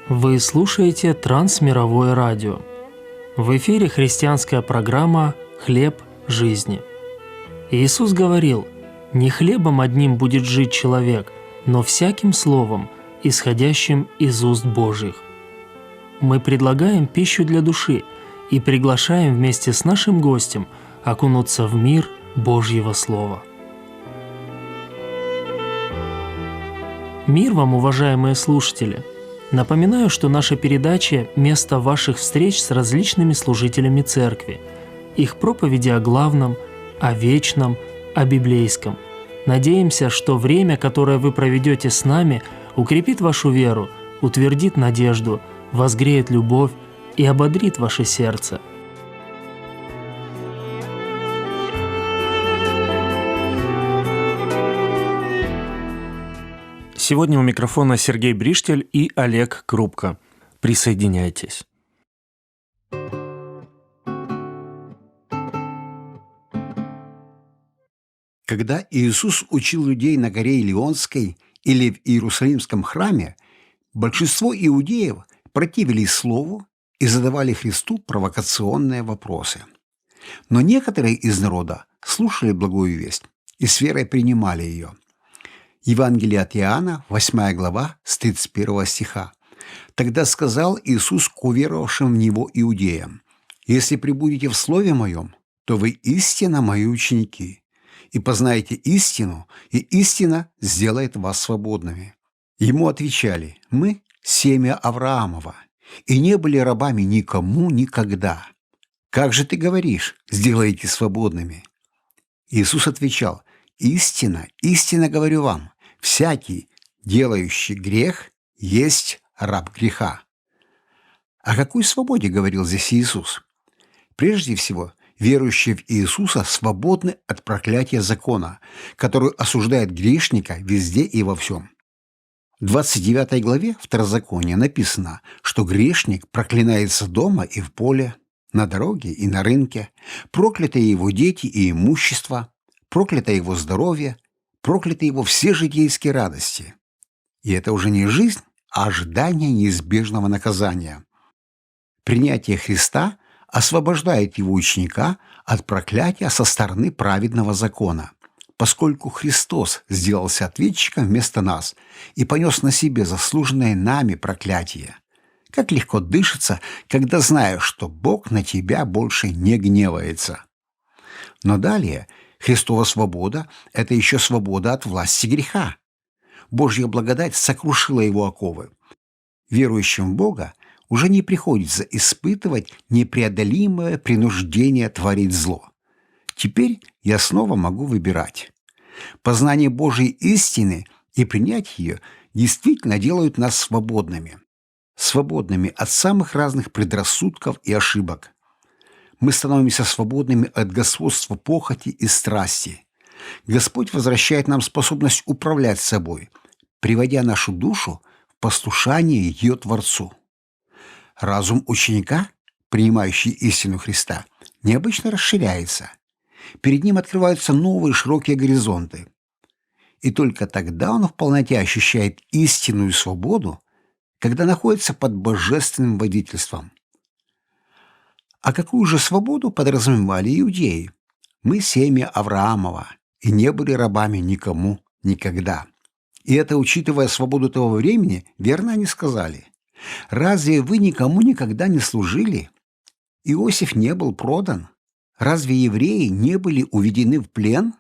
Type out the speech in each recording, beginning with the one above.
Вы слушаете Трансмировое радио. В эфире христианская программа «Хлеб жизни». Иисус говорил: «Не хлебом одним будет жить человек, но всяким словом, исходящим из уст Божьих». Мы предлагаем пищу для души и приглашаем вместе с нашим гостем окунуться в мир Божьего Слова. Мир вам, уважаемые слушатели! Напоминаю, что наша передача – место ваших встреч с различными служителями церкви, их проповеди о главном, о вечном, о библейском. Надеемся, что время, которое вы проведете с нами, укрепит вашу веру, утвердит надежду, возгреет любовь и ободрит ваше сердце. Сегодня у микрофона Сергей Бриштель и Олег Крупко. Присоединяйтесь. Когда Иисус учил людей на горе Илионской или в Иерусалимском храме, большинство иудеев противились Слову и задавали Христу провокационные вопросы. Но некоторые из народа слушали благую весть и с верой принимали ее. Евангелие от Иоанна, 8 глава, с 31 стиха. «Тогда сказал Иисус к уверовавшим в Него иудеям: „Если пребудете в Слове Моем, то вы истинно Мои ученики, и познаете истину, и истина сделает вас свободными“». Ему отвечали: «Мы – семя Авраамова, и не были рабами никому никогда. Как же ты говоришь: сделаете свободными?» Иисус отвечал: «Истинно, истинно говорю вам, всякий, делающий грех, есть раб греха». О какой свободе говорил здесь Иисус? Прежде всего, верующие в Иисуса свободны от проклятия закона, который осуждает грешника везде и во всем. В 29 главе Второзакония написано, что грешник проклинается дома и в поле, на дороге и на рынке, прокляты его дети и имущество, проклято его здоровье, прокляты его все житейские радости. И это уже не жизнь, а ожидание неизбежного наказания. Принятие Христа освобождает его ученика от проклятия со стороны праведного закона, поскольку Христос сделался ответчиком вместо нас и понес на себе заслуженное нами проклятие. Как легко дышится, когда знаешь, что Бог на тебя больше не гневается. Но далее Христова свобода – это еще свобода от власти греха. Божья благодать сокрушила его оковы. Верующим в Бога уже не приходится испытывать непреодолимое принуждение творить зло. Теперь я снова могу выбирать. Познание Божьей истины и принять ее действительно делают нас свободными. Свободными от самых разных предрассудков и ошибок. Мы становимся свободными от господства похоти и страсти. Господь возвращает нам способность управлять собой, приводя нашу душу в послушание ее Творцу. Разум ученика, принимающий истину Христа, необычно расширяется. Перед ним открываются новые широкие горизонты. И только тогда он в полноте ощущает истинную свободу, когда находится под божественным водительством. А какую же свободу подразумевали иудеи? Мы семя Авраамова и не были рабами никому никогда. И это, учитывая свободу того времени, верно они сказали. Разве вы никому никогда не служили? Иосиф не был продан. Разве евреи не были уведены в плен?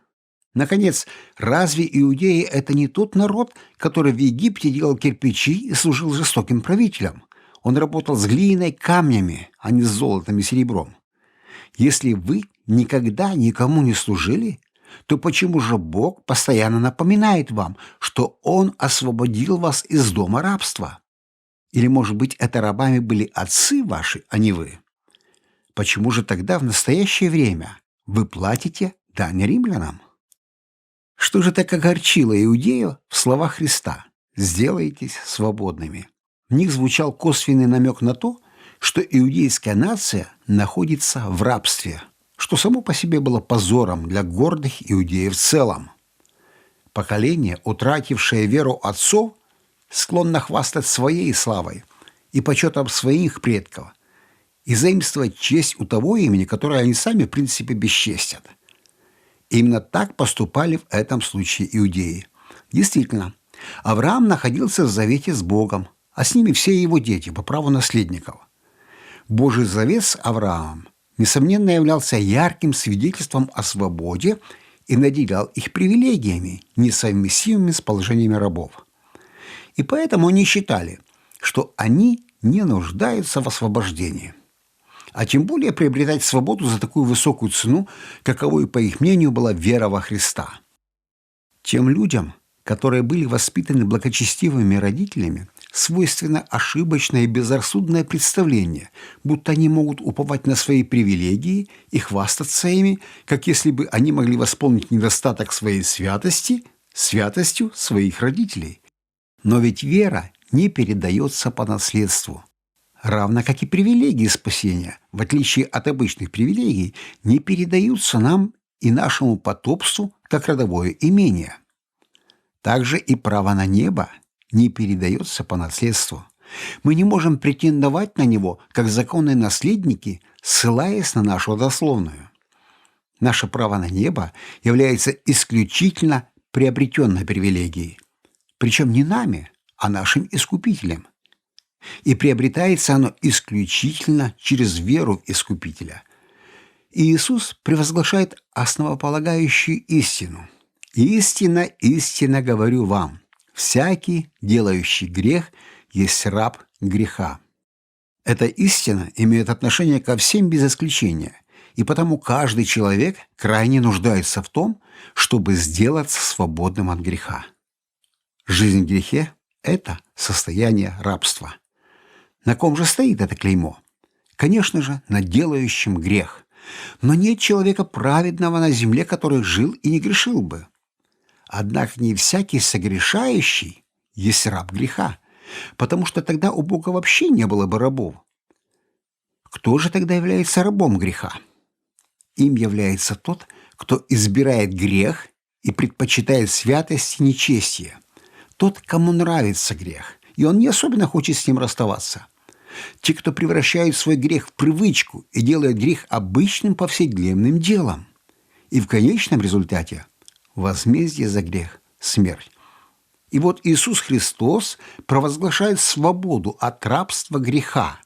Наконец, разве иудеи – это не тот народ, который в Египте делал кирпичи и служил жестоким правителям? Он работал с глиной, камнями, а не с золотом и серебром. Если вы никогда никому не служили, то почему же Бог постоянно напоминает вам, что Он освободил вас из дома рабства? Или, может быть, это рабами были отцы ваши, а не вы? Почему же тогда в настоящее время вы платите дань римлянам? Что же так огорчило иудеев в словах Христа: «Сделайтесь свободными»? В них звучал косвенный намек на то, что иудейская нация находится в рабстве, что само по себе было позором для гордых иудеев в целом. Поколение, утратившее веру отцов, склонно хвастать своей славой и почетом своих предков, и заимствовать честь у того имени, которое они сами, в принципе, бесчестят. Именно так поступали в этом случае иудеи. Действительно, Авраам находился в завете с Богом, а с ними все его дети по праву наследников. Божий завет с Авраамом, несомненно, являлся ярким свидетельством о свободе и наделял их привилегиями, несовместимыми с положениями рабов. И поэтому они считали, что они не нуждаются в освобождении. А тем более приобретать свободу за такую высокую цену, каковой, по их мнению, была вера во Христа. Тем людям, которые были воспитаны благочестивыми родителями, свойственно ошибочное и безрассудное представление, будто они могут уповать на свои привилегии и хвастаться ими, как если бы они могли восполнить недостаток своей святости святостью своих родителей. Но ведь вера не передается по наследству. Равно как и привилегии спасения, в отличие от обычных привилегий, не передаются нам и нашему потомству как родовое имение. Также и право на небо не передается по наследству. Мы не можем претендовать на него как законные наследники, ссылаясь на нашу родословную. Наше право на небо является исключительно приобретенной привилегией, причем не нами, а нашим Искупителем. И приобретается оно исключительно через веру в Искупителя. И Иисус превозглашает основополагающую истину. «Истинно, истинно говорю вам, всякий, делающий грех, есть раб греха». Эта истина имеет отношение ко всем без исключения, и потому каждый человек крайне нуждается в том, чтобы сделаться свободным от греха. Жизнь в грехе – это состояние рабства. На ком же стоит это клеймо? Конечно же, на делающем грех. Но нет человека праведного на земле, который жил и не грешил бы. Однако не всякий согрешающий есть раб греха, потому что тогда у Бога вообще не было бы рабов. Кто же тогда является рабом греха? Им является тот, кто избирает грех и предпочитает святость и нечестие. Тот, кому нравится грех, и он не особенно хочет с ним расставаться. Те, кто превращают свой грех в привычку и делают грех обычным повседневным делом. И в конечном результате возмездие за грех – смерть. И вот Иисус Христос провозглашает свободу от рабства греха.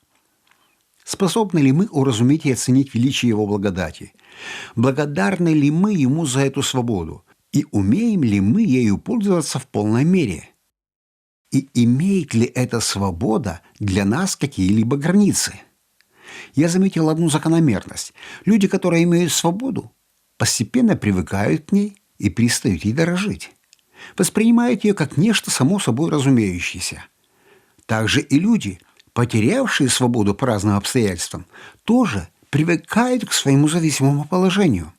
Способны ли мы уразуметь и оценить величие Его благодати? Благодарны ли мы Ему за эту свободу? И умеем ли мы ею пользоваться в полной мере? И имеет ли эта свобода для нас какие-либо границы? Я заметил одну закономерность. Люди, которые имеют свободу, постепенно привыкают к ней и перестают ей дорожить. Воспринимают ее как нечто само собой разумеющееся. Также и люди, потерявшие свободу по разным обстоятельствам, тоже привыкают к своему зависимому положению.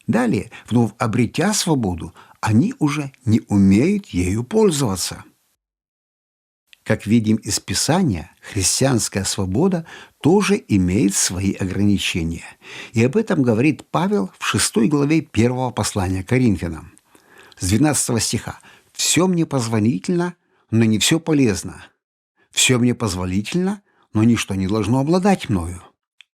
Далее, вновь обретя свободу, они уже не умеют ею пользоваться. Как видим из Писания, христианская свобода тоже имеет свои ограничения. И об этом говорит Павел в 6 главе 1 послания к Коринфянам. С 12 стиха. «Все мне позволительно, но не все полезно. Все мне позволительно, но ничто не должно обладать мною.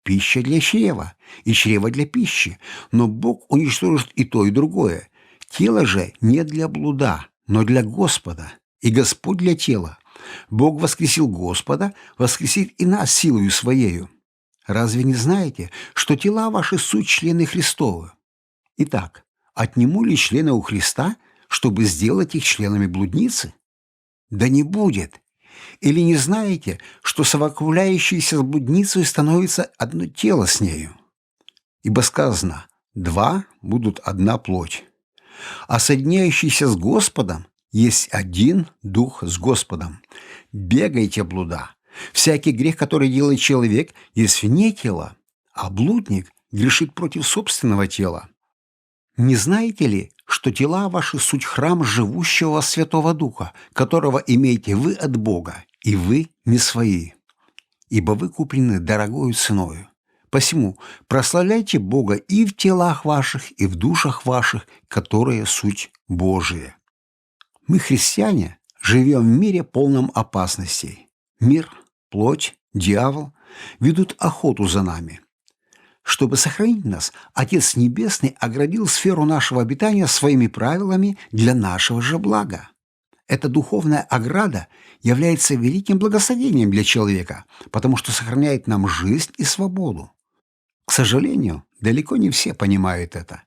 Пища для чрева, и чрево для пищи, но Бог уничтожит и то, и другое. Тело же не для блуда, но для Господа, и Господь для тела. Бог воскресил Господа, воскресит и нас силою Своею. Разве не знаете, что тела ваши суть члены Христовы? Итак, отниму ли члены у Христа, чтобы сделать их членами блудницы? Да не будет. Или не знаете, что совокупляющиеся с блудницей становится одно тело с нею? Ибо сказано, 2 будут одна плоть. А соединяющийся с Господом есть один дух с Господом. Бегайте, блуда. Всякий грех, который делает человек, есть вне тела, а блудник грешит против собственного тела. Не знаете ли, что тела ваши суть храм живущего Святого Духа, которого имеете вы от Бога, и вы не свои? Ибо вы куплены дорогою ценою. Посему прославляйте Бога и в телах ваших, и в душах ваших, которые суть Божия». Мы, христиане, живем в мире полном опасностей. Мир плоть, дьявол ведут охоту за нами. Чтобы сохранить нас, Отец Небесный оградил сферу нашего обитания своими правилами для нашего же блага. Эта духовная ограда является великим благословением для человека, потому что сохраняет нам жизнь и свободу. К сожалению, далеко не все понимают это.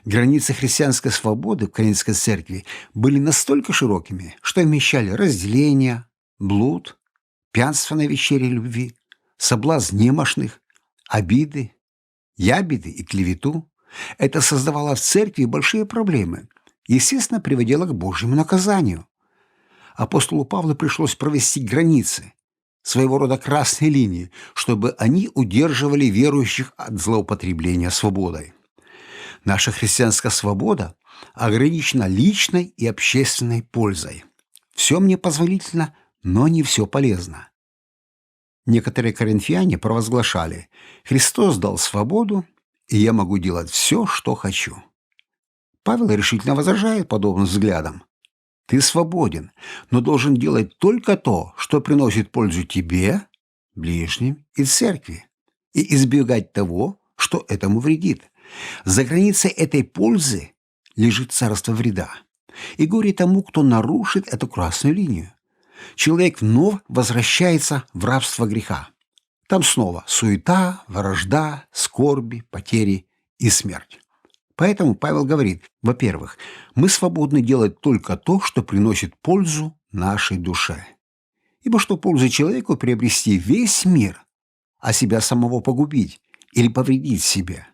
Границы христианской свободы в Коринфской церкви были настолько широкими, что вмещали разделение, блуд, пьянство на вечере любви, соблазн немощных, обиды, ябеды и клевету. Это создавало в церкви большие проблемы, естественно, приводило к Божьему наказанию. Апостолу Павлу пришлось провести границы, своего рода красные линии, чтобы они удерживали верующих от злоупотребления свободой. Наша христианская свобода ограничена личной и общественной пользой. Все мне позволительно, но не все полезно. Некоторые коринфяне провозглашали: «Христос дал свободу, и я могу делать все, что хочу». Павел решительно возражает подобным взглядам. Ты свободен, но должен делать только то, что приносит пользу тебе, ближним и церкви, и избегать того, что этому вредит. За границей этой пользы лежит царство вреда, и горе тому, кто нарушит эту красную линию. Человек вновь возвращается в рабство греха. Там снова суета, вражда, скорби, потери и смерть. Поэтому Павел говорит: во-первых, мы свободны делать только то, что приносит пользу нашей душе. Ибо что пользы человеку приобрести весь мир, а себя самого погубить или повредить себе?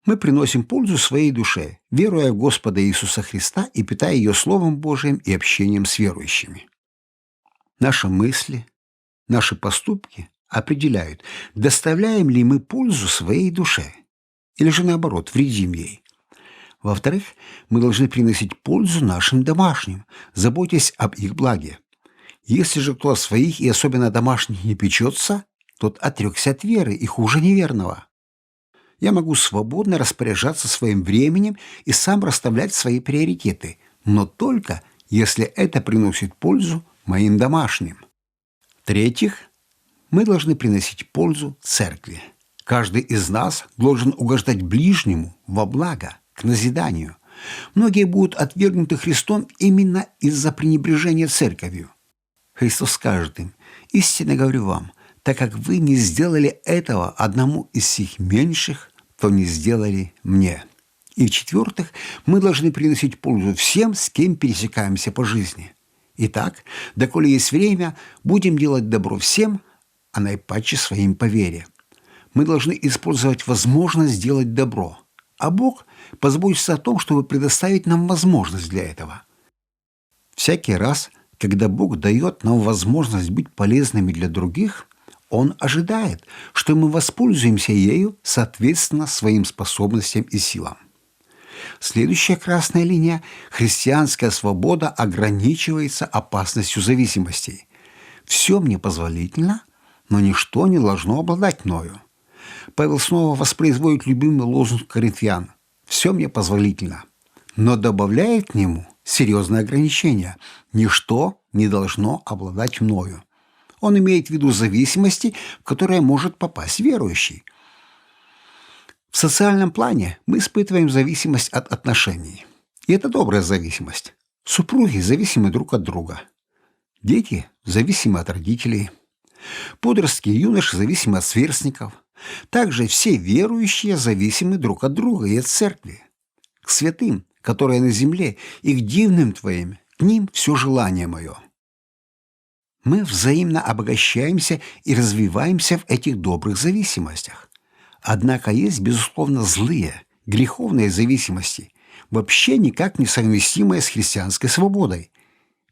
Мы приносим пользу своей душе, веруя в Господа Иисуса Христа и питая ее Словом Божиим и общением с верующими. Наши мысли, наши поступки определяют, доставляем ли мы пользу своей душе, или же наоборот, вредим ей. Во-вторых, мы должны приносить пользу нашим домашним, заботясь об их благе. Если же кто о своих и особенно домашних не печется, тот отрекся от веры и хуже неверного. Я могу свободно распоряжаться своим временем и сам расставлять свои приоритеты, но только если это приносит пользу моим домашним. В-третьих, мы должны приносить пользу церкви. Каждый из нас должен угождать ближнему во благо, к назиданию. Многие будут отвергнуты Христом именно из-за пренебрежения церковью. Христос скажет им: «Истинно говорю вам, так как вы не сделали этого одному из сих меньших, то не сделали мне». И в-четвертых, мы должны приносить пользу всем, с кем пересекаемся по жизни. Итак, доколе есть время, будем делать добро всем, а наипаче своим по вере. Мы должны использовать возможность сделать добро, а Бог позаботится о том, чтобы предоставить нам возможность для этого. Всякий раз, когда Бог дает нам возможность быть полезными для других, Он ожидает, что мы воспользуемся ею соответственно своим способностям и силам. Следующая красная линия – христианская свобода ограничивается опасностью зависимостей. Все мне позволительно, но ничто не должно обладать мною. Павел снова воспроизводит любимый лозунг коринфян: «Все мне позволительно», но добавляет к нему серьезное ограничение: «Ничто не должно обладать мною». Он имеет в виду зависимости, в которые может попасть верующий. В социальном плане мы испытываем зависимость от отношений. И это добрая зависимость. Супруги зависимы друг от друга. Дети зависимы от родителей. Подростки и юноши зависимы от сверстников. Также все верующие зависимы друг от друга и от церкви. К святым, которые на земле, и к дивным Твоим, к ним все желание мое. Мы взаимно обогащаемся и развиваемся в этих добрых зависимостях. Однако есть, безусловно, злые, греховные зависимости, вообще никак не совместимые с христианской свободой,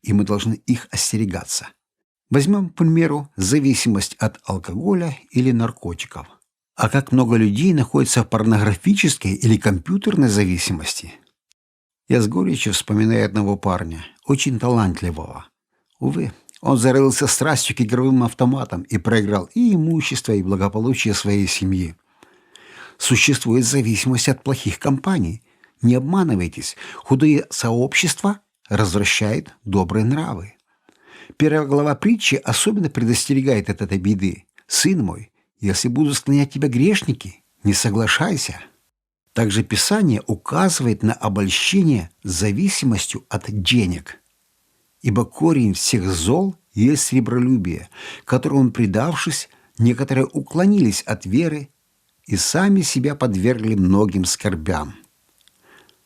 и мы должны их остерегаться. Возьмем, к примеру, зависимость от алкоголя или наркотиков. А как много людей находится в порнографической или компьютерной зависимости? Я с горечью вспоминаю одного парня, очень талантливого. Увы, он зарылся страстью к игровым автоматам и проиграл и имущество, и благополучие своей семьи. Существует зависимость от плохих компаний. Не обманывайтесь, худые сообщества развращают добрые нравы. Первая глава притчи особенно предостерегает от этой беды. «Сын мой, если будут склонять тебя грешники, не соглашайся». Также Писание указывает на обольщение зависимостью от денег. «Ибо корень всех зол есть сребролюбие, которому, предавшись, некоторые уклонились от веры и сами себя подвергли многим скорбям».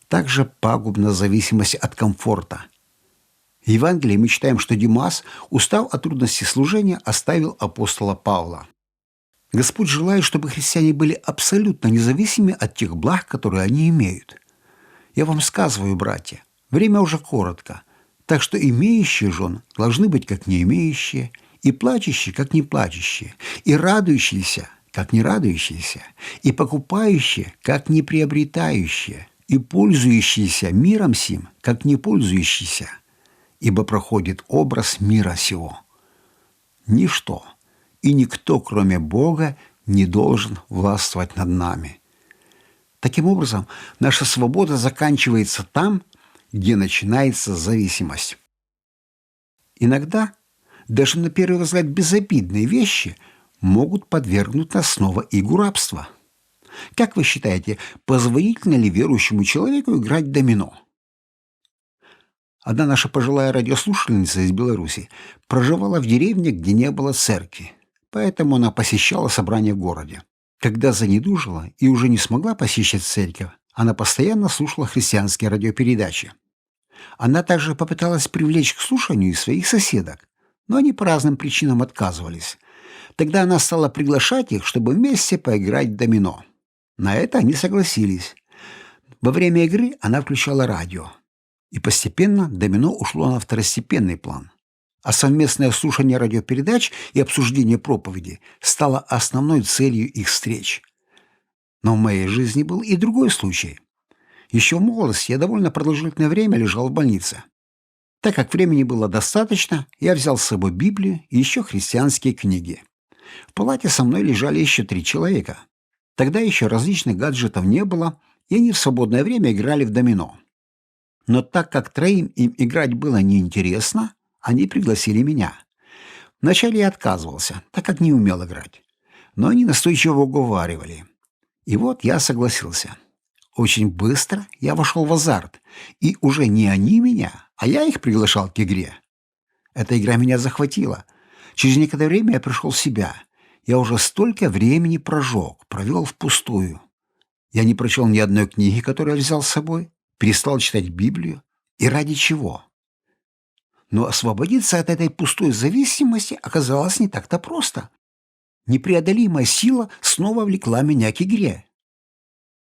Также пагубна зависимость от комфорта. В Евангелии мы читаем, что Димас, устав от трудностей служения, оставил апостола Павла. Господь желает, чтобы христиане были абсолютно независимы от тех благ, которые они имеют. Я вам сказываю, братья, время уже коротко, так что имеющие жен должны быть как не имеющие, и плачущие, как не плачущие, и радующиеся, как не радующиеся, и покупающие, как не приобретающие, и пользующиеся миром сим, как не пользующиеся, ибо проходит образ мира сего. Ничто и никто, кроме Бога, не должен властвовать над нами. Таким образом, наша свобода заканчивается там, где начинается зависимость. Иногда даже на первый взгляд безобидные вещи могут подвергнуть нас снова игу рабства. Как вы считаете, позволительно ли верующему человеку играть в домино? Одна наша пожилая радиослушательница из Беларуси проживала в деревне, где не было церкви, поэтому она посещала собрания в городе. Когда занедужила и уже не смогла посещать церковь, она постоянно слушала христианские радиопередачи. Она также попыталась привлечь к слушанию и своих соседок, но они по разным причинам отказывались. Тогда она стала приглашать их, чтобы вместе поиграть в домино. На это они согласились. Во время игры она включала радио. И постепенно домино ушло на второстепенный план. А совместное слушание радиопередач и обсуждение проповеди стало основной целью их встреч. Но в моей жизни был и другой случай. Еще в молодости я довольно продолжительное время лежал в больнице. Так как времени было достаточно, я взял с собой Библию и еще христианские книги. В палате со мной лежали еще 3 человека. Тогда еще различных гаджетов не было, и они в свободное время играли в домино. Но так как 3 им играть было неинтересно, они пригласили меня. Вначале я отказывался, так как не умел играть. Но они настойчиво уговаривали. И вот я согласился. Очень быстро я вошел в азарт, и уже не они меня, а я их приглашал к игре. Эта игра меня захватила. Через некоторое время я пришел в себя. Я уже столько времени провел впустую. Я не прочел ни одной книги, которую я взял с собой, перестал читать Библию. И ради чего? Но освободиться от этой пустой зависимости оказалось не так-то просто. Непреодолимая сила снова влекла меня к игре.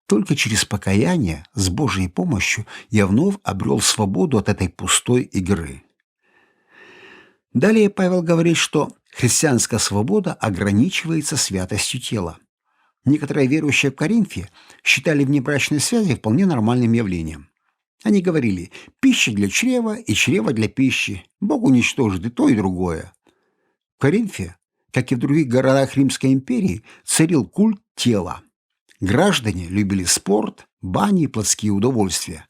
Только через покаяние, с Божьей помощью, я вновь обрел свободу от этой пустой игры. Далее Павел говорит, что христианская свобода ограничивается святостью тела. Некоторые верующие в Коринфе считали внебрачные связи вполне нормальным явлением. Они говорили: пища для чрева и чрево для пищи. Бог уничтожит и то, и другое. В Коринфе, как и в других городах Римской империи, царил культ тела. Граждане любили спорт, бани и плотские удовольствия.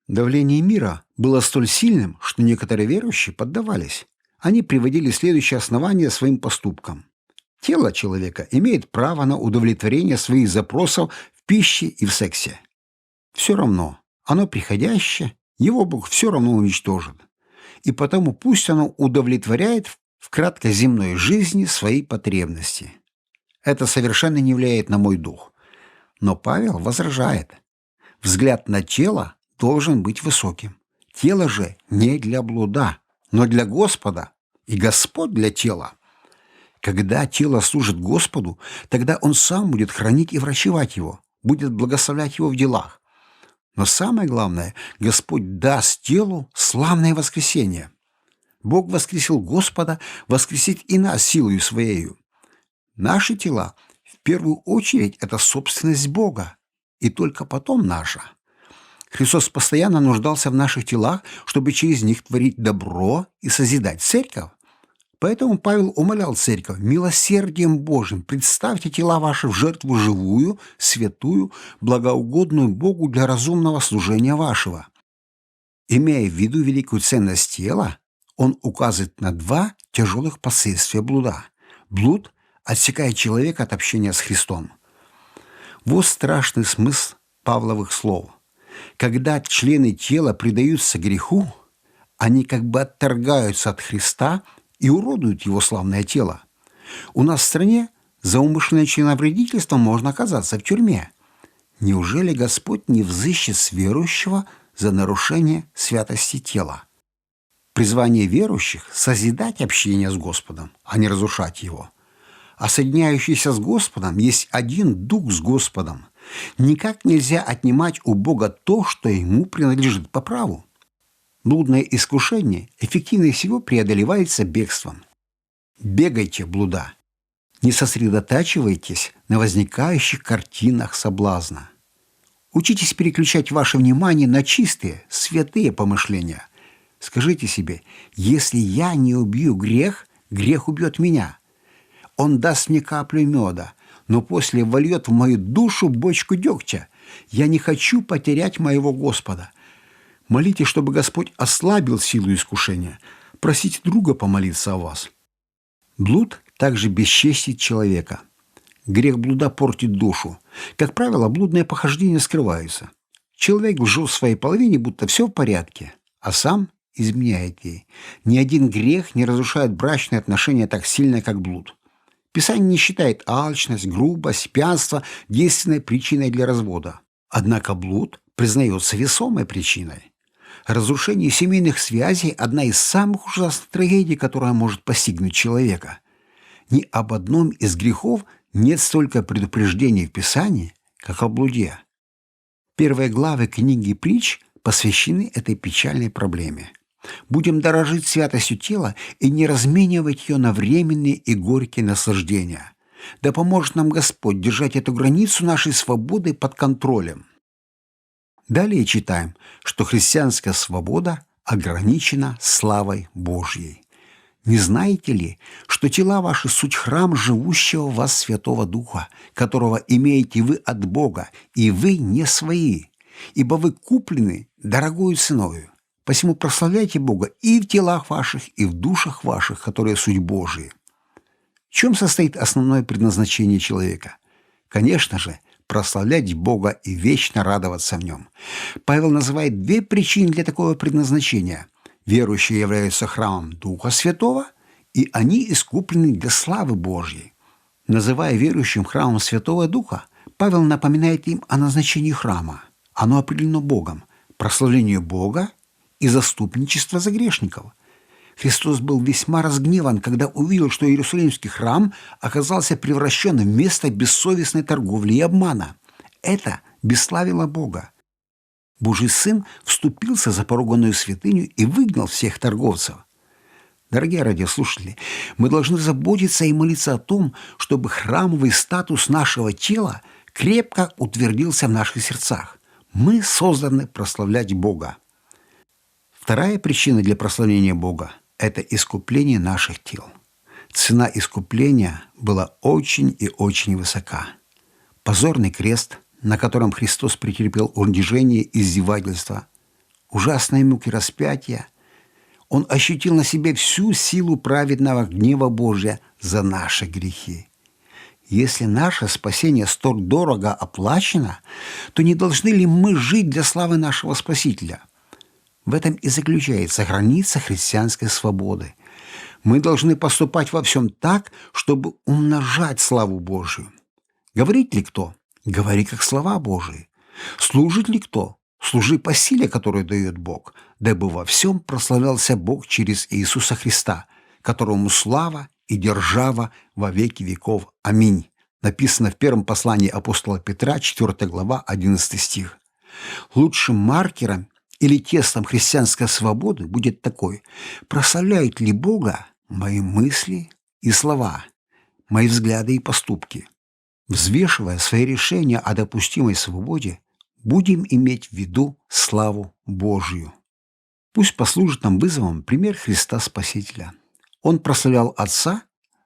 Давление мира было столь сильным, что некоторые верующие поддавались. Они приводили следующее основание своим поступкам. Тело человека имеет право на удовлетворение своих запросов в пище и в сексе. Все равно, оно приходящее, его Бог все равно уничтожит. И потому пусть оно удовлетворяет в краткоземной жизни свои потребности. Это совершенно не влияет на мой дух. Но Павел возражает. Взгляд на тело должен быть высоким. Тело же не для блуда, но для Господа, и Господь для тела. Когда тело служит Господу, тогда Он сам будет хранить и врачевать его, будет благословлять его в делах. Но самое главное, Господь даст телу славное воскресение. Бог воскресил Господа, воскресит и нас силою Своею. Наши тела в первую очередь это собственность Бога, и только потом наша. Христос постоянно нуждался в наших телах, чтобы через них творить добро и созидать церковь. Поэтому Павел умолял церковь: милосердием Божьим представьте тела ваши в жертву живую, святую, благоугодную Богу для разумного служения вашего. Имея в виду великую ценность тела, Он указывает на два тяжелых последствия блуда. Блуд отсекает человека от общения с Христом. Вот страшный смысл Павловых слов. Когда члены тела предаются греху, они как бы отторгаются от Христа и уродуют его славное тело. У нас в стране за умышленное членовредительство можно оказаться в тюрьме. Неужели Господь не взыщет с верующего за нарушение святости тела? Призвание верующих – созидать общение с Господом, а не разрушать его. А соединяющийся с Господом есть один дух с Господом. Никак нельзя отнимать у Бога то, что ему принадлежит по праву. Блудное искушение эффективнее всего преодолевается бегством. Бегайте, блуда. Не сосредотачивайтесь на возникающих картинах соблазна. Учитесь переключать ваше внимание на чистые, святые помышления. Скажите себе: если я не убью грех, грех убьет меня. Он даст мне каплю меда, но после вольет в мою душу бочку дегтя. Я не хочу потерять моего Господа. Молитесь, чтобы Господь ослабил силу искушения. Просите друга помолиться о вас. Блуд также бесчестит человека. Грех блуда портит душу. Как правило, блудные похождения скрываются. Человек лжет в своей половине, будто все в порядке, а сам изменяет ей. Ни один грех не разрушает брачные отношения так сильно, как блуд. Писание не считает алчность, грубость, пьянство действенной причиной для развода. Однако блуд признается весомой причиной. Разрушение семейных связей – одна из самых ужасных трагедий, которая может постигнуть человека. Ни об одном из грехов нет столько предупреждений в Писании, как о блуде. Первые главы книги «Притч» посвящены этой печальной проблеме. Будем дорожить святостью тела и не разменивать ее на временные и горькие наслаждения. Да поможет нам Господь держать эту границу нашей свободы под контролем. Далее читаем, что христианская свобода ограничена славой Божьей. Не знаете ли, что тела ваши суть храм живущего в вас Святого Духа, которого имеете вы от Бога, и вы не свои, ибо вы куплены дорогою ценою. Посему прославляйте Бога и в телах ваших, и в душах ваших, которые суть Божии. В чем состоит основное предназначение человека? Конечно же, прославлять Бога и вечно радоваться в Нем. Павел называет две причины для такого предназначения. Верующие являются храмом Духа Святого, и они искуплены для славы Божьей. Называя верующим храмом Святого Духа, Павел напоминает им о назначении храма. Оно определено Богом, прославлению Бога и заступничество за грешников. Христос был весьма разгневан, когда увидел, что Иерусалимский храм оказался превращен в место бессовестной торговли и обмана. Это бесславило Бога. Божий Сын вступился за поруганную святыню и выгнал всех торговцев. Дорогие радиослушатели, мы должны заботиться и молиться о том, чтобы храмовый статус нашего тела крепко утвердился в наших сердцах. Мы созданы прославлять Бога. Вторая причина для прославления Бога – это искупление наших тел. Цена искупления была очень и очень высока. Позорный крест, на котором Христос претерпел унижение и издевательство, ужасные муки распятия, Он ощутил на себе всю силу праведного гнева Божия за наши грехи. Если наше спасение столь дорого оплачено, то не должны ли мы жить для славы нашего Спасителя? В этом и заключается граница христианской свободы. Мы должны поступать во всем так, чтобы умножать славу Божию. Говорит ли кто? Говори, как слова Божии. Служит ли кто? Служи по силе, которую дает Бог, дабы во всем прославлялся Бог через Иисуса Христа, которому слава и держава во веки веков. Аминь. Написано в первом послании апостола Петра, 4 глава, 11 стих. Лучшим маркером или тестом христианской свободы будет такой: прославляют ли Бога мои мысли и слова, мои взгляды и поступки? Взвешивая свои решения о допустимой свободе, будем иметь в виду славу Божию. Пусть послужит нам вызовом пример Христа Спасителя. Он прославлял Отца,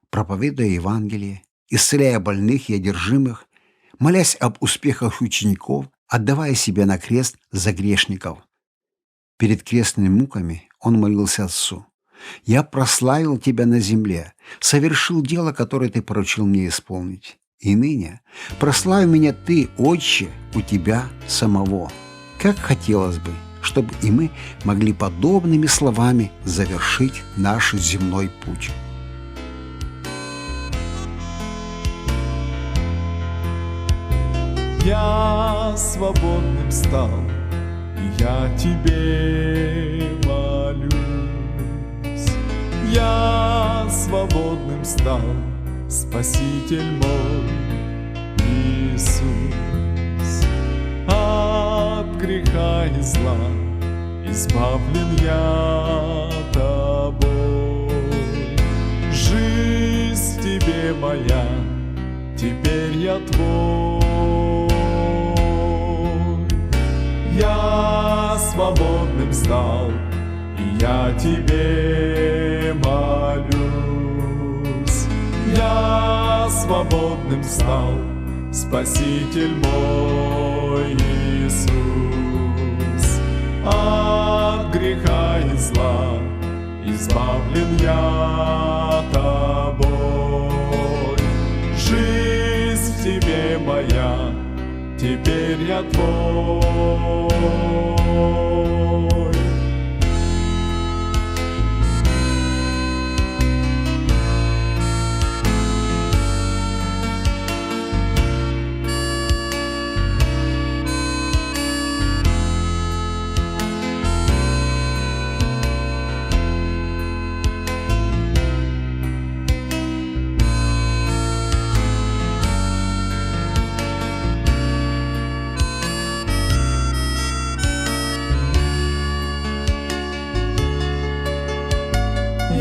проповедуя Евангелие, исцеляя больных и одержимых, молясь об успехах учеников, отдавая себя на крест за грешников. Перед крестными муками он молился Отцу: Я прославил Тебя на земле, совершил дело, которое Ты поручил мне исполнить. И ныне прославь меня Ты, Отче, у Тебя самого. Как хотелось бы, чтобы и мы могли подобными словами завершить наш земной путь. Я свободным стал, и я Тебе молюсь. Я свободным стал, Спаситель мой Иисус. От греха и зла избавлен я Тобой. Жизнь в Тебе моя, теперь я Твой. Я свободным стал, и я Тебе молюсь. Я свободным стал, Спаситель мой Иисус. От греха и зла избавлен я Тобой. Жизнь в Тебе моя, теперь я Твой.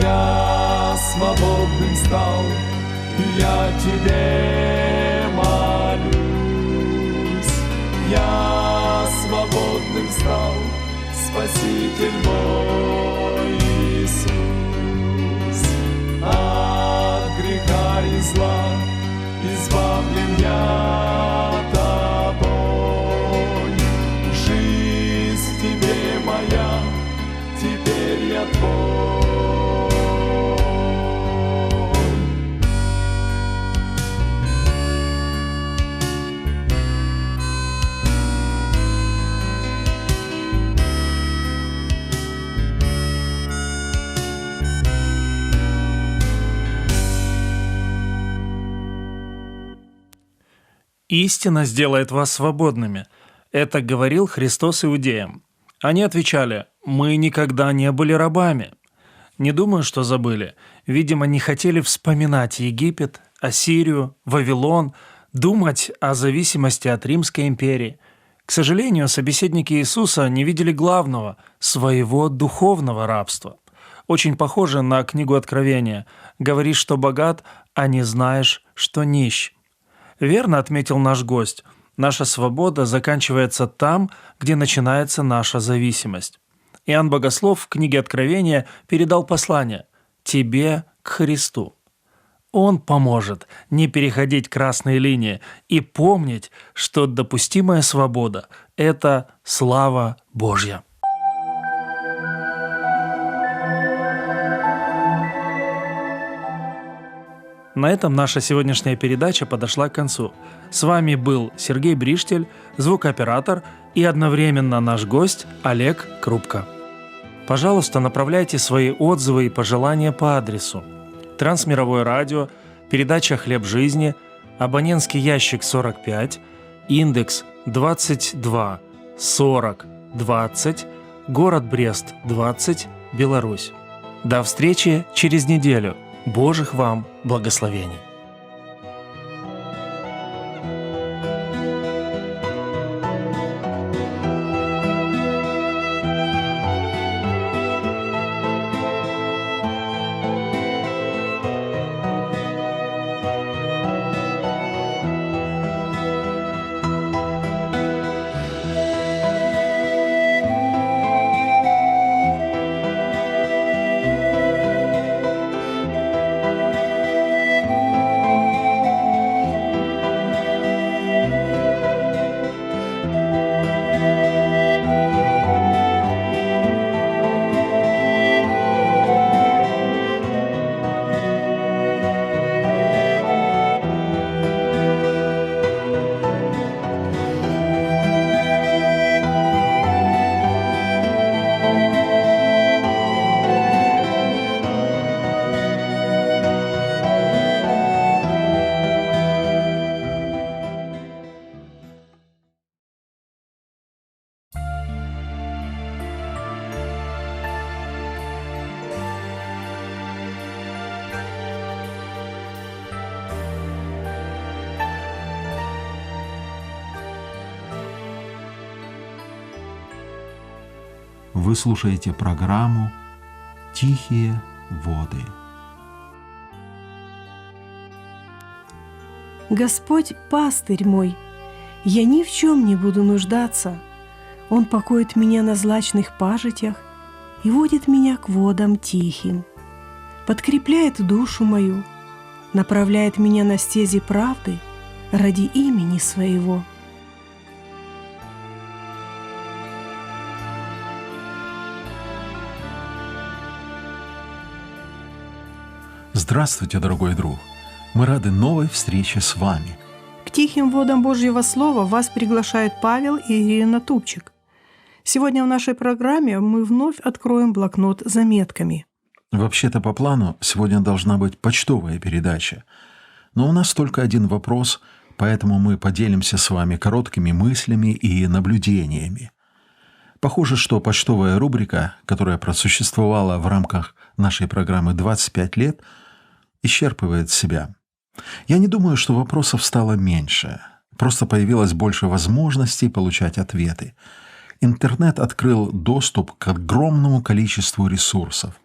Я свободным стал, и я Тебе молюсь. Я свободным стал, Спаситель мой Иисус. От греха и зла избавлен я Тобой. Жизнь в Тебе моя, теперь я Твой. «Истина сделает вас свободными». Это говорил Христос иудеям. Они отвечали: «Мы никогда не были рабами». Не думаю, что забыли. Видимо, не хотели вспоминать Египет, Ассирию, Вавилон, думать о зависимости от Римской империи. К сожалению, собеседники Иисуса не видели главного – своего духовного рабства. Очень похоже на книгу Откровения: «Говоришь, что богат, а не знаешь, что нищ». Верно отметил наш гость. Наша свобода заканчивается там, где начинается наша зависимость. Иоанн Богослов в книге Откровения передал послание «Тебе к Христу». Он поможет не переходить красные линии и помнить, что допустимая свобода – это слава Божья. На этом наша сегодняшняя передача подошла к концу. С вами был Сергей Бриштель, звукооператор, и одновременно наш гость Олег Крупко. Пожалуйста, направляйте свои отзывы и пожелания по адресу: Трансмировое радио, передача «Хлеб жизни», абонентский ящик 45, индекс 22 40 20, город Брест 20, Беларусь. До встречи через неделю. Божьих вам благословений! Вы слушаете программу «Тихие воды». Господь – пастырь мой, я ни в чем не буду нуждаться. Он покоит меня на злачных пажитях и водит меня к водам тихим, подкрепляет душу мою, направляет меня на стези правды ради имени Своего. Здравствуйте, дорогой друг! Мы рады новой встрече с вами. К тихим водам Божьего Слова вас приглашают Павел и Ирина Тупчик. Сегодня в нашей программе мы вновь откроем блокнот с заметками. Вообще-то по плану сегодня должна быть почтовая передача. Но у нас только один вопрос, поэтому мы поделимся с вами короткими мыслями и наблюдениями. Похоже, что почтовая рубрика, которая просуществовала в рамках нашей программы 25 лет, исчерпывает себя. Я не думаю, что вопросов стало меньше. Просто появилось больше возможностей получать ответы. Интернет открыл доступ к огромному количеству ресурсов.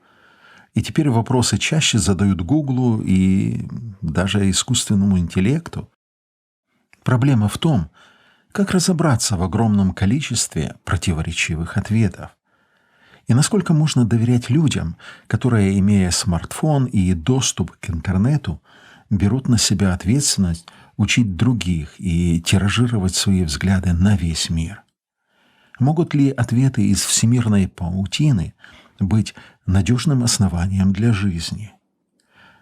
И теперь вопросы чаще задают Гуглу и даже искусственному интеллекту. Проблема в том, как разобраться в огромном количестве противоречивых ответов. И насколько можно доверять людям, которые, имея смартфон и доступ к интернету, берут на себя ответственность учить других и тиражировать свои взгляды на весь мир? Могут ли ответы из всемирной паутины быть надежным основанием для жизни?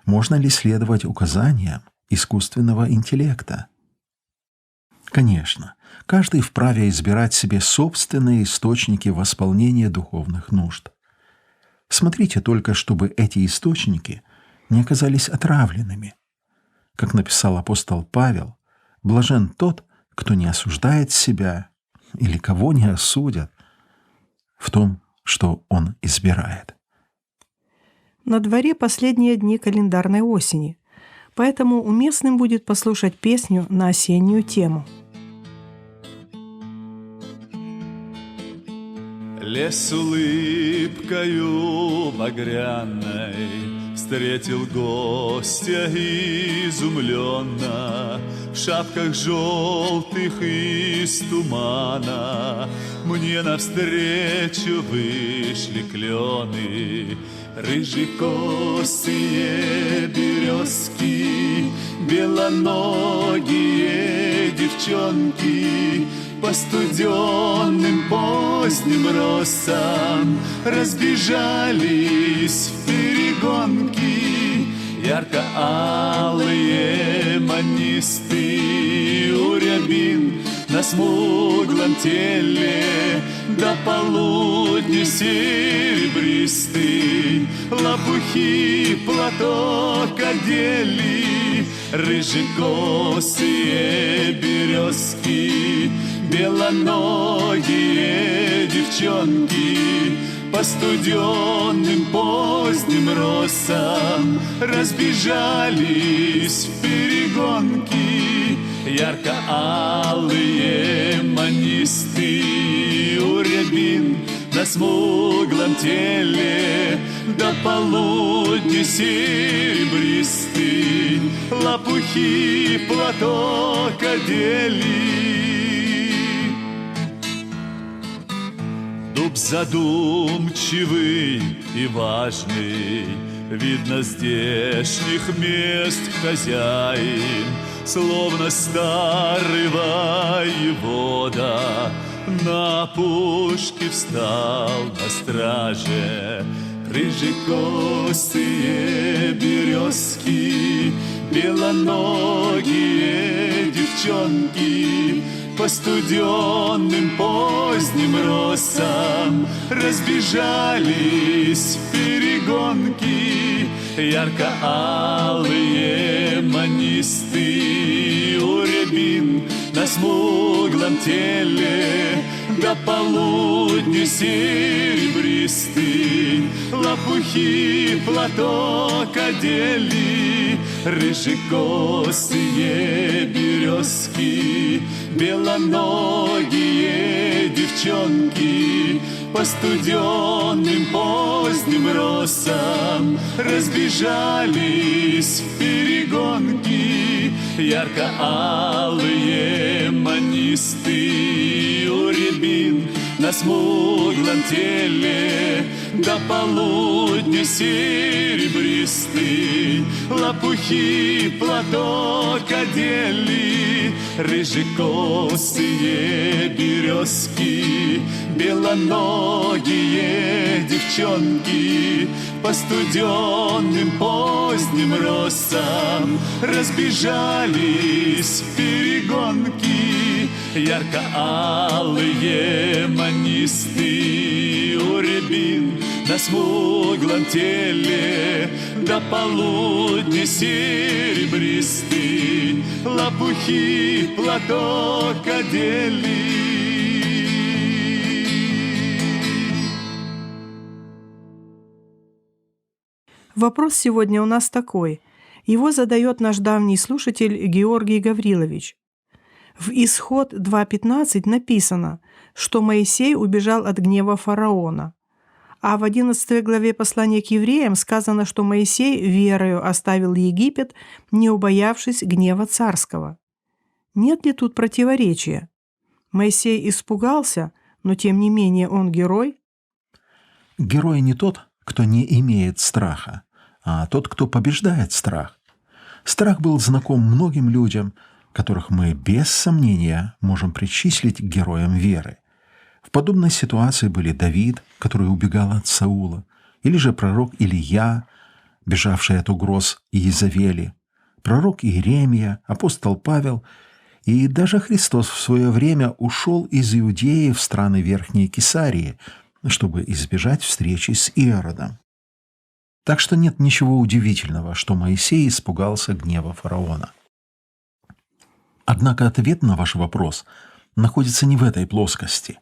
Можно ли следовать указаниям искусственного интеллекта? Конечно, каждый вправе избирать себе собственные источники восполнения духовных нужд. Смотрите только, чтобы эти источники не оказались отравленными. Как написал апостол Павел, блажен тот, кто не осуждает себя или кого не осудят в том, что он избирает. На дворе последние дни календарной осени, поэтому уместным будет послушать песню на осеннюю тему. Лес улыбкою багряной встретил гостя изумленно. В шапках желтых из тумана мне навстречу вышли клены. Рыжекосые березки, белоногие девчонки по студенным поздним росам разбежались в перегонки. Ярко-алые манисты у рябин на смуглом теле, до полудня серебристый, лопухи платок одели. Рыжекосые березки, белоногие девчонки по студенным поздним росам разбежались в перегонки. Ярко-алые манисты у рябин на смуглом теле, до полудня серебристый, лопухи платок одели. Дуб задумчивый и важный, видно, здешних мест хозяин, словно старый воевода на пушке встал на страже. Рыжекосые березки, белоногие девчонки по студенным поздним росам разбежались в перегонки. Ярко-алые манисты у рябин на смуглом теле, до полудня серебристый, лопухи платок одели. рыжекосые березки, белоногие девчонки по студенным поздним росам разбежались в перегонки, ярко-алые манисты у рябин на смуглом теле, до полудня серебристый, лопухи платок одели, рыжекосые березки, белоногие девчонки по студенным поздним росам разбежались в перегонки, ярко-алые манисты у рябин на смуглом теле, до полудня серебристый, лопухи платок одели. Вопрос сегодня у нас такой. Его задает наш давний слушатель Георгий Гаврилович. В Исход 2.15 написано, что Моисей убежал от гнева фараона. А в 11 главе послания к евреям сказано, что Моисей верою оставил Египет, не убоявшись гнева царского. Нет ли тут противоречия? Моисей испугался, но тем не менее он герой? Герой не тот, кто не имеет страха, а тот, кто побеждает страх. Страх был знаком многим людям, которых мы без сомнения можем причислить к героям веры. В подобной ситуации были Давид, который убегал от Саула, или же пророк Илия, бежавший от угроз Иезавели, пророк Иеремия, апостол Павел, и даже Христос в свое время ушел из Иудеи в страны Верхней Кесарии, чтобы избежать встречи с Иродом. Так что нет ничего удивительного, что Моисей испугался гнева фараона. Однако ответ на ваш вопрос находится не в этой плоскости.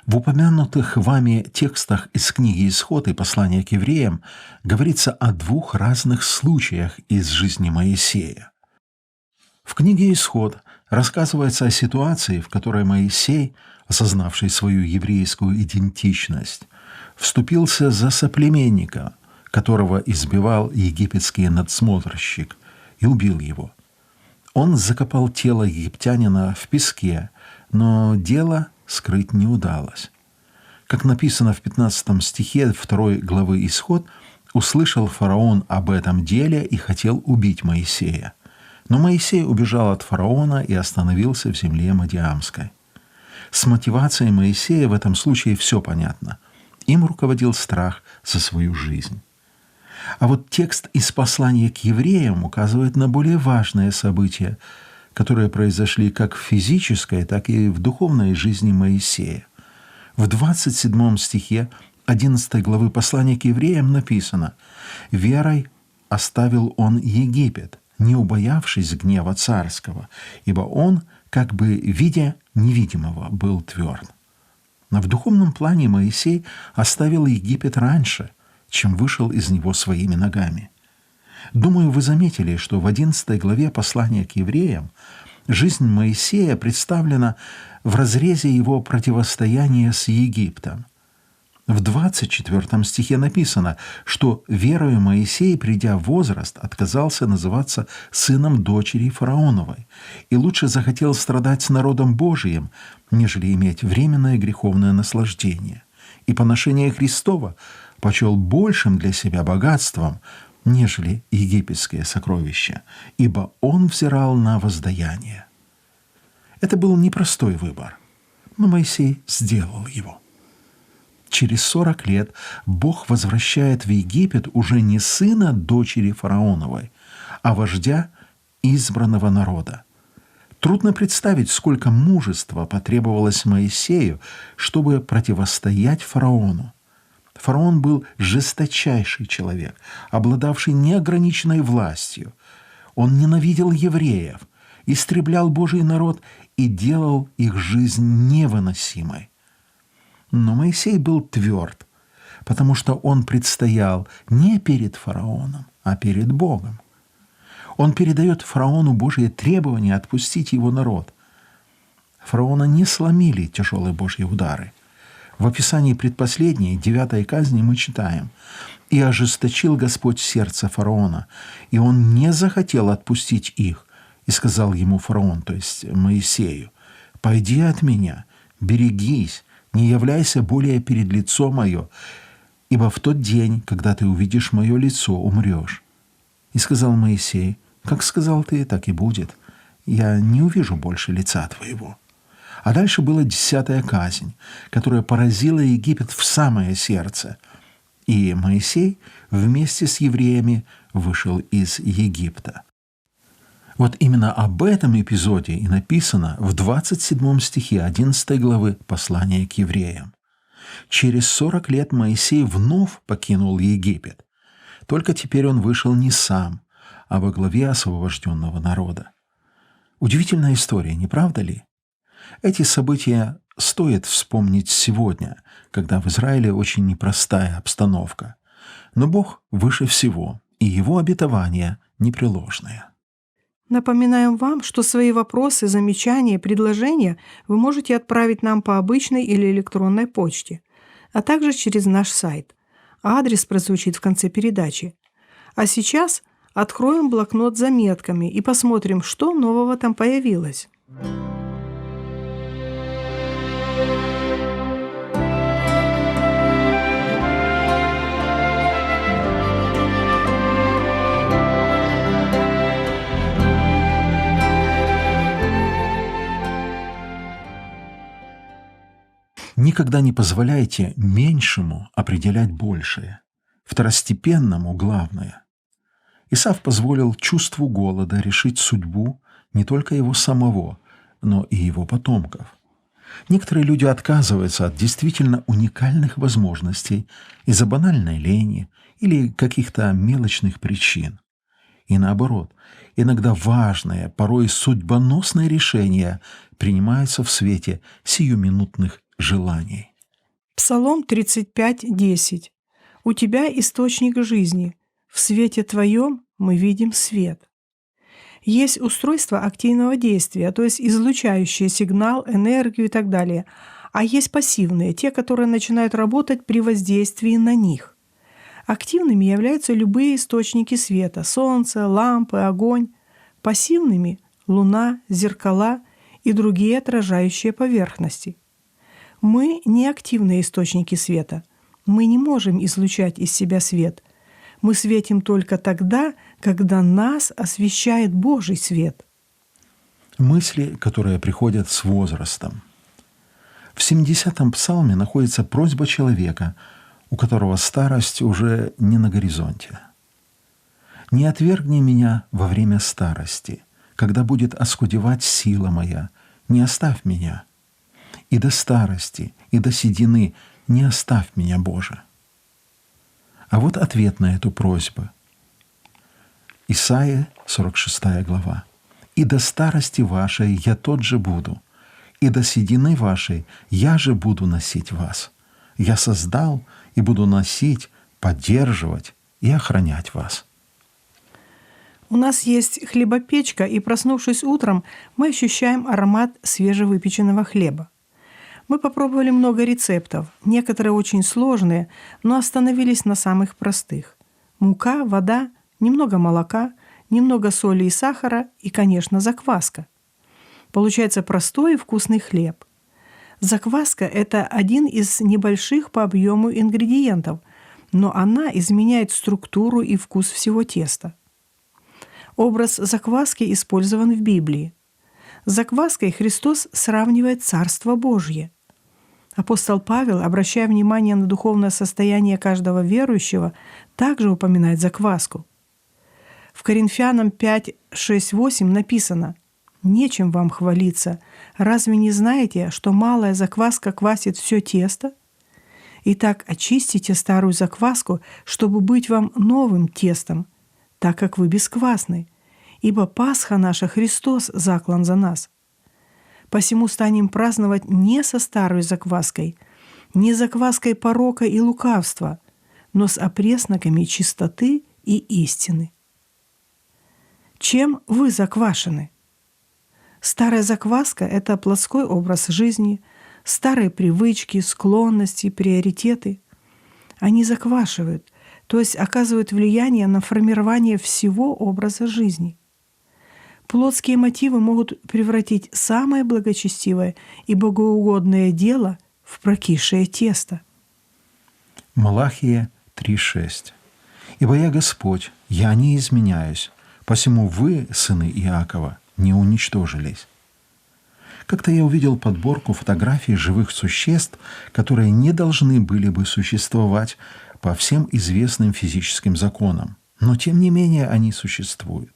В упомянутых вами текстах из книги «Исход» и послания к евреям говорится о двух разных случаях из жизни Моисея. В книге «Исход» рассказывается о ситуации, в которой Моисей, осознавший свою еврейскую идентичность, вступился за соплеменника, которого избивал египетский надсмотрщик, и убил его. Он закопал тело египтянина в песке, но дело скрыть не удалось. Как написано в 15 стихе 2 главы «Исход», услышал фараон об этом деле и хотел убить Моисея. Но Моисей убежал от фараона и остановился в земле Мадиамской. С мотивацией Моисея в этом случае все понятно. Им руководил страх за свою жизнь. А вот текст из послания к евреям указывает на более важные события, которые произошли как в физической, так и в духовной жизни Моисея. В 27 стихе 11 главы послания к евреям написано: «Верой оставил он Египет, не убоявшись гнева царского, ибо он, как бы видя невидимого, был тверд». Но в духовном плане Моисей оставил Египет раньше, чем вышел из него своими ногами. Думаю, вы заметили, что в 11 главе послания к евреям жизнь Моисея представлена в разрезе его противостояния с Египтом. В 24 стихе написано, что верою Моисей, придя в возраст, отказался называться сыном дочери фараоновой и лучше захотел страдать с народом Божиим, нежели иметь временное греховное наслаждение. И поношение Христова почел большим для себя богатством, нежели египетские сокровища, ибо он взирал на воздаяние. Это был непростой выбор, но Моисей сделал его. Через 40 лет Бог возвращает в Египет уже не сына дочери фараоновой, а вождя избранного народа. Трудно представить, сколько мужества потребовалось Моисею, чтобы противостоять фараону. Фараон был жесточайший человек, обладавший неограниченной властью. Он ненавидел евреев, истреблял Божий народ и делал их жизнь невыносимой. Но Моисей был тверд, потому что он предстоял не перед фараоном, а перед Богом. Он передает фараону Божьи требования отпустить его народ. Фараона не сломили тяжелые Божьи удары. В описании предпоследней, 9 казни мы читаем: «И ожесточил Господь сердце фараона, и он не захотел отпустить их. И сказал ему фараон, то есть Моисею: пойди от меня, берегись, не являйся более перед лицо мое, ибо в тот день, когда ты увидишь мое лицо, умрешь». И сказал Моисей: как сказал ты, так и будет. Я не увижу больше лица твоего. А дальше была 10-я казнь, которая поразила Египет в самое сердце. И Моисей вместе с евреями вышел из Египта. Вот именно об этом эпизоде и написано в 27 стихе 11 главы послания к евреям. Через 40 лет Моисей вновь покинул Египет. Только теперь он вышел не сам, а во главе освобожденного народа. Удивительная история, не правда ли? Эти события стоит вспомнить сегодня, когда в Израиле очень непростая обстановка. Но Бог выше всего, и Его обетования непреложные. Напоминаем вам, что свои вопросы, замечания, предложения вы можете отправить нам по обычной или электронной почте, а также через наш сайт. Адрес прозвучит в конце передачи. А сейчас откроем блокнот с заметками и посмотрим, что нового там появилось. Никогда не позволяйте меньшему определять большее, второстепенному главное. Исав позволил чувству голода решить судьбу не только его самого, но и его потомков. Некоторые люди отказываются от действительно уникальных возможностей из-за банальной лени или каких-то мелочных причин. И наоборот, иногда важные, порой судьбоносные решения принимаются в свете сиюминутных желаний. Псалом 35:10. «У тебя источник жизни. В свете твоем мы видим свет». Есть устройства активного действия, то есть излучающие сигнал, энергию и так далее. А есть пассивные, те, которые начинают работать при воздействии на них. Активными являются любые источники света – солнце, лампы, огонь. Пассивными – луна, зеркала и другие отражающие поверхности. Мы не активные источники света. Мы не можем излучать из себя свет. Мы светим только тогда, когда нас освещает Божий свет. Мысли, которые приходят с возрастом. В 70-м псалме находится просьба человека, у которого старость уже не на горизонте. «Не отвергни меня во время старости, когда будет оскудевать сила моя, не оставь меня. И до старости, и до седины не оставь меня, Боже». А вот ответ на эту просьбу. Исайя, 46 глава. «И до старости вашей я тот же буду, и до седины вашей я же буду носить вас. Я создал и буду носить, поддерживать и охранять вас». У нас есть хлебопечка, и, проснувшись утром, мы ощущаем аромат свежевыпеченного хлеба. Мы попробовали много рецептов, некоторые очень сложные, но остановились на самых простых. Мука, вода, немного молока, немного соли и сахара и, конечно, закваска. Получается простой и вкусный хлеб. Закваска – это один из небольших по объему ингредиентов, но она изменяет структуру и вкус всего теста. Образ закваски использован в Библии. С закваской Христос сравнивает Царство Божье. Апостол Павел, обращая внимание на духовное состояние каждого верующего, также упоминает закваску. В Коринфянам 5, 6, 8 написано: «Нечем вам хвалиться. Разве не знаете, что малая закваска квасит все тесто? Итак, очистите старую закваску, чтобы быть вам новым тестом, так как вы бесквасны, ибо Пасха наша Христос заклан за нас. Посему станем праздновать не со старой закваской, не закваской порока и лукавства, но с опресноками чистоты и истины». Чем вы заквашены? Старая закваска — это плотской образ жизни, старые привычки, склонности, приоритеты. Они заквашивают, то есть оказывают влияние на формирование всего образа жизни. Плотские мотивы могут превратить самое благочестивое и богоугодное дело в прокисшее тесто. Малахия 3:6. «Ибо я Господь, я не изменяюсь, посему вы, сыны Иакова, не уничтожились». Как-то я увидел подборку фотографий живых существ, которые не должны были бы существовать по всем известным физическим законам, но тем не менее они существуют.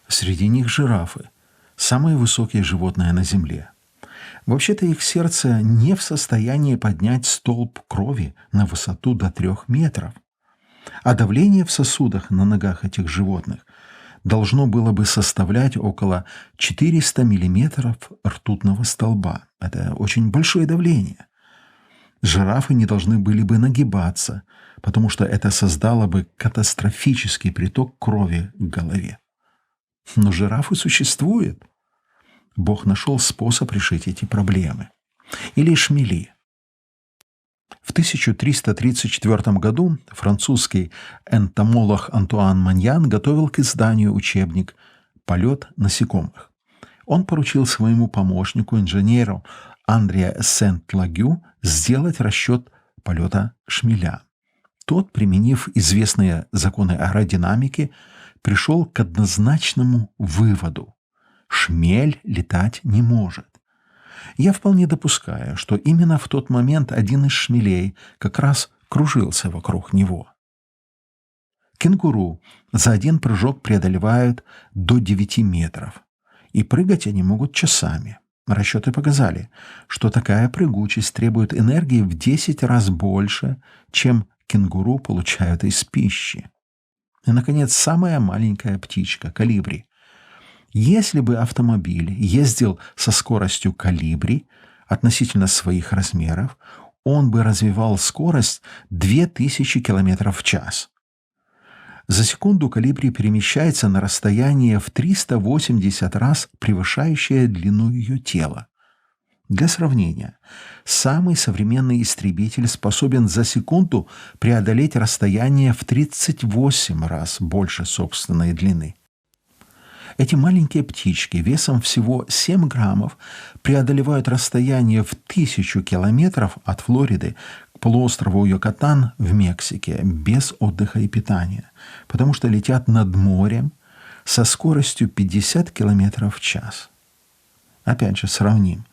Среди них жирафы, самые высокие животные на Земле. Вообще-то их сердце не в состоянии поднять столб крови на высоту до 3 метров. А давление в сосудах на ногах этих животных должно было бы составлять около 400 миллиметров ртутного столба. Это очень большое давление. Жирафы не должны были бы нагибаться, потому что это создало бы катастрофический приток крови к голове. Но жирафы существуют. Бог нашел способ решить эти проблемы. Или шмели. В 1334 году французский энтомолог Антуан Маньян готовил к изданию учебник «Полет насекомых». Он поручил своему помощнику, инженеру Андре Сент-Лагю, сделать расчет полета шмеля. Тот, применив известные законы аэродинамики, пришел к однозначному выводу: шмель летать не может. Я вполне допускаю, что именно в тот момент один из шмелей как раз кружился вокруг него. Кенгуру за один прыжок преодолевают до 9 метров, и прыгать они могут часами. Расчеты показали, что такая прыгучесть требует энергии в 10 раз больше, чем кенгуру получают из пищи. И, наконец, самая маленькая птичка — колибри. Если бы автомобиль ездил со скоростью колибри относительно своих размеров, он бы развивал скорость 2000 км в час. За секунду колибри перемещается на расстояние в 380 раз превышающее длину ее тела. Для сравнения, самый современный истребитель способен за секунду преодолеть расстояние в 38 раз больше собственной длины. Эти маленькие птички весом всего 7 граммов преодолевают расстояние в 1000 километров от Флориды к полуострову Юкатан в Мексике без отдыха и питания, потому что летят над морем со скоростью 50 километров в час. Опять же, сравним.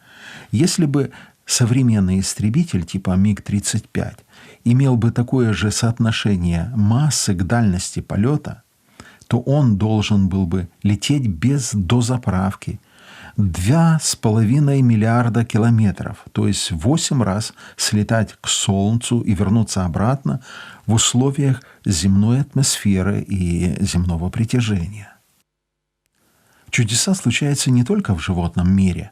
Если бы современный истребитель типа МиГ-35 имел бы такое же соотношение массы к дальности полета, то он должен был бы лететь без дозаправки 2,5 миллиарда километров, то есть 8 раз слетать к Солнцу и вернуться обратно в условиях земной атмосферы и земного притяжения. Чудеса случаются не только в животном мире.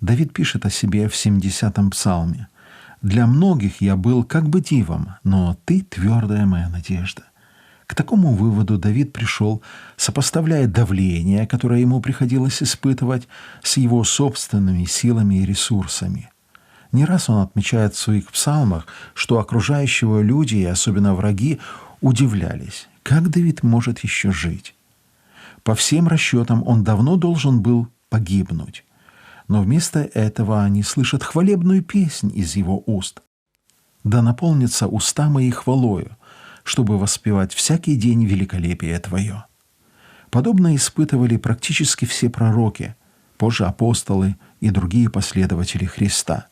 Давид пишет о себе в 70-м псалме: «Для многих я был как бы дивом, но ты твердая моя надежда». К такому выводу Давид пришел, сопоставляя давление, которое ему приходилось испытывать, с его собственными силами и ресурсами. Не раз он отмечает в своих псалмах, что окружающие люди, и особенно враги, удивлялись, как Давид может еще жить. По всем расчетам он давно должен был погибнуть. Но вместо этого они слышат хвалебную песнь из его уст. «Да наполнится уста мои хвалою, чтобы воспевать всякий день великолепие Твое». Подобно испытывали практически все пророки, позже апостолы и другие последователи Христа.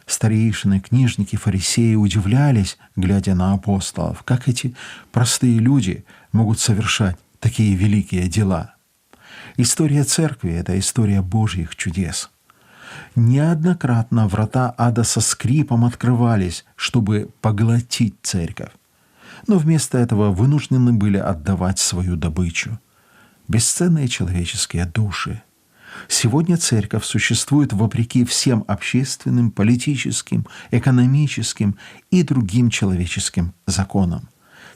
Старейшины, книжники, фарисеи удивлялись, глядя на апостолов, как эти простые люди могут совершать такие великие дела. История церкви — это история Божьих чудес. Неоднократно врата ада со скрипом открывались, чтобы поглотить церковь. Но вместо этого вынуждены были отдавать свою добычу — бесценные человеческие души. Сегодня церковь существует вопреки всем общественным, политическим, экономическим и другим человеческим законам.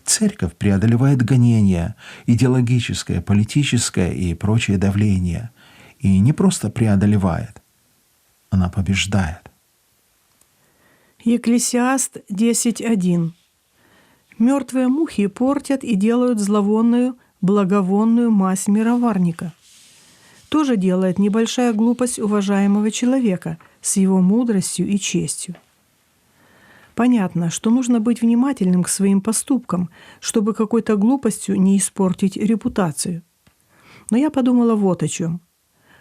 Церковь преодолевает гонения, идеологическое, политическое и прочее давление. И не просто преодолевает, она побеждает. Екклесиаст 10:1. «Мертвые мухи портят и делают зловонную, благовонную мазь мироварника». Тоже делает небольшая глупость уважаемого человека с его мудростью и честью. Понятно, что нужно быть внимательным к своим поступкам, чтобы какой-то глупостью не испортить репутацию. Но я подумала вот о чем.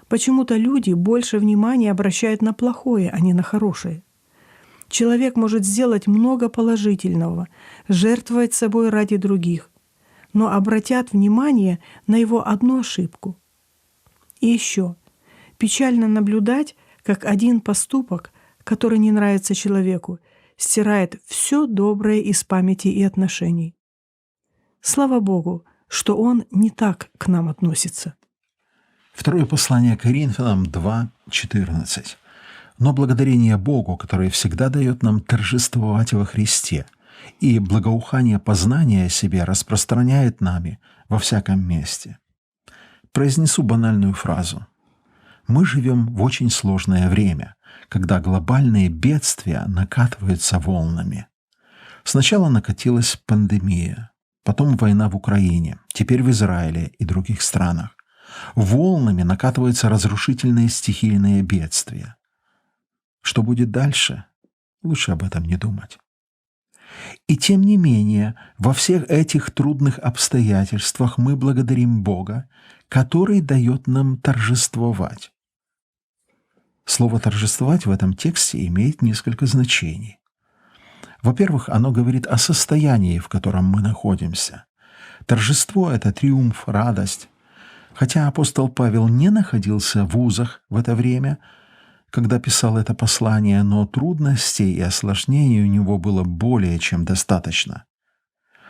Почему-то люди больше внимания обращают на плохое, а не на хорошее. Человек может сделать много положительного, жертвовать собой ради других, но обратят внимание на его одну ошибку. И еще, печально наблюдать, как один поступок, который не нравится человеку, стирает все доброе из памяти и отношений. Слава Богу, что Он не так к нам относится. Второе послание Коринфянам 2:14. «Но благодарение Богу, который всегда дает нам торжествовать во Христе, и благоухание познания о себе распространяет нами во всяком месте». Произнесу банальную фразу. Мы живем в очень сложное время, когда глобальные бедствия накатываются волнами. Сначала накатилась пандемия, потом война в Украине, теперь в Израиле и других странах. Волнами накатываются разрушительные стихийные бедствия. Что будет дальше? Лучше об этом не думать. И тем не менее, во всех этих трудных обстоятельствах мы благодарим Бога, который дает нам торжествовать. Слово «торжествовать» в этом тексте имеет несколько значений. Во-первых, оно говорит о состоянии, в котором мы находимся. Торжество — это триумф, радость. Хотя апостол Павел не находился в узах в это время, когда писал это послание, но трудностей и осложнений у него было более чем достаточно.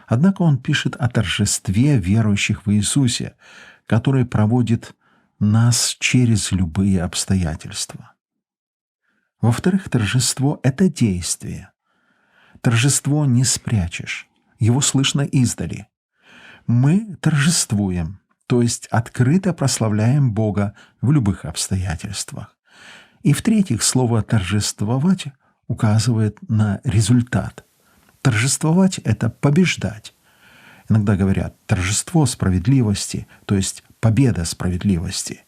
Однако он пишет о торжестве верующих в Иисусе, который проводит нас через любые обстоятельства. Во-вторых, торжество — это действие. Торжество не спрячешь, его слышно издали. Мы торжествуем, то есть открыто прославляем Бога в любых обстоятельствах. И в-третьих, слово «торжествовать» указывает на результат. Торжествовать — это побеждать. Иногда говорят «торжество справедливости», то есть победа справедливости.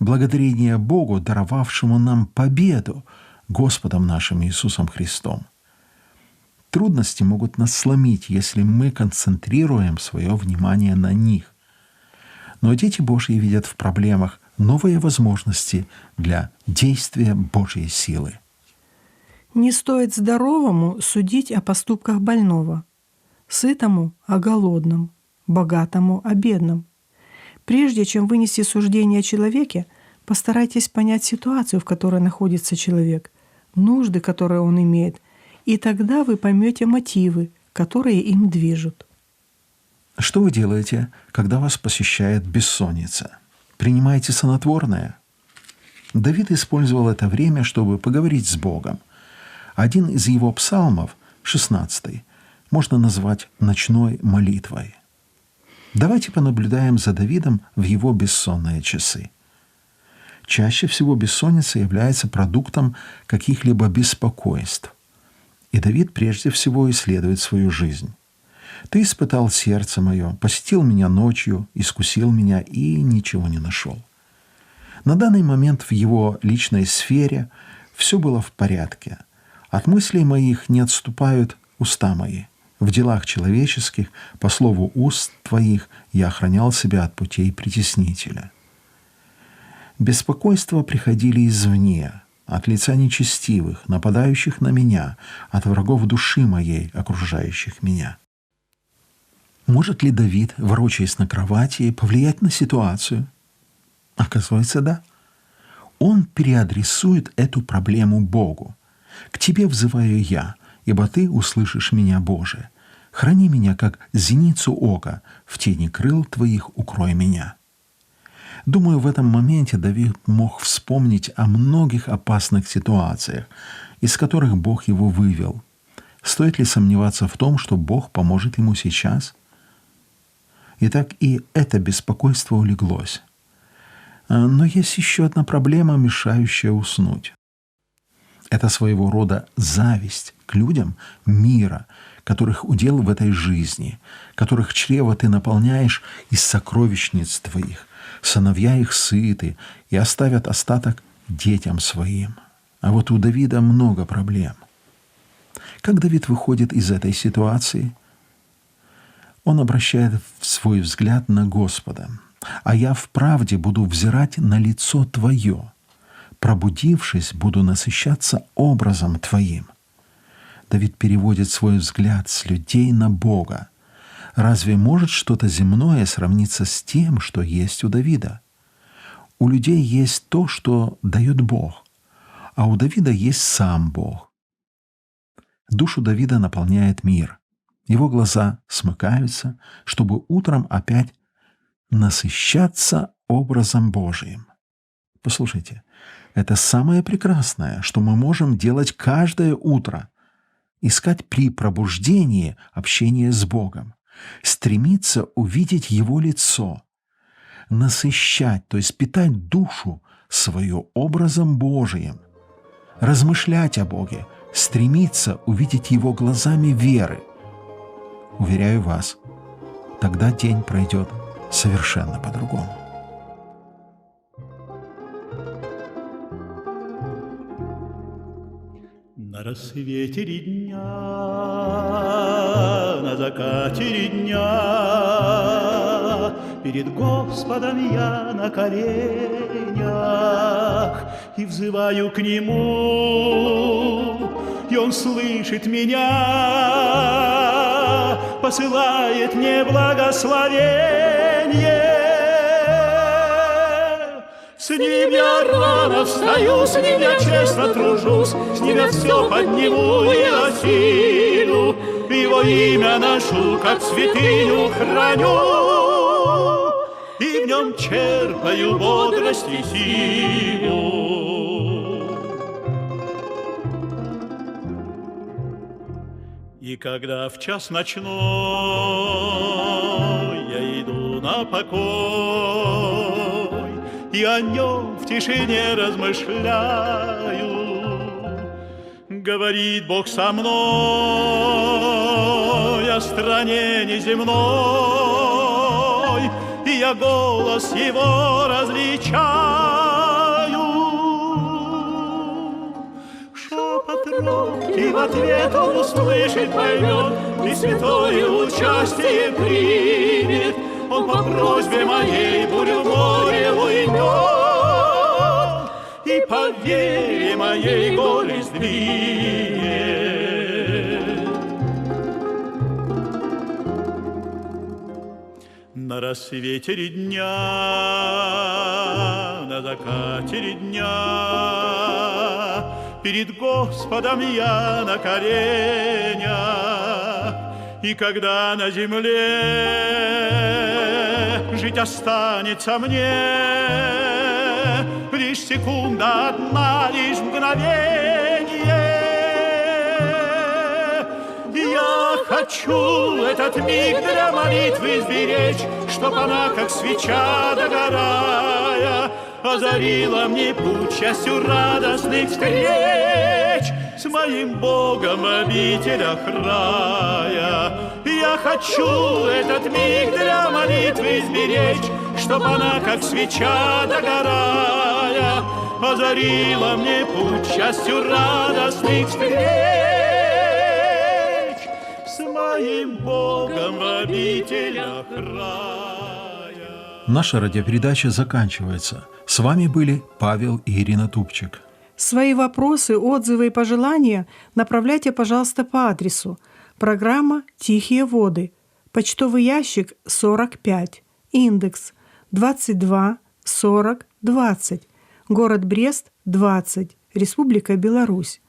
Благодарение Богу, даровавшему нам победу Господом нашим Иисусом Христом. Трудности могут нас сломить, если мы концентрируем свое внимание на них. Но дети Божьи видят в проблемах новые возможности для действия Божьей силы. Не стоит здоровому судить о поступках больного, сытому — о голодном, богатому — о бедном. Прежде чем вынести суждение о человеке, постарайтесь понять ситуацию, в которой находится человек, нужды, которые он имеет, и тогда вы поймете мотивы, которые им движут. Что вы делаете, когда вас посещает бессонница? Принимаете снотворное? Давид использовал это время, чтобы поговорить с Богом. Один из его псалмов, 16-й, можно назвать ночной молитвой. Давайте понаблюдаем за Давидом в его бессонные часы. Чаще всего бессонница является продуктом каких-либо беспокойств. И Давид прежде всего исследует свою жизнь. «Ты испытал сердце мое, посетил меня ночью, искусил меня и ничего не нашел». На данный момент в его личной сфере все было в порядке. От мыслей моих не отступают уста мои. В делах человеческих, по слову уст твоих, я охранял себя от путей притеснителя. Беспокойства приходили извне, от лица нечестивых, нападающих на меня, от врагов души моей, окружающих меня. Может ли Давид, ворочаясь на кровати, повлиять на ситуацию? Оказывается, да. Он переадресует эту проблему Богу. «К Тебе взываю я, ибо Ты услышишь меня, Боже. Храни меня, как зеницу ока, в тени крыл Твоих укрой меня». Думаю, в этом моменте Давид мог вспомнить о многих опасных ситуациях, из которых Бог его вывел. Стоит ли сомневаться в том, что Бог поможет ему сейчас? Итак, и это беспокойство улеглось. Но есть еще одна проблема, мешающая уснуть. Это своего рода зависть к людям мира, которых удел в этой жизни, которых чрево ты наполняешь из сокровищниц твоих. Сыновья их сыты и оставят остаток детям своим. А вот у Давида много проблем. Как Давид выходит из этой ситуации? Он обращает свой взгляд на Господа. «А я вправде буду взирать на лицо Твое. Пробудившись, буду насыщаться образом Твоим». Давид переводит свой взгляд с людей на Бога. Разве может что-то земное сравниться с тем, что есть у Давида? У людей есть то, что дает Бог, а у Давида есть сам Бог. Душу Давида наполняет мир. Его глаза смыкаются, чтобы утром опять насыщаться образом Божиим. Послушайте, это самое прекрасное, что мы можем делать каждое утро. Искать при пробуждении общение с Богом. Стремиться увидеть Его лицо. Насыщать, то есть питать душу свою образом Божиим. Размышлять о Боге. Стремиться увидеть Его глазами веры. Уверяю вас, тогда день пройдет совершенно по-другому. На рассвете дня, на закате дня, перед Господом я на коленях и взываю к Нему, и Он слышит меня, посылает мне благословение. С Ним я рано встаю, с Ним я честно тружусь, с Ним я все подниму и осилю, Его имя ношу, как святыню храню, и в Нем черпаю бодрость и силу. И когда в час ночной я иду на покой, и о Нем в тишине размышляю, говорит Бог со мной о стране неземной, и я голос Его различаю. Шепот робкий в ответ Он услышит, поймет, и святое участие примет. Он по просьбе моей бурю море уйдет, и по вере моей горы сдвинет. На рассвете дня, на закате дня, перед Господом я на коленях, и когда на земле жить останется мне лишь секунда одна, лишь мгновение, я хочу этот миг для молитвы сберечь, чтоб она, как свеча догорая, озарила мне путь счастью радостных встреч с моим Богом в обителях рая. Я хочу этот миг для молитвы сберечь, чтоб она, как свеча догорая, озарила мне путь счастью радостных встреч с моим Богом в обителях рая. Наша радиопередача заканчивается. С вами были Павел и Ирина Тупчик. Свои вопросы, отзывы и пожелания направляйте, пожалуйста, по адресу: программа «Тихие воды», почтовый ящик 45, индекс 22 40 20, город Брест, 20, Республика Беларусь.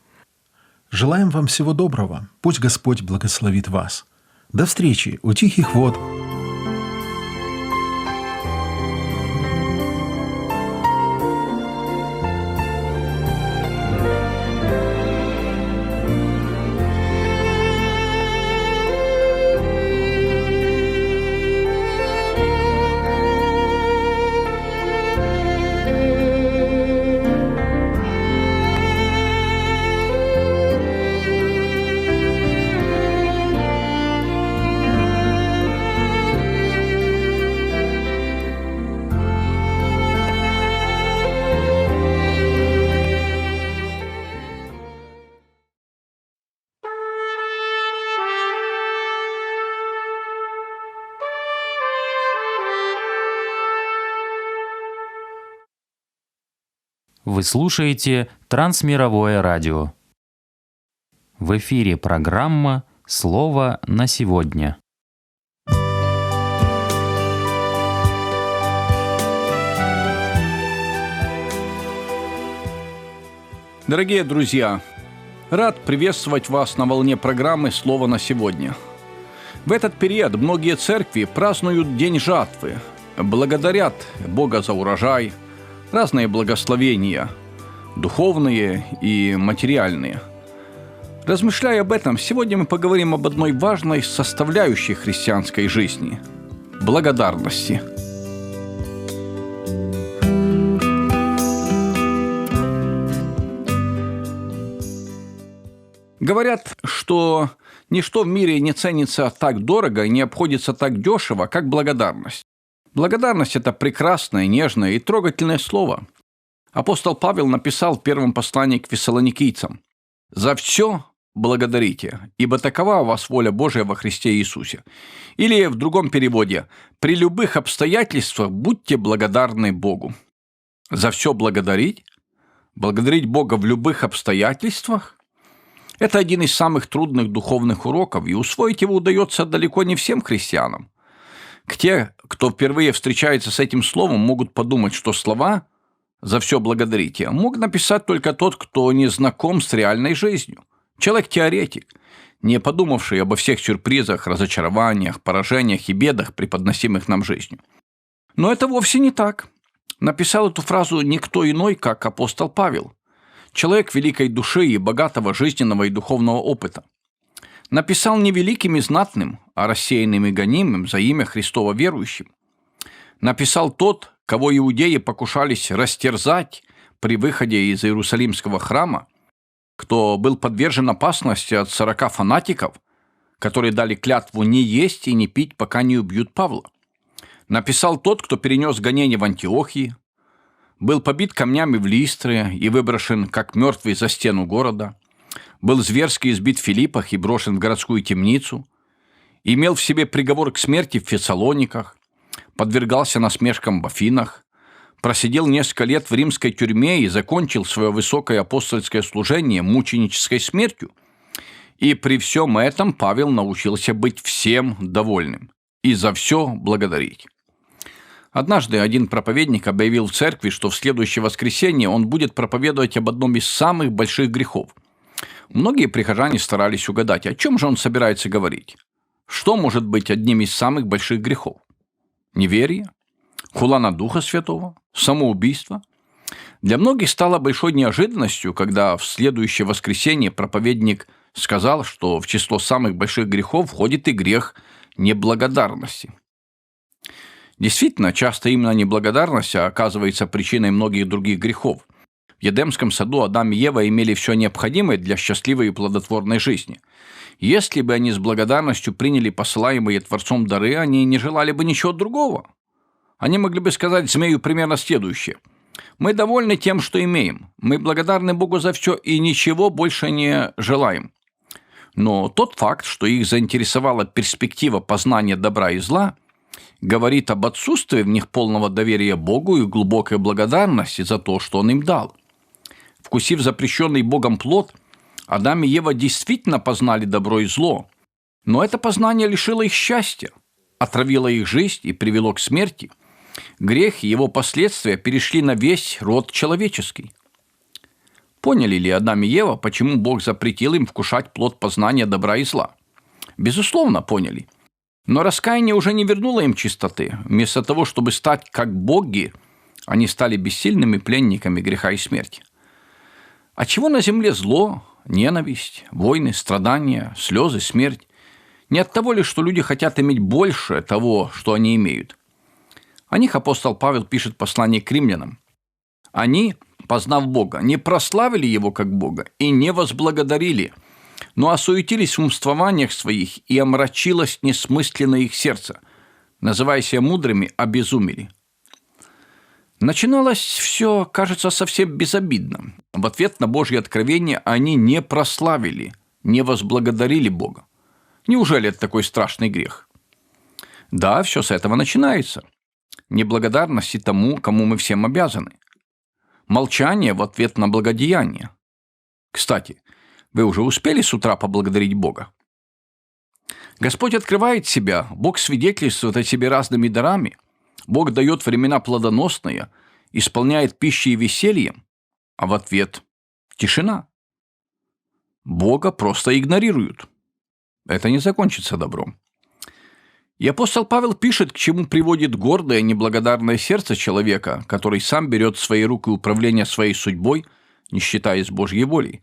Желаем вам всего доброго. Пусть Господь благословит вас. До встречи у Тихих вод. Вы слушаете Трансмировое радио. В эфире программа «Слово на сегодня». Дорогие друзья, рад приветствовать вас на волне программы «Слово на сегодня». В этот период многие церкви празднуют День жатвы, благодарят Бога за урожай, разные благословения, духовные и материальные. Размышляя об этом, сегодня мы поговорим об одной важной составляющей христианской жизни – благодарности. Говорят, что ничто в мире не ценится так дорого и не обходится так дешево, как благодарность. Благодарность – это прекрасное, нежное и трогательное слово. Апостол Павел написал в первом послании к фессалоникийцам: «За все благодарите, ибо такова у вас воля Божия во Христе Иисусе». Или в другом переводе: «При любых обстоятельствах будьте благодарны Богу». За все благодарить? Благодарить Бога в любых обстоятельствах? Это один из самых трудных духовных уроков, и усвоить его удается далеко не всем христианам. Те, кто впервые встречается с этим словом, могут подумать, что слова «за все благодарите» мог написать только тот, кто не знаком с реальной жизнью. Человек-теоретик, не подумавший обо всех сюрпризах, разочарованиях, поражениях и бедах, преподносимых нам жизнью. Но это вовсе не так. Написал эту фразу никто иной, как апостол Павел. Человек великой души и богатого жизненного и духовного опыта. Написал не великим и знатным, а рассеянным и гонимым за имя Христово верующим. Написал тот, кого иудеи покушались растерзать при выходе из Иерусалимского храма, кто был подвержен опасности от 40 фанатиков, которые дали клятву не есть и не пить, пока не убьют Павла. Написал тот, кто перенес гонение в Антиохии, был побит камнями в Листре и выброшен как мертвый за стену города, был зверски избит в Филиппах и брошен в городскую темницу, имел в себе приговор к смерти в Фессалониках, подвергался насмешкам в Афинах, просидел несколько лет в римской тюрьме и закончил свое высокое апостольское служение мученической смертью. И при всем этом Павел научился быть всем довольным и за все благодарить. Однажды один проповедник объявил в церкви, что в следующее воскресенье он будет проповедовать об одном из самых больших грехов. Многие прихожане старались угадать, о чем же он собирается говорить. Что может быть одним из самых больших грехов? Неверие? Хула на Духа Святого? Самоубийство? Для многих стало большой неожиданностью, когда в следующее воскресенье проповедник сказал, что в число самых больших грехов входит и грех неблагодарности. Действительно, часто именно неблагодарность оказывается причиной многих других грехов. В Едемском саду Адам и Ева имели все необходимое для счастливой и плодотворной жизни. Если бы они с благодарностью приняли посылаемые Творцом дары, они не желали бы ничего другого. Они могли бы сказать змею примерно следующее: «Мы довольны тем, что имеем. Мы благодарны Богу за все и ничего больше не желаем». Но тот факт, что их заинтересовала перспектива познания добра и зла, говорит об отсутствии в них полного доверия Богу и глубокой благодарности за то, что Он им дал. Вкусив запрещенный Богом плод, Адам и Ева действительно познали добро и зло, но это познание лишило их счастья, отравило их жизнь и привело к смерти. Грех и его последствия перешли на весь род человеческий. Поняли ли Адам и Ева, почему Бог запретил им вкушать плод познания добра и зла? Безусловно, поняли. Но раскаяние уже не вернуло им чистоты. Вместо того, чтобы стать как боги, они стали бессильными пленниками греха и смерти. А чего на земле зло, ненависть, войны, страдания, слезы, смерть? Не от того ли, что люди хотят иметь больше того, что они имеют? О них апостол Павел пишет в послании к римлянам. Они, познав Бога, не прославили Его как Бога и не возблагодарили, но осуетились в умствованиях своих, и омрачилось несмысленно их сердце, называя себя мудрыми, обезумели. Начиналось все, кажется, совсем безобидно. В ответ на Божье откровение они не прославили, не возблагодарили Бога. Неужели это такой страшный грех? Да, все с этого начинается. Неблагодарности тому, кому мы всем обязаны. молчание в ответ на благодеяние. Кстати, вы уже успели с утра поблагодарить Бога? Господь открывает себя, Бог свидетельствует о себе разными дарами, Бог дает времена плодоносные, исполняет пищей и весельем, а в ответ – тишина. Бога просто игнорируют. Это не закончится добром. И апостол Павел пишет, к чему приводит гордое, неблагодарное сердце человека, который сам берет в свои руки управление своей судьбой, не считаясь Божьей волей.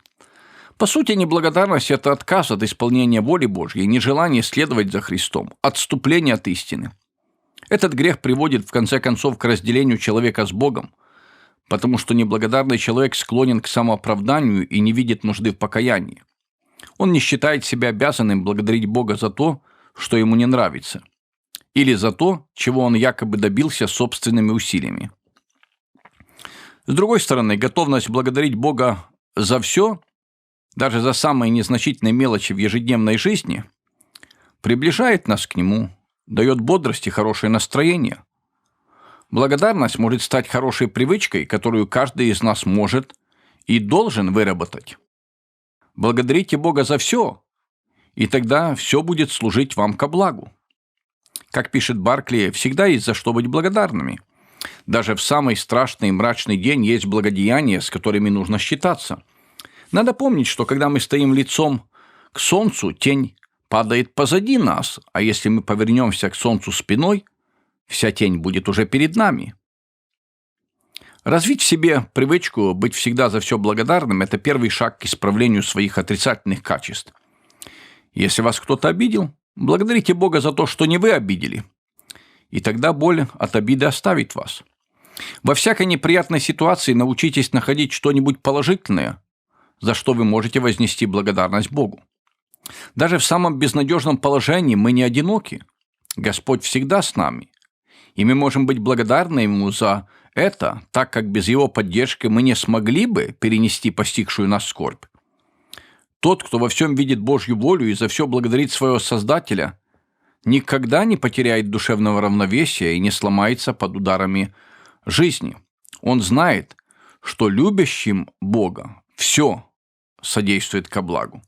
По сути, неблагодарность – это отказ от исполнения воли Божьей, нежелание следовать за Христом, отступление от истины. Этот грех приводит, в конце концов, к разделению человека с Богом, потому что неблагодарный человек склонен к самооправданию и не видит нужды в покаянии. Он не считает себя обязанным благодарить Бога за то, что ему не нравится, или за то, чего он якобы добился собственными усилиями. С другой стороны, готовность благодарить Бога за все, даже за самые незначительные мелочи в ежедневной жизни, приближает нас к Нему, дает бодрость и хорошее настроение. Благодарность может стать хорошей привычкой, которую каждый из нас может и должен выработать. Благодарите Бога за все, и тогда все будет служить вам ко благу. Как пишет Баркли, всегда есть за что быть благодарными. Даже в самый страшный и мрачный день есть благодеяния, с которыми нужно считаться. Надо помнить, что когда мы стоим лицом к солнцу, тень падает позади нас, а если мы повернемся к солнцу спиной, вся тень будет уже перед нами. Развить в себе привычку быть всегда за все благодарным – это первый шаг к исправлению своих отрицательных качеств. Если вас кто-то обидел, благодарите Бога за то, что не вы обидели, и тогда боль от обиды оставит вас. Во всякой неприятной ситуации научитесь находить что-нибудь положительное, за что вы можете вознести благодарность Богу. Даже в самом безнадежном положении мы не одиноки. Господь всегда с нами, и мы можем быть благодарны Ему за это, так как без Его поддержки мы не смогли бы перенести постигшую нас скорбь. Тот, кто во всем видит Божью волю и за все благодарит своего Создателя, никогда не потеряет душевного равновесия и не сломается под ударами жизни. Он знает, что любящим Бога все содействует ко благу.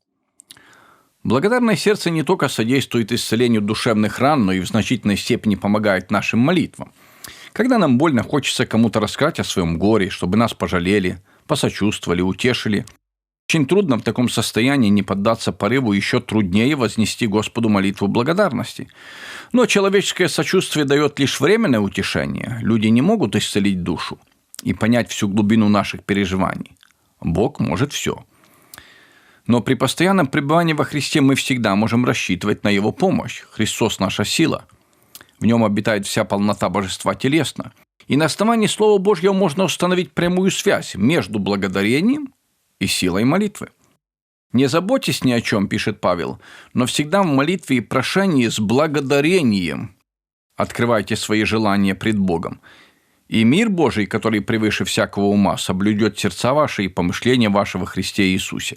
Благодарное сердце не только содействует исцелению душевных ран, но и в значительной степени помогает нашим молитвам. Когда нам больно, хочется кому-то рассказать о своем горе, чтобы нас пожалели, посочувствовали, утешили. Очень трудно в таком состоянии не поддаться порыву, еще труднее вознести Господу молитву благодарности. Но человеческое сочувствие дает лишь временное утешение. Люди не могут исцелить душу и понять всю глубину наших переживаний. Бог может все. Но при постоянном пребывании во Христе мы всегда можем рассчитывать на Его помощь. Христос – наша сила. В Нем обитает вся полнота Божества телесно. И на основании Слова Божьего можно установить прямую связь между благодарением и силой молитвы. «Не заботьтесь ни о чем», – пишет Павел, «но всегда в молитве и прошении с благодарением открывайте свои желания пред Богом. И мир Божий, который превыше всякого ума, соблюдет сердца ваши и помышления ваши во Христе Иисусе».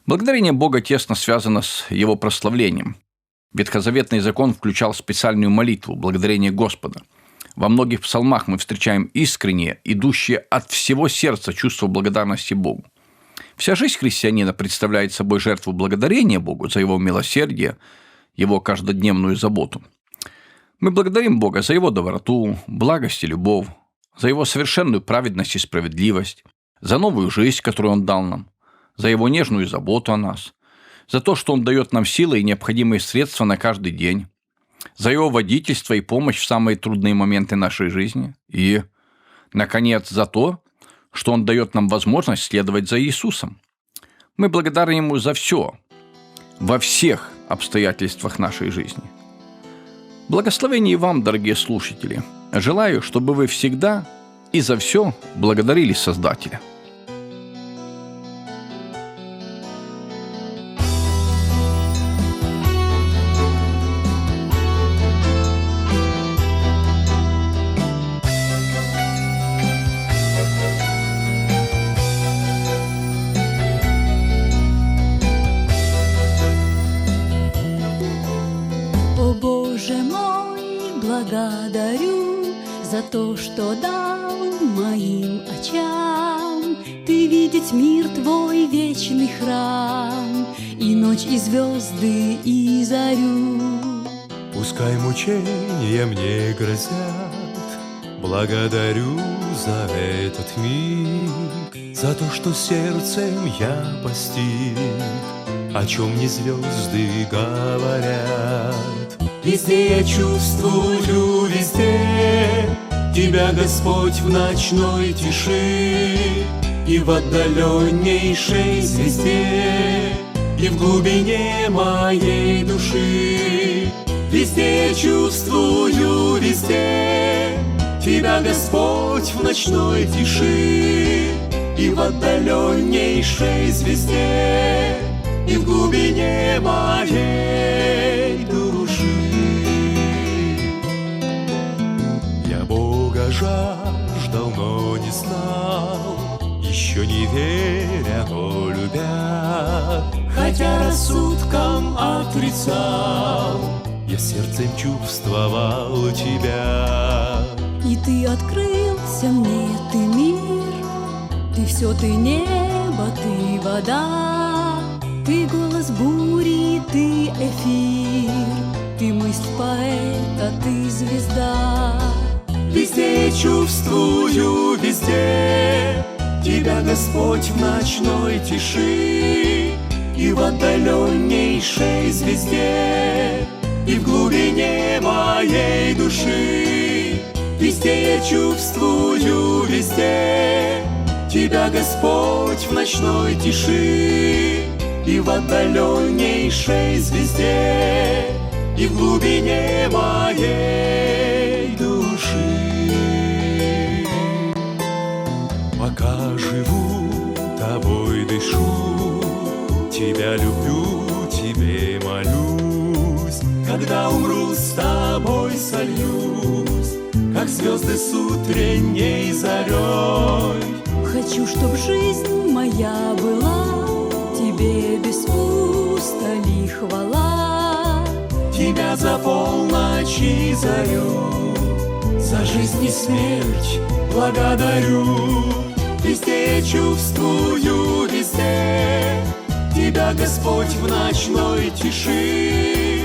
Благодарение Бога тесно связано с Его прославлением. Ветхозаветный закон включал специальную молитву, благодарение Господа. Во многих псалмах мы встречаем искреннее, идущее от всего сердца чувство благодарности Богу. Вся жизнь христианина представляет собой жертву благодарения Богу за Его милосердие, Его каждодневную заботу. Мы благодарим Бога за Его доброту, благость и любовь, за Его совершенную праведность и справедливость, за новую жизнь, которую Он дал нам, за Его нежную заботу о нас, за то, что Он дает нам силы и необходимые средства на каждый день, за Его водительство и помощь в самые трудные моменты нашей жизни и, наконец, за то, что Он дает нам возможность следовать за Иисусом. Мы благодарны Ему за все, во всех обстоятельствах нашей жизни. Благословений вам, дорогие слушатели. Желаю, чтобы вы всегда и за все благодарили Создателя. Благодарю за то, что дал моим очам ты видеть мир твой вечный храм, и ночь, и звезды, и зарю. Пускай мучения мне грозят, благодарю за этот миг, за то, что сердцем я постиг, о чем мне звезды говорят. Везде я чувствую, везде Тебя, Господь, в ночной тиши, и в отдаленнейшей звезде, и в глубине моей души. Везде я чувствую, везде Тебя, Господь, в ночной тиши, и в отдаленнейшей звезде, и в глубине моей души. Я Бога жаждал, но не знал, еще не веря, но любя, хотя рассудком отрицал, я сердцем чувствовал Тебя. И Ты открылся мне, Ты мир, Ты все, Ты небо, Ты вода, Ты голос бури, Ты эфир, Ты мысль поэта, Ты звезда. Везде я чувствую, везде Тебя, Господь, в ночной тиши, и в отдаленнейшей звезде, и в глубине моей души. Везде я чувствую, везде Тебя, Господь, в ночной тиши, и в отдаленнейшей звезде, и в глубине моей души. Пока живу, Тобой дышу, Тебя люблю, Тебе молюсь. Когда умру, с Тобой сольюсь, как звезды с утренней зарей. Хочу, чтоб жизнь моя была Тебе без устали хвала. Тебя за полночь и зарю, за жизнь и смерть благодарю. Везде я чувствую, везде Тебя, Господь, в ночной тиши,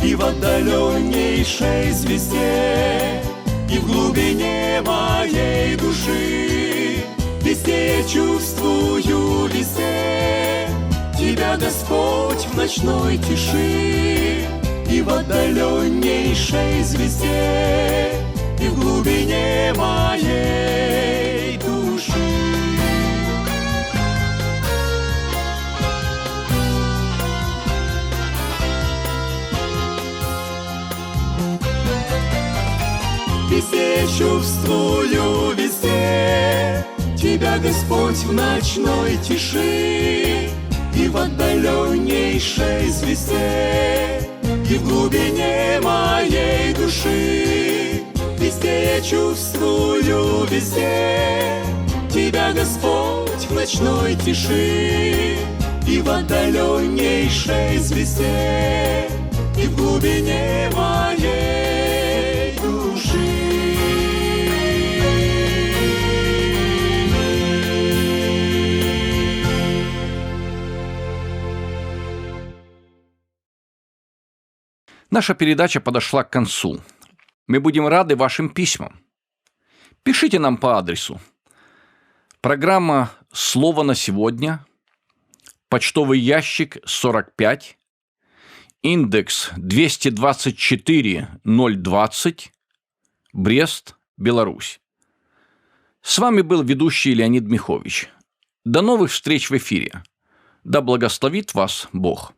и в отдаленнейшей звезде, и в глубине моей души. Везде я чувствую, везде Тебя, Господь, в ночной тиши, и в отдаленнейшей звезде, и в глубине моей души. Везде я чувствую, везде Тебя, Господь, в ночной тиши, и в отдаленнейшей звезде, и в глубине моей души. Везде я чувствую, везде Тебя, Господь, в ночной тиши, и в отдаленнейшей звезде, и в глубине моей души. Наша передача подошла к концу. Мы будем рады вашим письмам. Пишите нам по адресу. Программа «Слово на сегодня», почтовый ящик 45, индекс 224-020, Брест, Беларусь. С вами был ведущий Леонид Михович. До новых встреч в эфире. Да благословит вас Бог.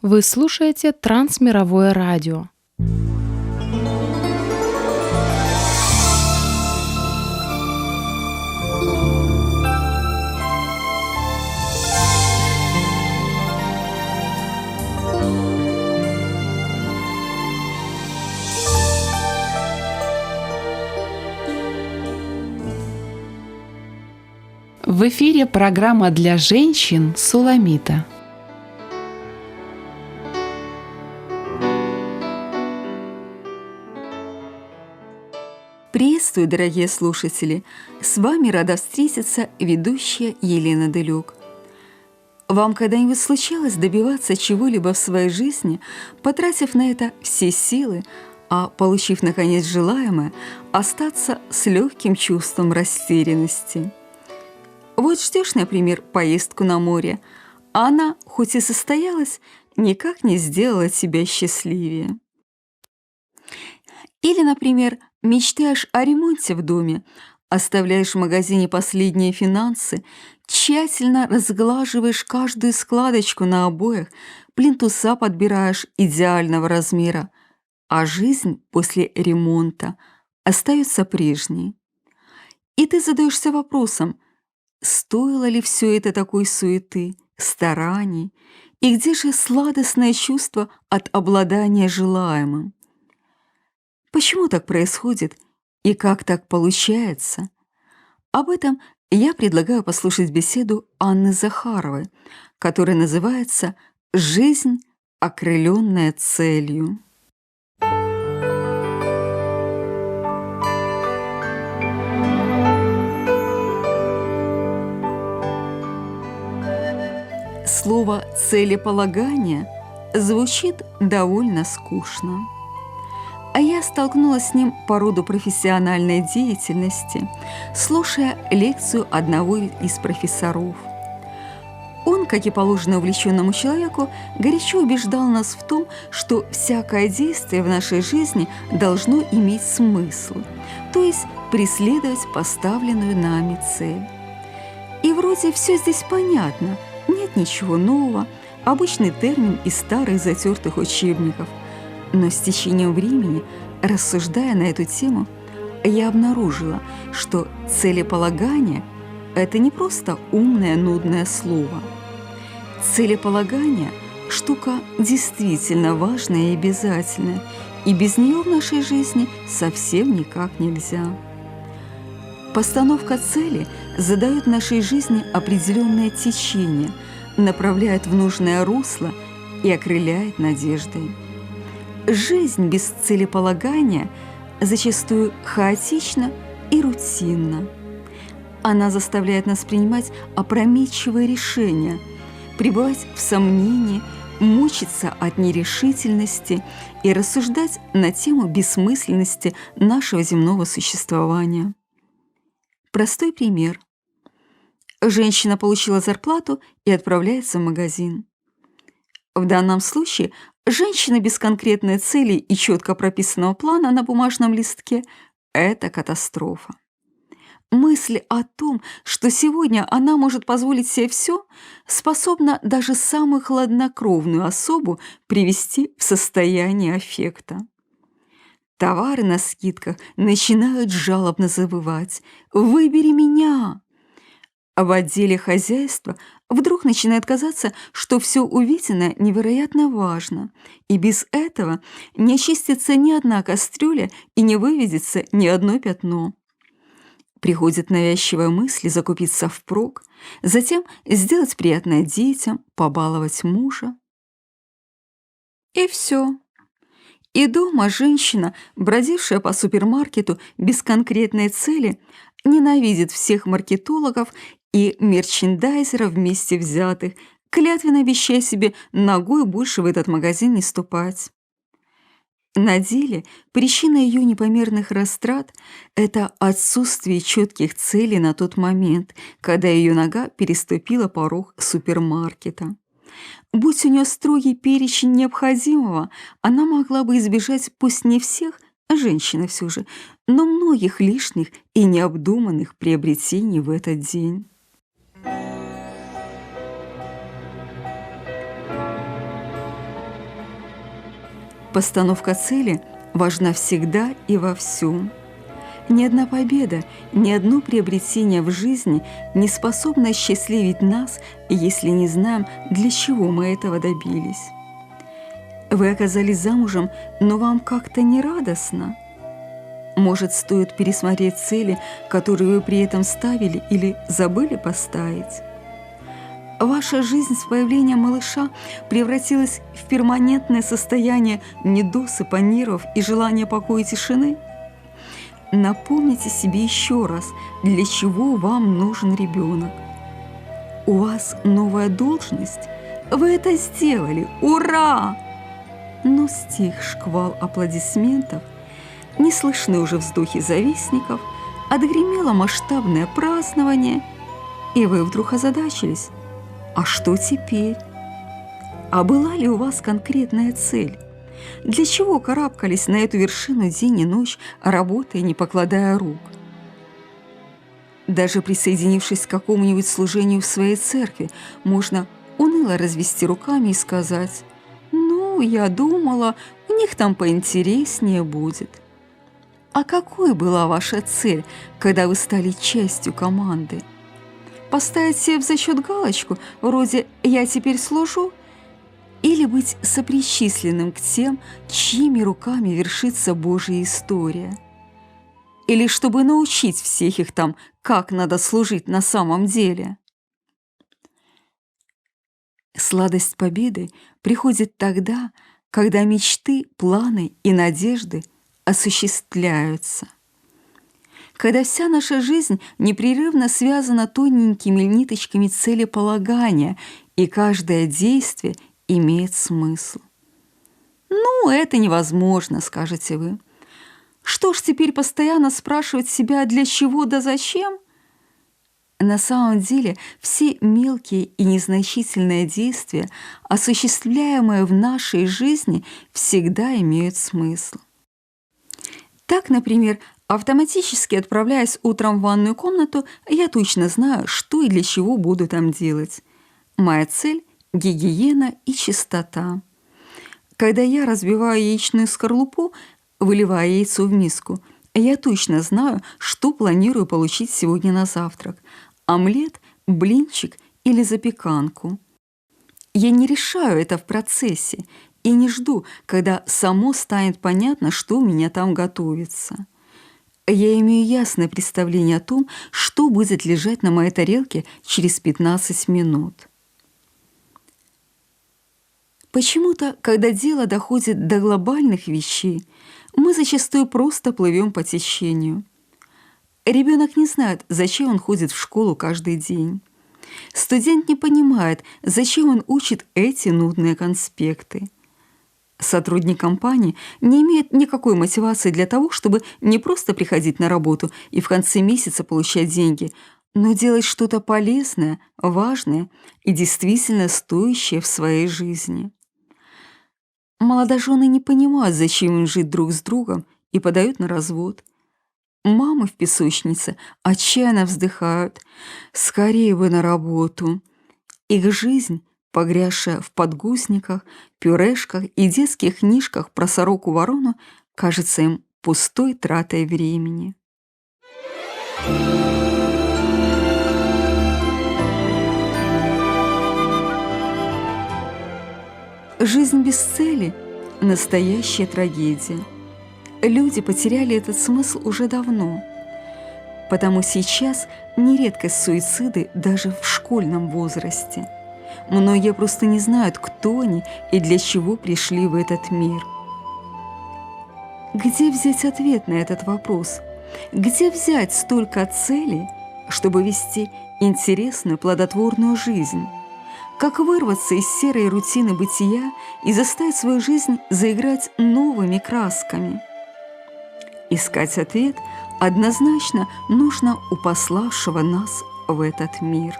Вы слушаете Трансмировое радио. В эфире программа для женщин «Суламита». Приветствую, дорогие слушатели! С вами рада встретиться ведущая Елена Делюк. Вам когда-нибудь случалось добиваться чего-либо в своей жизни, потратив на это все силы, а получив, наконец, желаемое, остаться с легким чувством растерянности? Вот ждешь, например, поездку на море, а она, хоть и состоялась, никак не сделала тебя счастливее. Или, например, мечтаешь о ремонте в доме, оставляешь в магазине последние финансы, тщательно разглаживаешь каждую складочку на обоях, плинтуса подбираешь идеального размера, а жизнь после ремонта остается прежней. И ты задаешься вопросом, стоило ли все это такой суеты, стараний, и где же сладостное чувство от обладания желаемым? Почему так происходит и как так получается? Об этом я предлагаю послушать беседу Анны Захаровой, которая называется «Жизнь, окрыленная целью». Слово «целеполагание» звучит довольно скучно. А я столкнулась с ним по роду профессиональной деятельности, слушая лекцию одного из профессоров. Он, как и положено увлеченному человеку, горячо убеждал нас в том, что всякое действие в нашей жизни должно иметь смысл, то есть преследовать поставленную нами цель. И вроде все здесь понятно, нет ничего нового, обычный термин из старых затертых учебников. Но с течением времени, рассуждая на эту тему, я обнаружила, что целеполагание – это не просто умное нудное слово. Целеполагание – штука действительно важная и обязательная, и без нее в нашей жизни совсем никак нельзя. Постановка цели задает в нашей жизни определенное течение, направляет в нужное русло и окрыляет надеждой. Жизнь без целеполагания зачастую хаотична и рутинна. Она заставляет нас принимать опрометчивые решения, пребывать в сомнении, мучиться от нерешительности и рассуждать на тему бессмысленности нашего земного существования. Простой пример. Женщина получила зарплату и отправляется в магазин. В данном случае женщина без конкретной цели и четко прописанного плана на бумажном листке – это катастрофа. Мысль о том, что сегодня она может позволить себе все, способна даже самую хладнокровную особу привести в состояние аффекта. Товары на скидках начинают жалобно завывать «Выбери меня!». А в отделе хозяйства вдруг начинает казаться, что все увиденное невероятно важно, и без этого не очистится ни одна кастрюля и не выведется ни одно пятно. Приходит навязчивая мысль закупиться впрок, затем сделать приятное детям, побаловать мужа. И все. И дома женщина, бродившая по супермаркету без конкретной цели, ненавидит всех маркетологов и мерчендайзеров вместе взятых, клятвенно обещая себе ногой больше в этот магазин не ступать. На деле причина ее непомерных растрат – это отсутствие четких целей на тот момент, когда ее нога переступила порог супермаркета. Будь у нее строгий перечень необходимого, она могла бы избежать пусть не всех, женщины все же, но многих лишних и необдуманных приобретений в этот день. Постановка цели важна всегда и во всем. Ни одна победа, ни одно приобретение в жизни не способно счастливить нас, если не знаем, для чего мы этого добились. Вы оказались замужем, но вам как-то не радостно. Может, стоит пересмотреть цели, которые вы при этом ставили или забыли поставить? Ваша жизнь с появлением малыша превратилась в перманентное состояние недосыпа нервов и желания покоя и тишины? Напомните себе еще раз, для чего вам нужен ребенок. У вас новая должность? Вы это сделали! Ура! Но стих шквал аплодисментов, не слышны уже вздохи завистников, отгремело масштабное празднование, и вы вдруг озадачились. А что теперь? А была ли у вас конкретная цель? Для чего карабкались на эту вершину день и ночь, работая, не покладая рук? Даже присоединившись к какому-нибудь служению в своей церкви, можно уныло развести руками и сказать: «Ну, я думала, у них там поинтереснее будет». А какой была ваша цель, когда вы стали частью команды? Поставить себе в зачет галочку, вроде «я теперь служу», или быть сопричисленным к тем, чьими руками вершится Божья история? Или чтобы научить всех их там, как надо служить на самом деле? Сладость победы приходит тогда, когда мечты, планы и надежды осуществляются. Когда вся наша жизнь непрерывно связана тоненькими ниточками целеполагания, и каждое действие имеет смысл. «Ну, это невозможно», — скажете вы. «Что ж теперь постоянно спрашивать себя, для чего да зачем?» На самом деле все мелкие и незначительные действия, осуществляемые в нашей жизни, всегда имеют смысл. Так, например, автоматически отправляясь утром в ванную комнату, я точно знаю, что и для чего буду там делать. Моя цель – гигиена и чистота. Когда я разбиваю яичную скорлупу, выливая яйцо в миску, я точно знаю, что планирую получить сегодня на завтрак – омлет, блинчик или запеканку. Я не решаю это в процессе и не жду, когда само станет понятно, что у меня там готовится. Я имею ясное представление о том, что будет лежать на моей тарелке через 15 минут. Почему-то, когда дело доходит до глобальных вещей, мы зачастую просто плывем по течению. Ребенок не знает, зачем он ходит в школу каждый день. Студент не понимает, зачем он учит эти нудные конспекты. Сотрудник компании не имеет никакой мотивации для того, чтобы не просто приходить на работу и в конце месяца получать деньги, но делать что-то полезное, важное и действительно стоящее в своей жизни. Молодожены не понимают, зачем им жить друг с другом, и подают на развод. Мамы в песочнице отчаянно вздыхают: «Скорее бы на работу». Их жизнь, погрязшая в подгузниках, пюрешках и детских книжках про сороку-ворону, кажется им пустой тратой времени. Жизнь без цели – настоящая трагедия. Люди потеряли этот смысл уже давно. Потому сейчас не редкость суициды даже в школьном возрасте. Многие просто не знают, кто они и для чего пришли в этот мир. Где взять ответ на этот вопрос? Где взять столько целей, чтобы вести интересную, плодотворную жизнь? Как вырваться из серой рутины бытия и заставить свою жизнь заиграть новыми красками? Искать ответ однозначно нужно у пославшего нас в этот мир.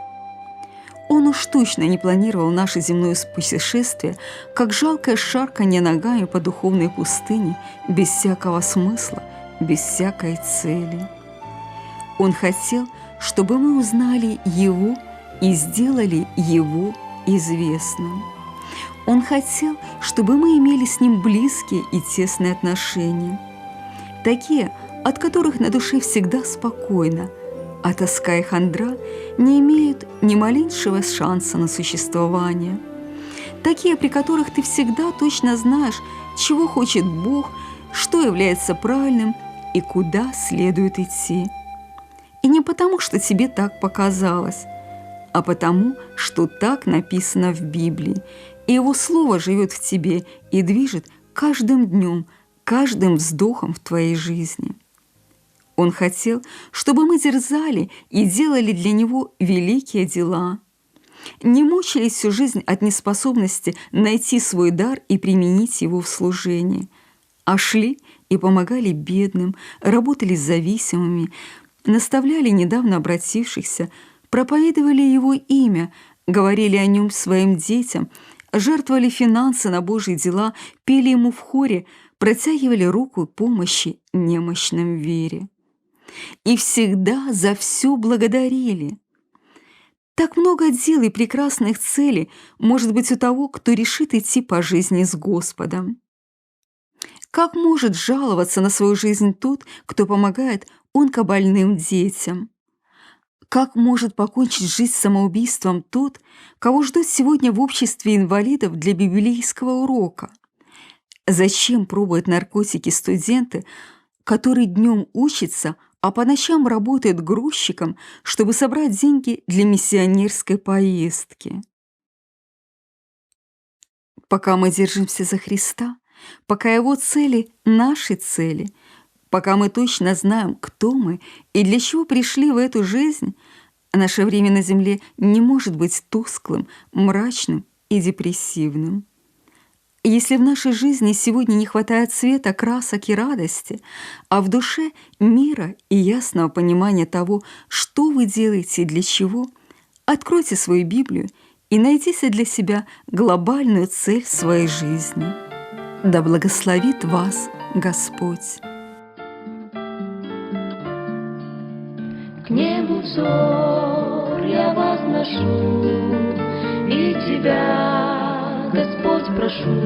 Он уж точно не планировал наше земное путешествие как жалкое шарканье ногами по духовной пустыне, без всякого смысла, без всякой цели. Он хотел, чтобы мы узнали Его и сделали Его известным. Он хотел, чтобы мы имели с Ним близкие и тесные отношения, такие, от которых на душе всегда спокойно, а тоска и хандра не имеют ни малейшего шанса на существование. Такие, при которых ты всегда точно знаешь, чего хочет Бог, что является правильным и куда следует идти. И не потому, что тебе так показалось, а потому, что так написано в Библии, и Его Слово живет в тебе и движет каждым днем, каждым вздохом в твоей жизни. Он хотел, чтобы мы дерзали и делали для Него великие дела, не мучились всю жизнь от неспособности найти свой дар и применить его в служении, а шли и помогали бедным, работали с зависимыми, наставляли недавно обратившихся, проповедовали Его имя, говорили о Нем своим детям, жертвовали финансы на Божьи дела, пели Ему в хоре, протягивали руку помощи немощным в вере. И всегда за все благодарили. Так много дел и прекрасных целей может быть у того, кто решит идти по жизни с Господом. Как может жаловаться на свою жизнь тот, кто помогает онкобольным детям? Как может покончить жизнь самоубийством тот, кого ждут сегодня в обществе инвалидов для библейского урока? Зачем пробуют наркотики студенты, которые днем учатся, а по ночам работает грузчиком, чтобы собрать деньги для миссионерской поездки? Пока мы держимся за Христа, пока Его цели – наши цели, пока мы точно знаем, кто мы и для чего пришли в эту жизнь, наше время на земле не может быть тусклым, мрачным и депрессивным. Если в нашей жизни сегодня не хватает света, красок и радости, а в душе мира и ясного понимания того, что вы делаете и для чего, откройте свою Библию и найдите для себя глобальную цель своей жизни. Да благословит вас Господь! К небу взор я возношу, и Тебя, Господь, прошу,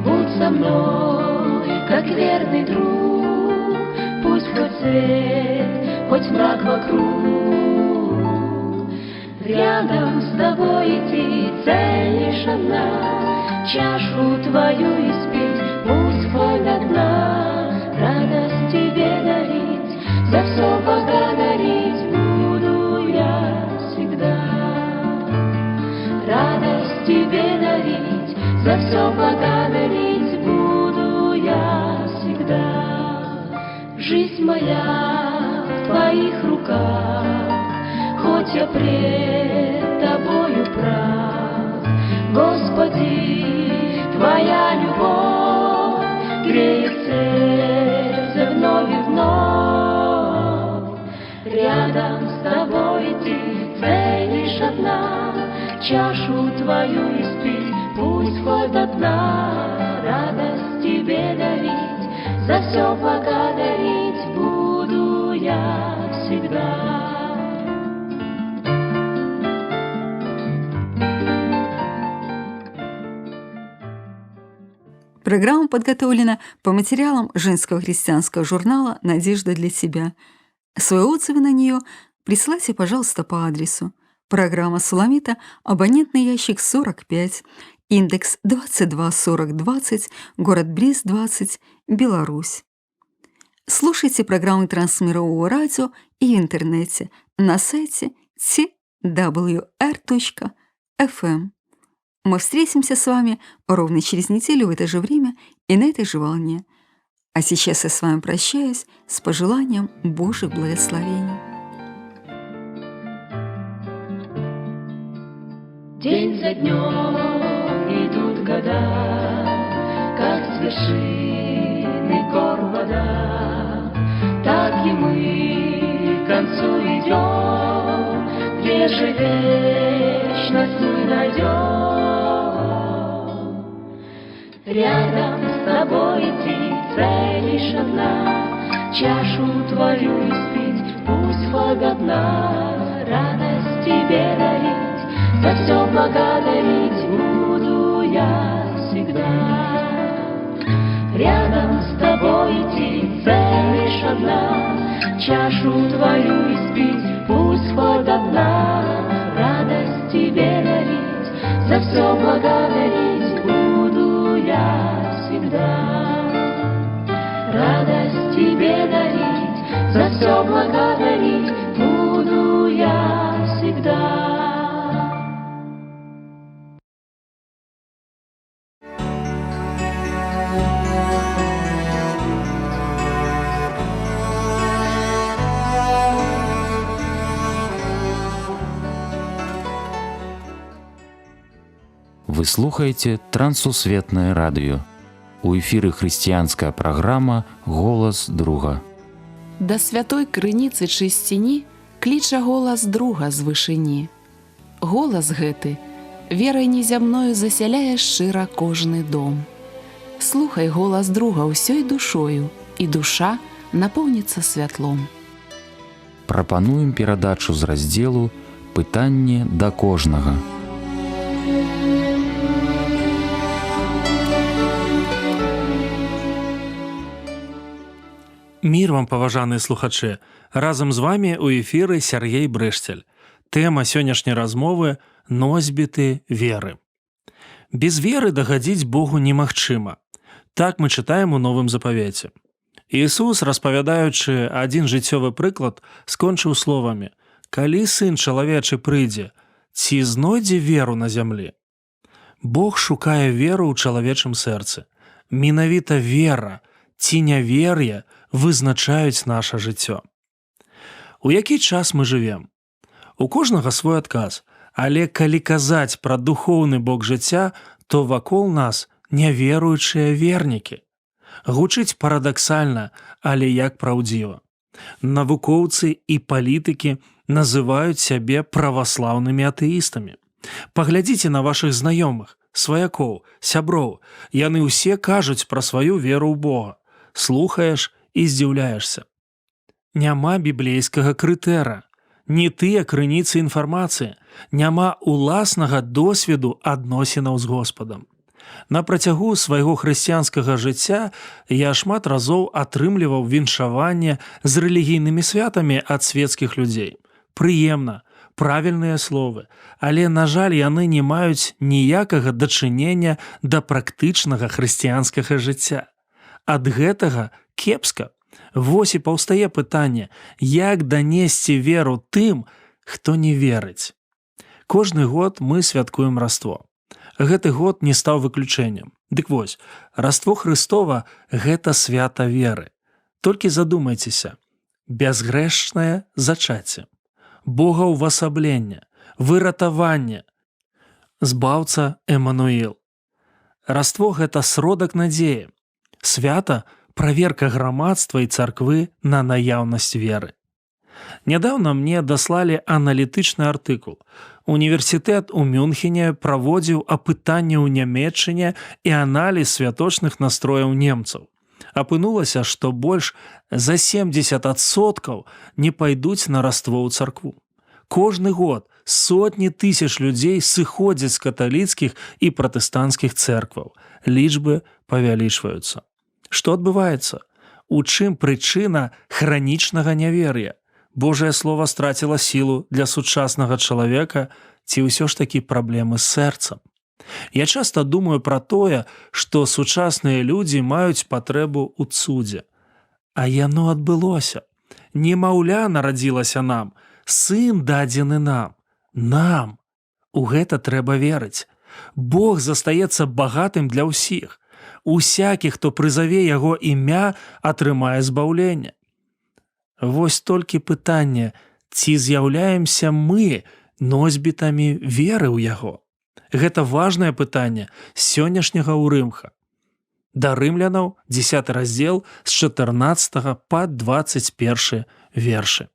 будь со мной, как верный друг, пусть хоть свет, хоть мрак вокруг. Рядом с Тобой идти цель лишь одна, чашу Твою испить, пусть хоть до дна, радость Тебе дарить, за все благодарить буду я всегда. Радость Тебе дарить, за все благодарить буду я всегда. Жизнь моя в Твоих руках, хоть я пред Тобою прав. Господи, Твоя любовь греет сердце вновь и вновь. Рядом с Тобой идти цель лишь одна, чашу Твою испить, пусть хоть до дна. Радость Тебе дарить, за все благодарить буду я всегда. Программа подготовлена по материалам женского христианского журнала «Надежда для тебя». Свои отзывы на нее присылайте, пожалуйста, по адресу: программа «Суламита», абонентный ящик 45, индекс 224020, город Брест, 20, Беларусь. Слушайте программы Трансмирового радио и в интернете на сайте twr.fm. Мы встретимся с вами ровно через неделю в это же время и на этой же волне. А сейчас я с вами прощаюсь с пожеланием Божьих благословений. День за днем идут года, как с вершины гор вода, так и мы к концу идем, где же вечность мы найдем. Рядом с Тобой идти цель лишь одна, чашу Твою испить, пусть хоть до дна. Радость Тебе дарить, за все благодарить буду с тобой идти, цель лишь одна, чашу твою испить, пусть хоть до дна. Радость тебе дарить, за все благодарить буду я всегда. Радость тебе дарить, за все благодарить буду я всегда. Вы слухаете Трансусветное радио. У эфіры хрысціянская праграма «Голас друга». Да святой крыніцы чысціні кліча голас друга з вышыні. Голас гэты верай незямною засяляе шчыра кожны дом. Слухай голас друга ўсёй душою, і душа напоўніцца святлом. Прапануем перадачу з раздзелу «Пытанне да кожнага». Мір вам, паважаныя слухачы! Разам з вамі ў эфіры Сяргей Брэшцель. Тэма сённяшняй размовы – носьбіты веры. Без веры дагадзіць Богу немагчыма. Так мы чытаем у Новым Запавеце. Ісус, распавядаючы адзін жыццёвы прыклад, скончыў словамі: «Калі Сын чалавечы прыйдзе, ці знойдзе веру на зямлі?» Бог шукае веру ў чалавечым сэрцы. Менавіта вера ці нявер'е вызначаюць наша жыццё. У які час мы жывем? У кожнага свой адказ, але калі казаць пра духоўны бок жыцця, то вакол нас няверуючыя вернікі. Гучыць парадаксальна, але як праўдзіва. Навукоўцы і палітыкі называюць сябе праваслаўнымі атэістамі. Паглядзіце на вашых знаёмых, сваякоў, сяброў. Яны ўсе кажуць пра сваю веру ў Бога. Слухаеш і здзіўляешся. Няма біблейскага крытэра, не тыя крыніцы інфармацыі, няма уласнага досведу адносінаў з Господам. На працягу свайго хрысціянскага жыцця я шмат разоў атрымліваў віншаванне з рэлігійнымі святамі ад свецкіх людзей. Прыемна, правільныя словы, але, на жаль, яны не маюць ніякага дачынення да практычнага хрысціянскага жыцця. Ад гэтага кепска. Вось і паўстае пытанне, як данесці веру тым, хто не верыць. Кожны год мы святкуем Раство. Гэты год не стаў выключэннем. Дык вось, Раство Хрыстова – гэта свята веры. Толькі задумайцеся. Бязгрэшнае зачацце, Богаўвасабленне, выратаванне, збаўца Эмануіл. Раство – гэта сродак надзеі. Свята – праверка грамадства і царквы на наяўнасць веры. Нядаўна мне даслалі аналітычны артыкул. Універсітэт у Мюнхене праводзіў апытанне ў Нямецчыне і аналіз святочных настрояў немцаў. Апынулася, што больш за 70% не пайдуць на Раство ў царкву. Кожны год сотні тысяч людзей сыходзяць з каталіцкіх і пратэстанцкіх цэркваў. Лічбы павялічваюцца. Што адбываецца? У чым прычына хранічнага нявер'я? Божае Слова страціла сілу для сучаснага чалавека ці ўсё ж такі праблемы з сэрцам? Я часта думаю пра тое, што сучасныя людзі маюць патрэбу ў цудзе. А яно адбылося. Немаўля нарадзілася нам, сын дадзены нам. Нам. У гэта трэба верыць. Бог застаецца багатым для ўсіх. Усякі, хто прызаве яго імя, атрымае збаўленне. Вось толькі пытанне, ці з'яўляемся мы носьбітамі веры ў яго? Гэта важнае пытанне сённяшняга ўрымха. Да рымлянаў 10 раздзел з 14 па 21 вершы.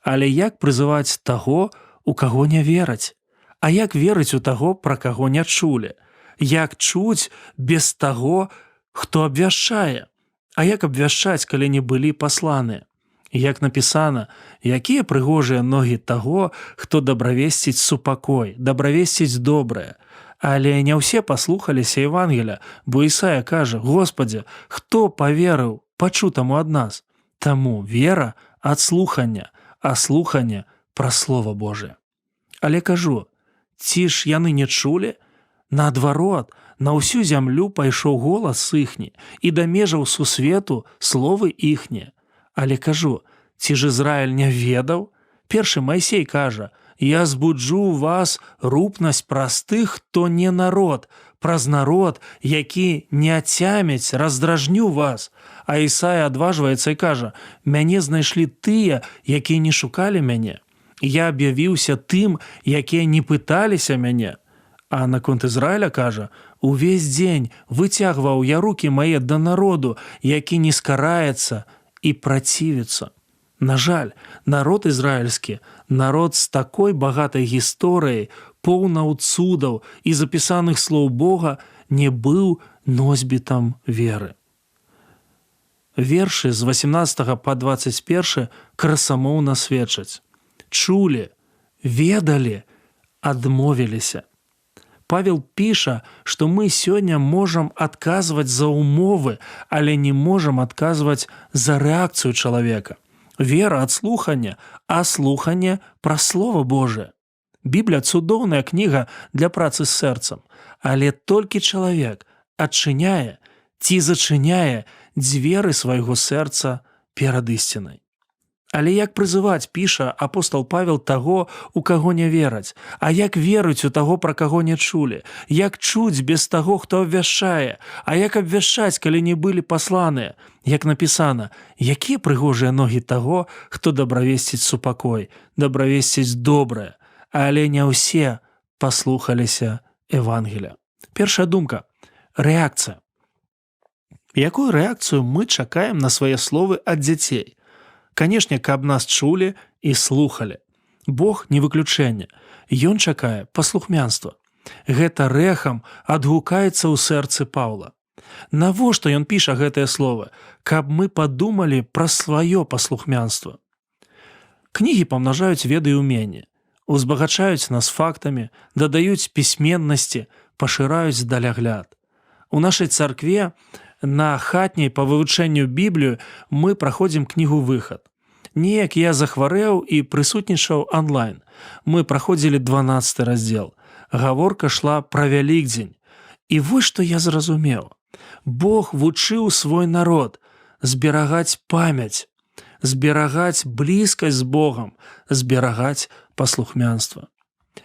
Але як прызываць таго, у каго не вераць? А як верыць у таго, пра каго не чулі? Як чуць без таго, хто абвяшчае? А як абвяшчаць, калі не былі пасланыя? Як напісана, якія прыгожыя ногі таго, хто дабравесціць супакой, дабравесціць добрае. Але не ўсе паслухаліся Евангелія, бо Ісая кажа: «Господи, хто паверыў пачутаму ад нас?» Таму вера ад слухання, а слуханне пра Слова Божие. Але кажу, ці ж яны не чулі? Наадварот, на ўсю зямлю пайшоў голас іхні, і да межаў сусвету словы іхнія. Але кажу, ці ж Ізраіль не ведаў? Першы Майсей кажа: «Я збуджу ў вас рупнасць праз тых, хто не народ, праз народ, які не ацяміць, раздражню вас». А Ісая адважваецца і кажа: «Мяне знайшлі тыя, якія не шукалі мяне. Я аб'явіўся тым, якія не пыталіся мяне». А наконт Ізраіля кажа: «Увесь дзень выцягваў я рукі мае да народу, які не скараецца і працівіцца». На жаль, народ ізраільскі, народ з такой багатай гісторыяй, поўнаў цудаў і запісаных слоў Бога, не быў носьбітам веры. Вершы з 18 па 21 красамоўна сведчаць: чулі, ведалі, адмовіліся. Павел піша, што мы сёння можам адказваць за умовы, але не можам адказваць за рэакцыю чалавека. Вера ад слухання, а слуханне пра Слова Божие. Біблія цудоўная кніга для працы з сэрцам, але толькі чалавек адчыняе ці зачыняе дзверы свайго сэрца перад ісцінай. Але як прызываць, піша апостол Павел, таго, у каго не вераць? А як верыць у таго, пра каго не чулі? Як чуць без таго, хто абвяшчае? А як абвяшчаць, калі не былі пасланыя? Як напісана: «Якія прыгожыя ногі таго, хто дабравесціць супакой, дабравесціць добрае». Але не ўсе паслухаліся Евангелія. Першая думка – рэакцыя. Якую рэакцыю мы чакаем на свае словы ад дзяцей? Канешне, каб нас чулі і слухалі. Бог не выключэнне. Ён чакае паслухмянства. Гэта рэхам адгукаецца ў сэрцы Паўла. Навошта ён піша гэтыя словы? Каб мы падумалі пра сваё паслухмянства. Кнігі памнажаюць веды і ўменні, узбагачаюць нас фактамі, дадаюць пісьменнасці, пашыраюць далягляд. У нашай царкве на хатняй па вывучэнню Біблію мы праходзім кнігу «Выхад». Неяк я захварэў і прысутнічаў онлайн. Мы праходзілі 12 раздзел. Гаворка шла пра Вялікдзень. І вось што я зразумеў. Бог вучыў свой народ зберагаць памяць, зберагаць блізкасць з Богам, зберагаць паслухмянства.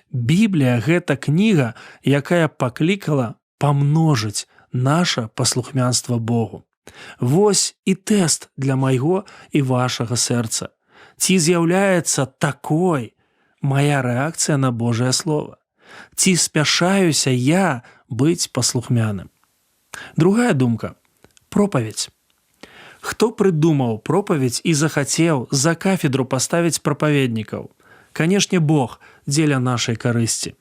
Біблія – гэта кніга, якая паклікала памножыць наша паслухмянства Богу. Вось і тэст для майго і вашага сэрца. Ці з'яўляецца такой мая рэакцыя на Божае Слово? Ці спяшаюся я быць паслухмяным? Другая думка – пропаведь. Хто прыдумаў пропаведь і захацеў за кафедру паставіць прапаведнікаў? Канешне, Бог дзеля нашай карысці.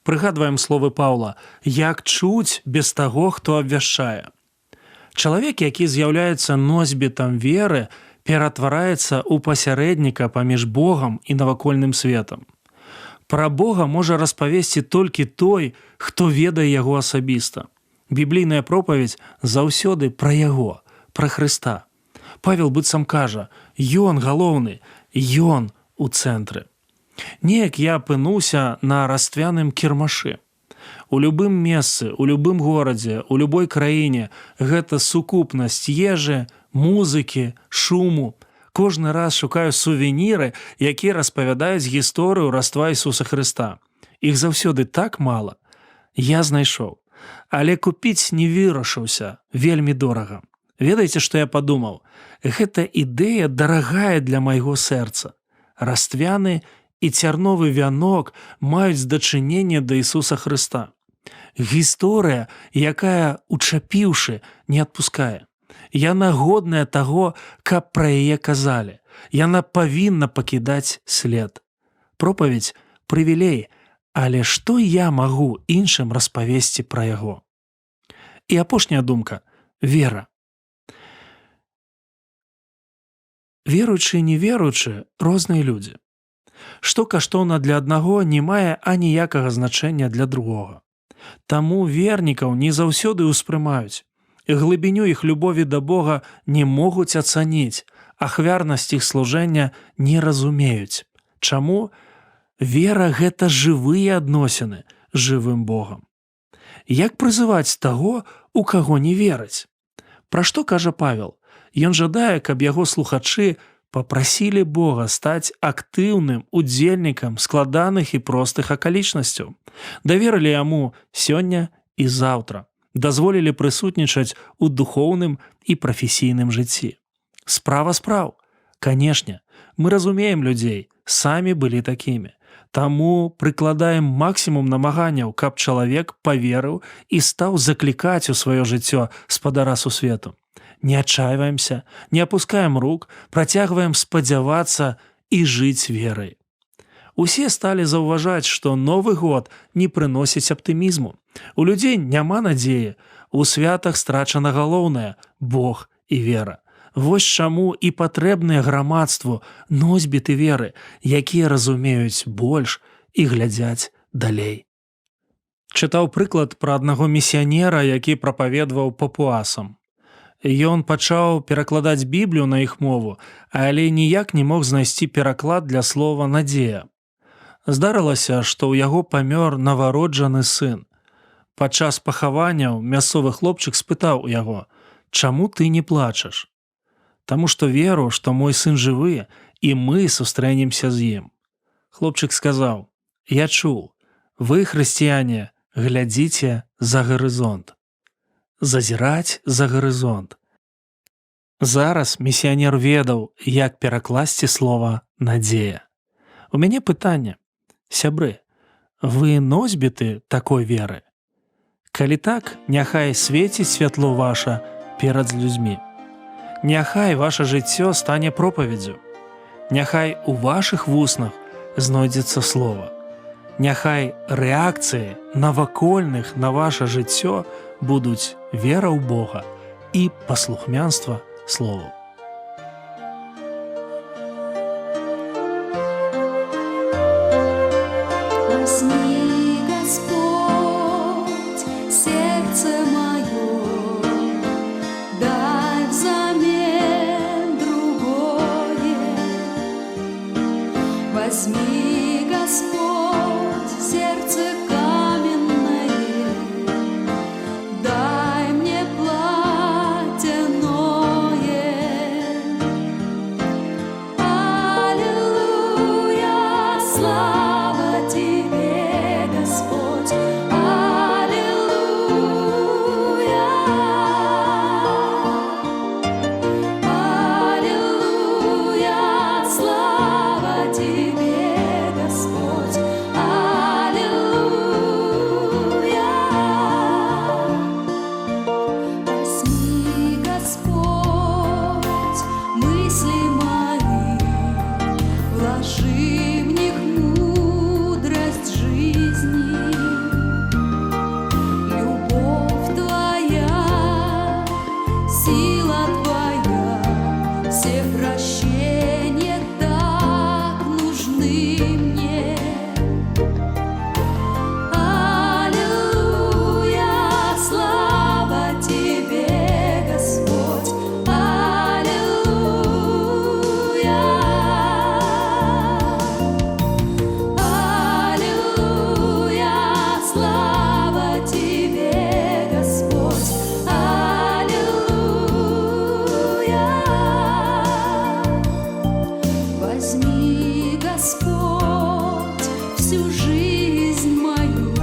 Прыгадваем словы Паўла: «Як чуць без таго, хто абвяшчае». Чалавек, які з'яўляецца носьбітам веры, ператвараецца ў пасярэдніка паміж Богам і навакольным светам. Пра Бога можа распавесці толькі той, хто ведае яго асабіста. Біблійная пропаведь заўсёды пра яго, пра Хрыста. Павел быццам кажа: «Ён галоўны, ён у цэнтры». Неяк я апынуўся на раствяным кірмашы. У любым месцы, у любым горадзе, у любой краіне гэта сукупнасць ежы, музыкі, шуму. Кожны раз шукаю сувеніры, якія распавядаюць гісторыю раства Ісуса Хрыста. Іх заўсёды так мала. Я знайшоў. Але купіць не вырашыўся, вельмі дорага. Ведаеце, што я падумаў? Гэта ідэя дарагая для майго сэрца. Раствяны і цярновы вянок маюць дачыненне да Ісуса Хрыста. Гісторыя, якая, учапіўшы, не адпускае. Яна годная таго, каб пра яе казалі. Яна павінна пакідаць след. Пропаведь – прывілей, але што я магу іншым распавесці пра яго? І апошняя думка – вера. Веруючы і неверуючы – розныя людзі. Што каштоўна для аднаго, не мае аніякага значэння для другога. Таму вернікаў не заўсёды ўспрымаюць. Глыбіню іх любові да Бога не могуць ацаніць, ахвярнасць іх служэння не разумеюць. Чаму? Вера – гэта жывыя адносіны з жывым Богам. Як прызываць таго, у каго не вераць? Пра што кажа Павел? Ён жадае, каб яго слухачы папрасілі Бога стаць актыўным удзельнікам складаных і простых акалічнасцяў, даверылі яму сёння і заўтра, дазволілі прысутнічаць у духоўным і прафесійным жыцці. Справа спраў. Канешне, мы разумеем людзей, самі былі такімі. Таму прыкладаем максімум намаганняў, каб чалавек паверыў і стаў заклікаць у сваё жыццё спадара сусвету. Не адчайваемся, не апускаем рук, працягваем спадзявацца і жыць верай. Усе сталі заўважаць, што Новы год не прыносіць аптымізму. У людзей няма надзеі, у святах страчана галоўнае – Бог і вера. Вось чаму і патрэбныя грамадству носьбіты веры, якія разумеюць больш і глядзяць далей. Чытаў прыклад пра аднаго місіянера, які прапаведваў папуасам. Ён пачаў перакладаць Біблію на іх мову, але ніяк не мог знайсці пераклад для слова «надзея». Здарылася, што ў яго памёр навароджаны сын. Падчас пахаванняў мясцовы хлопчык спытаў у яго: «Чаму ты не плачаш?» «Таму што веру, што мой сын жывы, і мы сустрэнемся з ім». Хлопчык сказаў: «Я чуў, вы, хрысціяне, глядзіце за гарызонт». Зазіраць за гарызонт. Зараз місіянер ведаў, як перакласці слова «надзея». У мяне пытанне. Сябры, вы носьбіты такой веры? Калі так, няхай свеціць святло ваша перад людзьмі. Няхай ваша жыццё стане пропаведзю. Няхай у вашых вуснах знойдзецца слова. Няхай рэакцыі навакольных на ваша жыццё будуць вера ў Бога і паслухмянства слову. Возьми, Господь, сердце мое, дай взамен другое. Возьми, Господь, сердце каменное, дай мне платяное. Аллилуйя, слава Тебе, Господь, аллилуйя. Аллилуйя, слава Тебе, Господь, аллилуйя. Возьми, Господь, мысли мои, вложи в них мудрость жизни. Любовь Твоя, сила Твоя, все прощения так нужны мне. Аллилуйя, слава Тебе, Господь, аллилуйя. Аллилуйя, слава Тебе, Господь, аллилуйя. Возьми, Господь, всю жизнь мою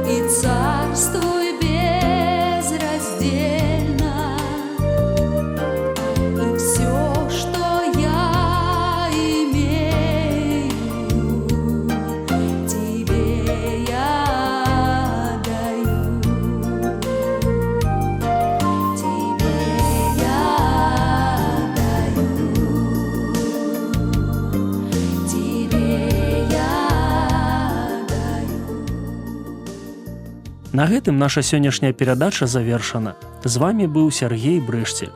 и царствуй безраздельно. И все, что я имею, Тебе я даю. Тебе я даю. Тебе я даю. На гэтым наша сённяшняя перадача завершана. З вами быў Сергей Брышці.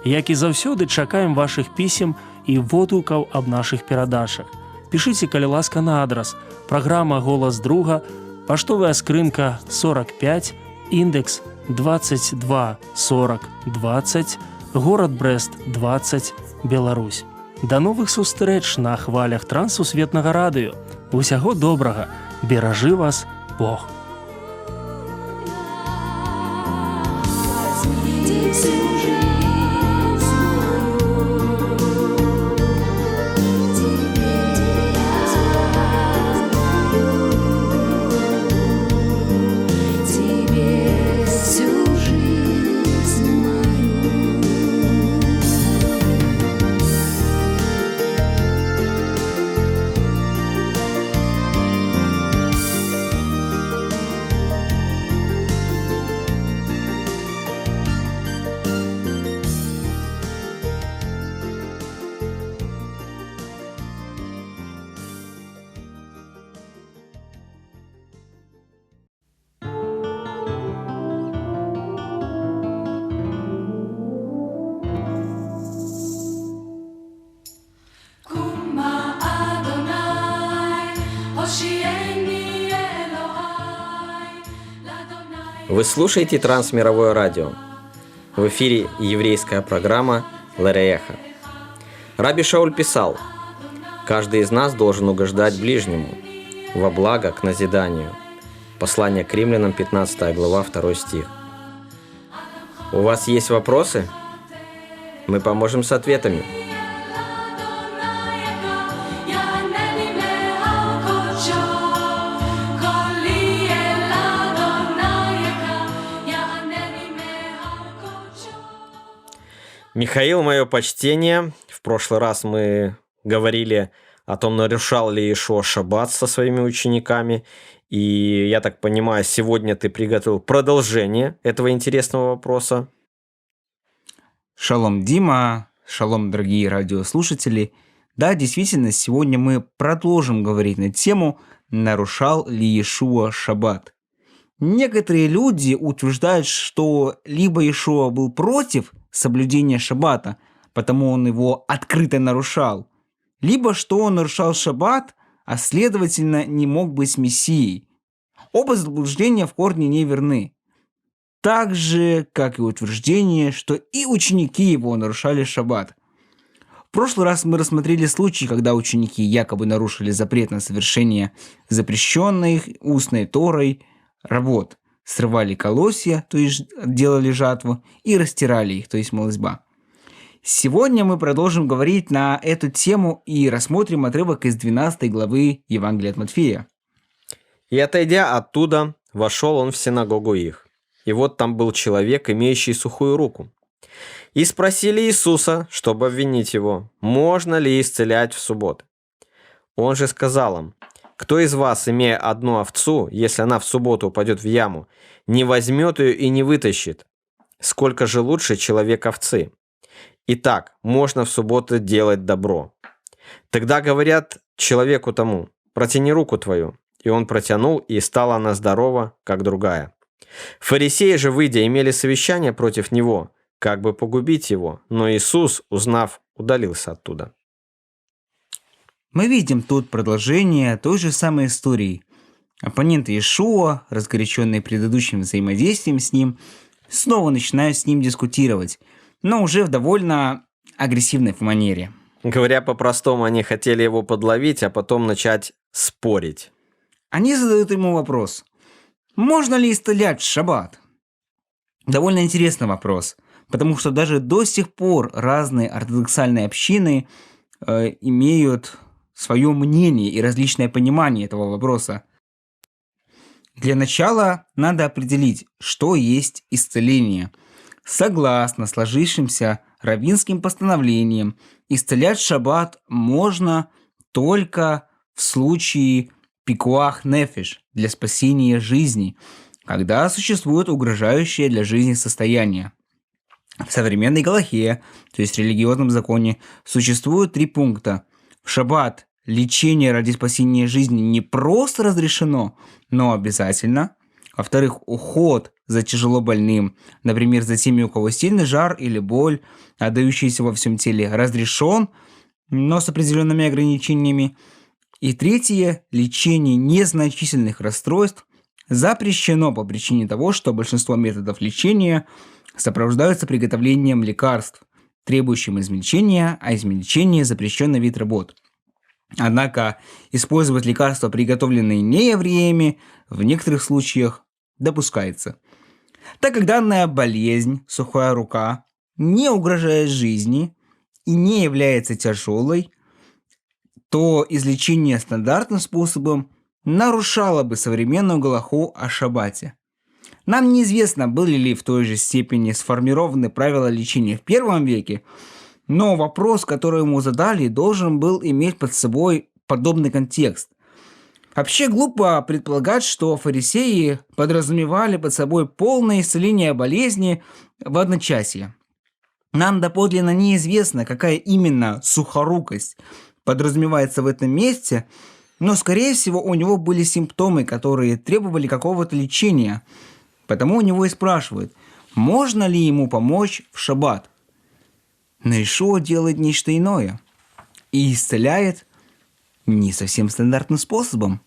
Як і заўсёды, чакаем вашых пісем і водгукаў аб нашых перадачах. пішыце, калі ласка, на адрас. Праграма «Голас друга», паштовая скрынка 45, індекс 224020, горад Брэст 20, Беларусь. Да новых сустрэч на хвалях Трансусветнага радыё. Усяго добрага. Беражы вас Бог. Вы слушаете Трансмировое радио. В эфире еврейская программа «Лерееха». Раби Шауль писал: «Каждый из нас должен угождать ближнему во благо к назиданию». Послание к римлянам, 15 глава, 2 стих. У вас есть вопросы? Мы поможем с ответами. Михаил, мое почтение. В прошлый раз мы говорили о том, нарушал ли Иешуа шаббат со своими учениками. И, я так понимаю, сегодня ты приготовил продолжение этого интересного вопроса. Шалом, Дима. Шалом, дорогие радиослушатели. Да, действительно, сегодня мы продолжим говорить на тему «Нарушал ли Иешуа шаббат?». Некоторые люди утверждают, что либо Иешуа был против соблюдения шаббата, потому он его открыто нарушал, либо что он нарушал шаббат, а следовательно не мог быть мессией. Оба заблуждения в корне неверны. Так же, как и утверждение, что и ученики его нарушали шаббат. В прошлый раз мы рассмотрели случай, когда ученики якобы нарушили запрет на совершение запрещенных устной Торой работ, срывали колосья, то есть делали жатву, и растирали их, то есть молотьба. Сегодня мы продолжим говорить на эту тему и рассмотрим отрывок из 12 главы Евангелия от Матфея. «И отойдя оттуда, вошел он в синагогу их. И вот там был человек, имеющий сухую руку. И спросили Иисуса, чтобы обвинить его, можно ли исцелять в субботы. Он же сказал им: кто из вас, имея одну овцу, если она в субботу упадет в яму, не возьмет ее и не вытащит? Сколько же лучше человек овцы? Итак, можно в субботу делать добро. Тогда говорят человеку тому: протяни руку твою. И он протянул, и стала она здорова, как другая. Фарисеи же, выйдя, имели совещание против него, как бы погубить его, но Иисус, узнав, удалился оттуда». Мы видим тут продолжение той же самой истории. Оппоненты Иешуа, разгоряченные предыдущим взаимодействием с ним, снова начинают с ним дискутировать, но уже в довольно агрессивной манере. Говоря по-простому, они хотели его подловить, а потом начать спорить. Они задают ему вопрос: можно ли исцелять в шаббат? Довольно интересный вопрос, потому что даже до сих пор разные ортодоксальные общины имеют свое мнение и различное понимание этого вопроса. Для начала надо определить, что есть исцеление. Согласно сложившимся раввинским постановлениям, исцелять в шаббат можно только в случае пикуах нефеш, для спасения жизни, когда существует угрожающее для жизни состояние. В современной галахе, то есть религиозном законе, существует 3 пункта. В шаббат лечение ради спасения жизни не просто разрешено, но обязательно. Во-вторых, уход за тяжело больным, например, за теми, у кого сильный жар или боль, отдающийся во всем теле, разрешен, но с определенными ограничениями. И третье, лечение незначительных расстройств запрещено по причине того, что большинство методов лечения сопровождаются приготовлением лекарств, требующим измельчения, а измельчение – запрещенный вид работ. Однако использовать лекарства, приготовленные не евреями, в некоторых случаях допускается. Так как данная болезнь, сухая рука, не угрожает жизни и не является тяжелой, то излечение стандартным способом нарушало бы современную галаху о шаббате. Нам неизвестно, были ли в той же степени сформированы правила лечения в первом веке, но вопрос, который ему задали, должен был иметь под собой подобный контекст. Вообще глупо предполагать, что фарисеи подразумевали под собой полное исцеление болезни в одночасье. Нам доподлинно неизвестно, какая именно сухорукость подразумевается в этом месте, но, скорее всего, у него были симптомы, которые требовали какого-то лечения. Потому у него и спрашивают, можно ли ему помочь в шаббат. Но Иешуа делает нечто иное и исцеляет не совсем стандартным способом.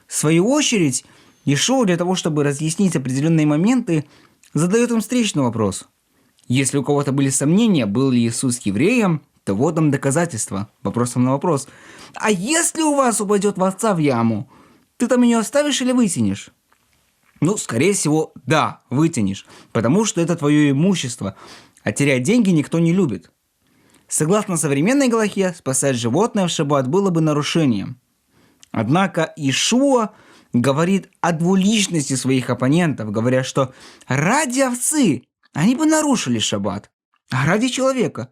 В свою очередь, Иешуа для того, чтобы разъяснить определенные моменты, задает им встречный вопрос. Если у кого-то были сомнения, был ли Иисус евреем, то вот нам доказательства. Вопросом на вопрос. А если у вас упадет овца в яму, ты там ее оставишь или вытянешь? Ну, скорее всего, да, вытянешь, потому что это твое имущество, а терять деньги никто не любит. Согласно современной галахе, спасать животное в шаббат было бы нарушением. Однако Иешуа говорит о двуличности своих оппонентов, говоря, что ради овцы они бы нарушили шаббат, а ради человека.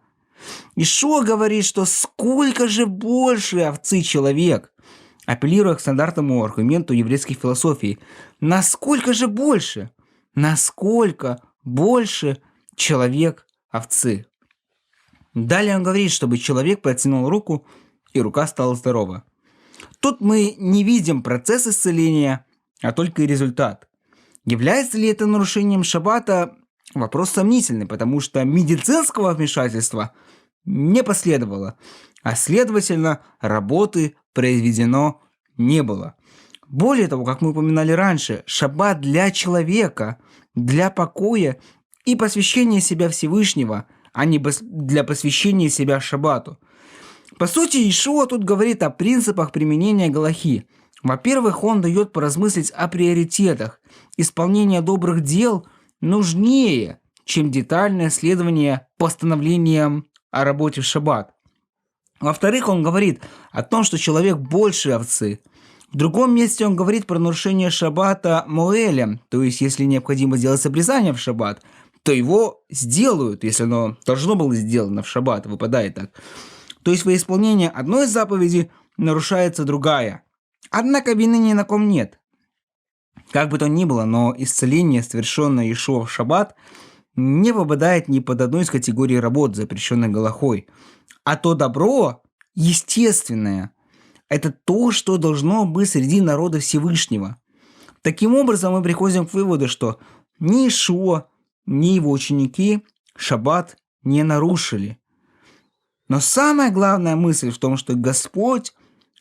Иешуа говорит, что сколько же больше овцы человек, апеллируя к стандартному аргументу еврейской философии. Насколько же больше? Насколько больше человек овцы? Далее он говорит, чтобы человек протянул руку, и рука стала здорова. Тут мы не видим процесс исцеления, а только результат. Является ли это нарушением шаббата? Вопрос сомнительный, потому что медицинского вмешательства не последовало, а следовательно, работы произведено не было. Более того, как мы упоминали раньше, шаббат для человека, для покоя и посвящения себя Всевышнего, а не для посвящения себя шаббату. По сути, Иешуа тут говорит о принципах применения галахи. Во-первых, он дает поразмыслить о приоритетах. Исполнение добрых дел нужнее, чем детальное следование постановлениям о работе в шаббат. Во-вторых, он говорит о том, что человек больше овцы. В другом месте он говорит про нарушение шаббата моэлем, то есть если необходимо сделать обрезание в шаббат, то его сделают, если оно должно было сделано в шаббат, выпадает так. То есть во исполнение одной заповеди нарушается другая. Однако вины ни на ком нет. Как бы то ни было, но исцеление, совершенное Иешуа в шаббат, не попадает ни под одну из категорий работ, запрещенных галахой. А то добро, естественное, это то, что должно быть среди народа Всевышнего. Таким образом, мы приходим к выводу, что ни Иешуа, ни его ученики шаббат не нарушили. Но самая главная мысль в том, что Господь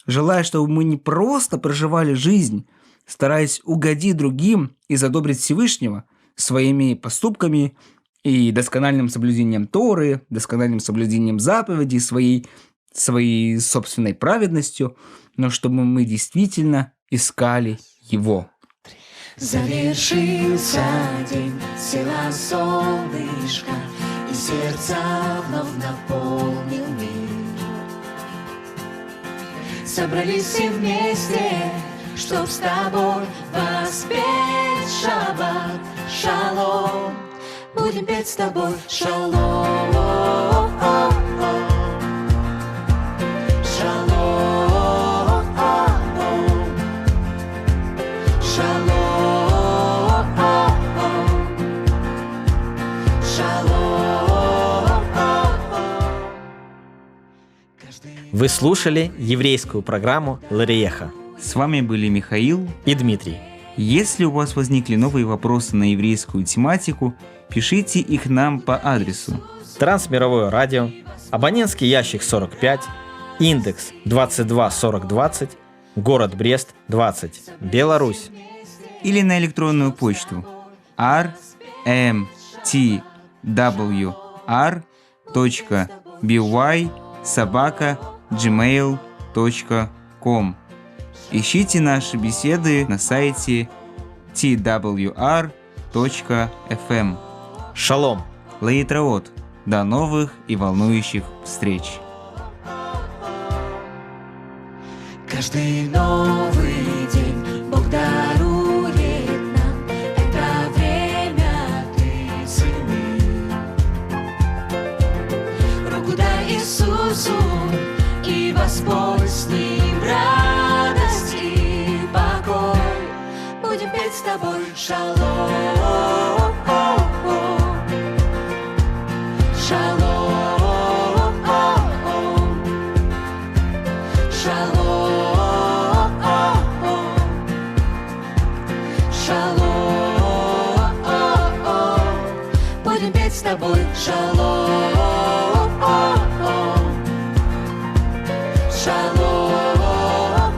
желает, чтобы мы не просто проживали жизнь, стараясь угодить другим и задобрить Всевышнего своими поступками и доскональным соблюдением Торы, доскональным соблюдением заповедей, своей собственной праведностью, но чтобы мы действительно искали Его. Завершился день, села солнышко, и сердце вновь наполнил мир. Собрались все вместе, чтоб с тобой воспеть шаббат, шалом. Будем петь с тобой шалом. Вы слушали еврейскую программу «Лариеха». С вами были Михаил и Дмитрий. Если у вас возникли новые вопросы на еврейскую тематику, пишите их нам по адресу Трансмировое радио, абонентский ящик 45, Индекс 224020, город Брест, 20, Беларусь. Или на электронную почту rmtwr.by@gmail.com. Ищите наши беседы на сайте twr.fm. Шалом. Лаитраот. До новых и волнующих встреч. Каждый новый день Бог дарует нам это время тишины. Руку дай Иисусу и воспой с ним радость и покой. Будем петь с тобой шалом, шалом, шалом, шалом. Будем петь с тобой шалом, шалом,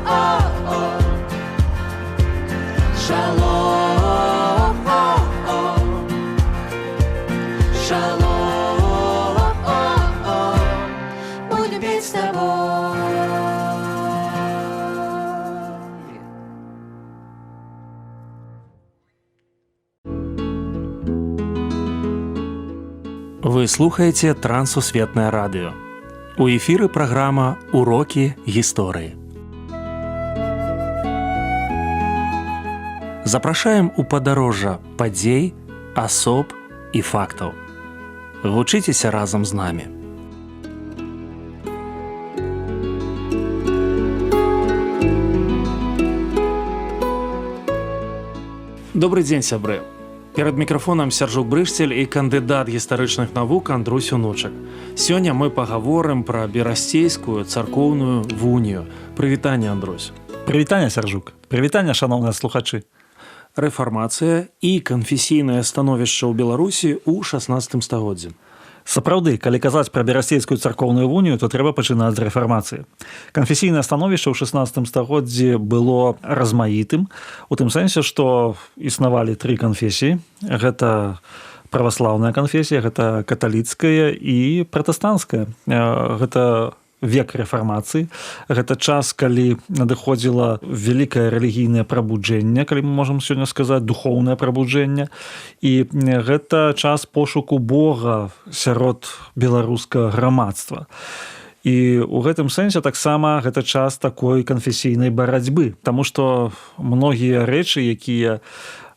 шалом, шалом. Будем петь с тобой. Вы слухаеце Трансусветнае радыё. У эфіры праграма «Урокі гісторыі». Запрашаем у падарожжа падзей, асоб і фактаў. Вучыцеся разам з намі. Добрый дзень, сябры. Перад мікрафонам Сяржук Брышцель і кандыдат гістарычных навук Андрусь Унучак. Сёння мы пагаворым пра берасцейскую царкоўную вунію. Прывітанне, Андрусь. Прывітанне, Сяржук. Прывітанне, шаноўныя слухачы. Рэфармацыя і канфесійнае становішча ў Беларусі ў 16 стагоддзі. Сапраўды, калі казаць пра берасцейскую царкоўную вунію, то трэба пачынаць з рэфармацыі. Канфесійнае становішча ў 16 стагоддзі было размаітым, у тым сэнсе, што існавалі тры канфесіі. Гэта праваслаўная канфесія, гэта каталіцкая і пратэстанцкая. Гэта век рэфармацыі. Гэта час, калі надыходзіла вялікае рэлігійнае прабуджэнне, калі мы можам сёння сказаць, духоўнае прабуджэнне. І гэта час пошуку Бога сярод беларускага грамадства. І ў гэтым сэнсе таксама гэта час такой канфесійнай барацьбы, таму што многія рэчы, якія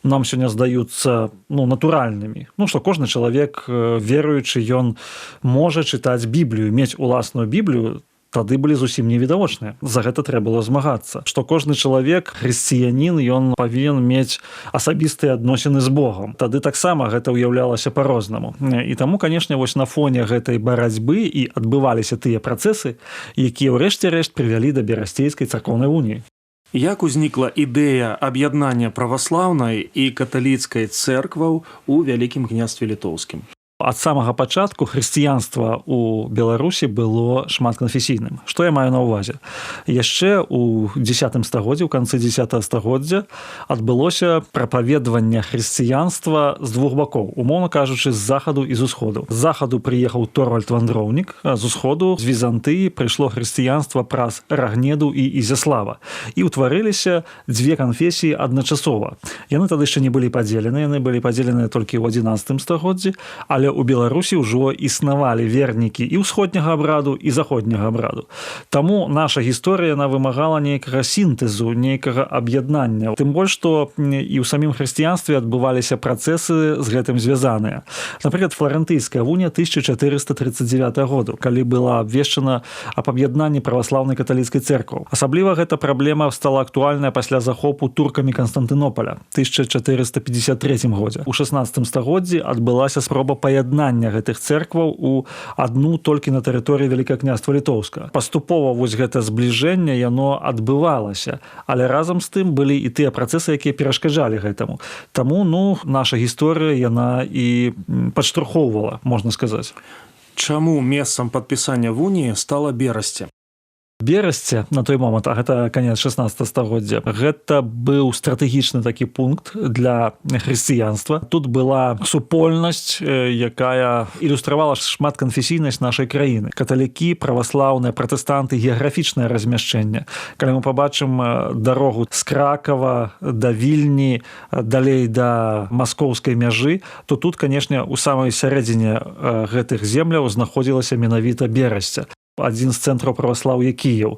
нам сёння здаюцца натуральнымі. Што кожны чалавек веруючы, ён можа чытаць Біблію, мець уласную Біблію, тады былі зусім невідавочныя. За гэта трэба было змагацца. Што кожны чалавек, хрысціянін, ён павінен мець асабістыя адносіны з Богом. Тады таксама гэта ўяўлялася па-рознаму. І таму, канешне, вось на фоне гэтай барацьбы і адбываліся тыя працэсы, якія ў рэшце рэшт прывялі да берасцейскай царкоўнай уніі. Як узнікла ідэя аб'яднання праваслаўнай і каталіцкай цэркваў у Вялікім княстве літоўскім? Ад самага пачатку хрысціянства ў Беларусі было шматканфесійным. Што я маю на ўвазе? Яшчэ ў 10 стагоддзі, у канцы 10 стагоддзя адбылося прапаведаванне хрысціянства з двух бакоў, умоўна кажучы, з захаду і з усходу. З захаду прыехаў Торвальд Вандроўнік, а з усходу, з Візантыі, прыйшло хрысціянства праз Рагнеду і Ізяслава. І ўтварыліся дзве канфесіі адначасова. Яны тады яшчэ не былі падзелены, яны былі падзеленыя толькі ў 11 стагоддзі, але у Беларусі ўжо існавалі вернікі і ўсходняга абраду, і заходняга абраду. Таму наша гісторыя, яна вымагала нейкага сінтэзу, нейкага аб'яднання. Тым больш, што і ў самім хрысціянстве адбываліся працэсы з гэтым звязаныя. Напрыклад, Фларэнтыйская вунія 1439 году, калі была абвешчана аб аб'яднанні праваслаўнай каталіцкай цэрквы. Асабліва гэта праблема стала актуальная пасля захопу туркамі Канстантынопаля 1453 годзе. У 16 стагоддзі адбылася спроба паяднання гэтых цэркваў у адну толькі на тэрыторыі Вялікага княства Літоўскага. Паступова вось гэта збліжэнне яно адбывалася, але разам з тым былі і тыя працэсы, якія перашкаджалі гэтаму. Таму, наша гісторыя яна і падштурхоўвала, можна сказаць. Чаму месцам падпісання вуніі стала Берасце? Берасце на той момант, а гэта канец 16 стагоддзя, гэта быў стратэгічны такі пункт для хрысціянства. Тут была супольнасць, якая ілюстравала шматканфесійнасць нашай краіны. Каталікі, праваслаўныя, пратэстанты, геаграфічнае размяшчэнне. Калі мы пабачым дарогу з Кракава да Вільні, далей да маскоўскай мяжы, то тут, канешне, у самай сярэдзіне гэтых земляў знаходзілася менавіта Берасце. Адзін з цэнтраў праваслаўя Кіеў,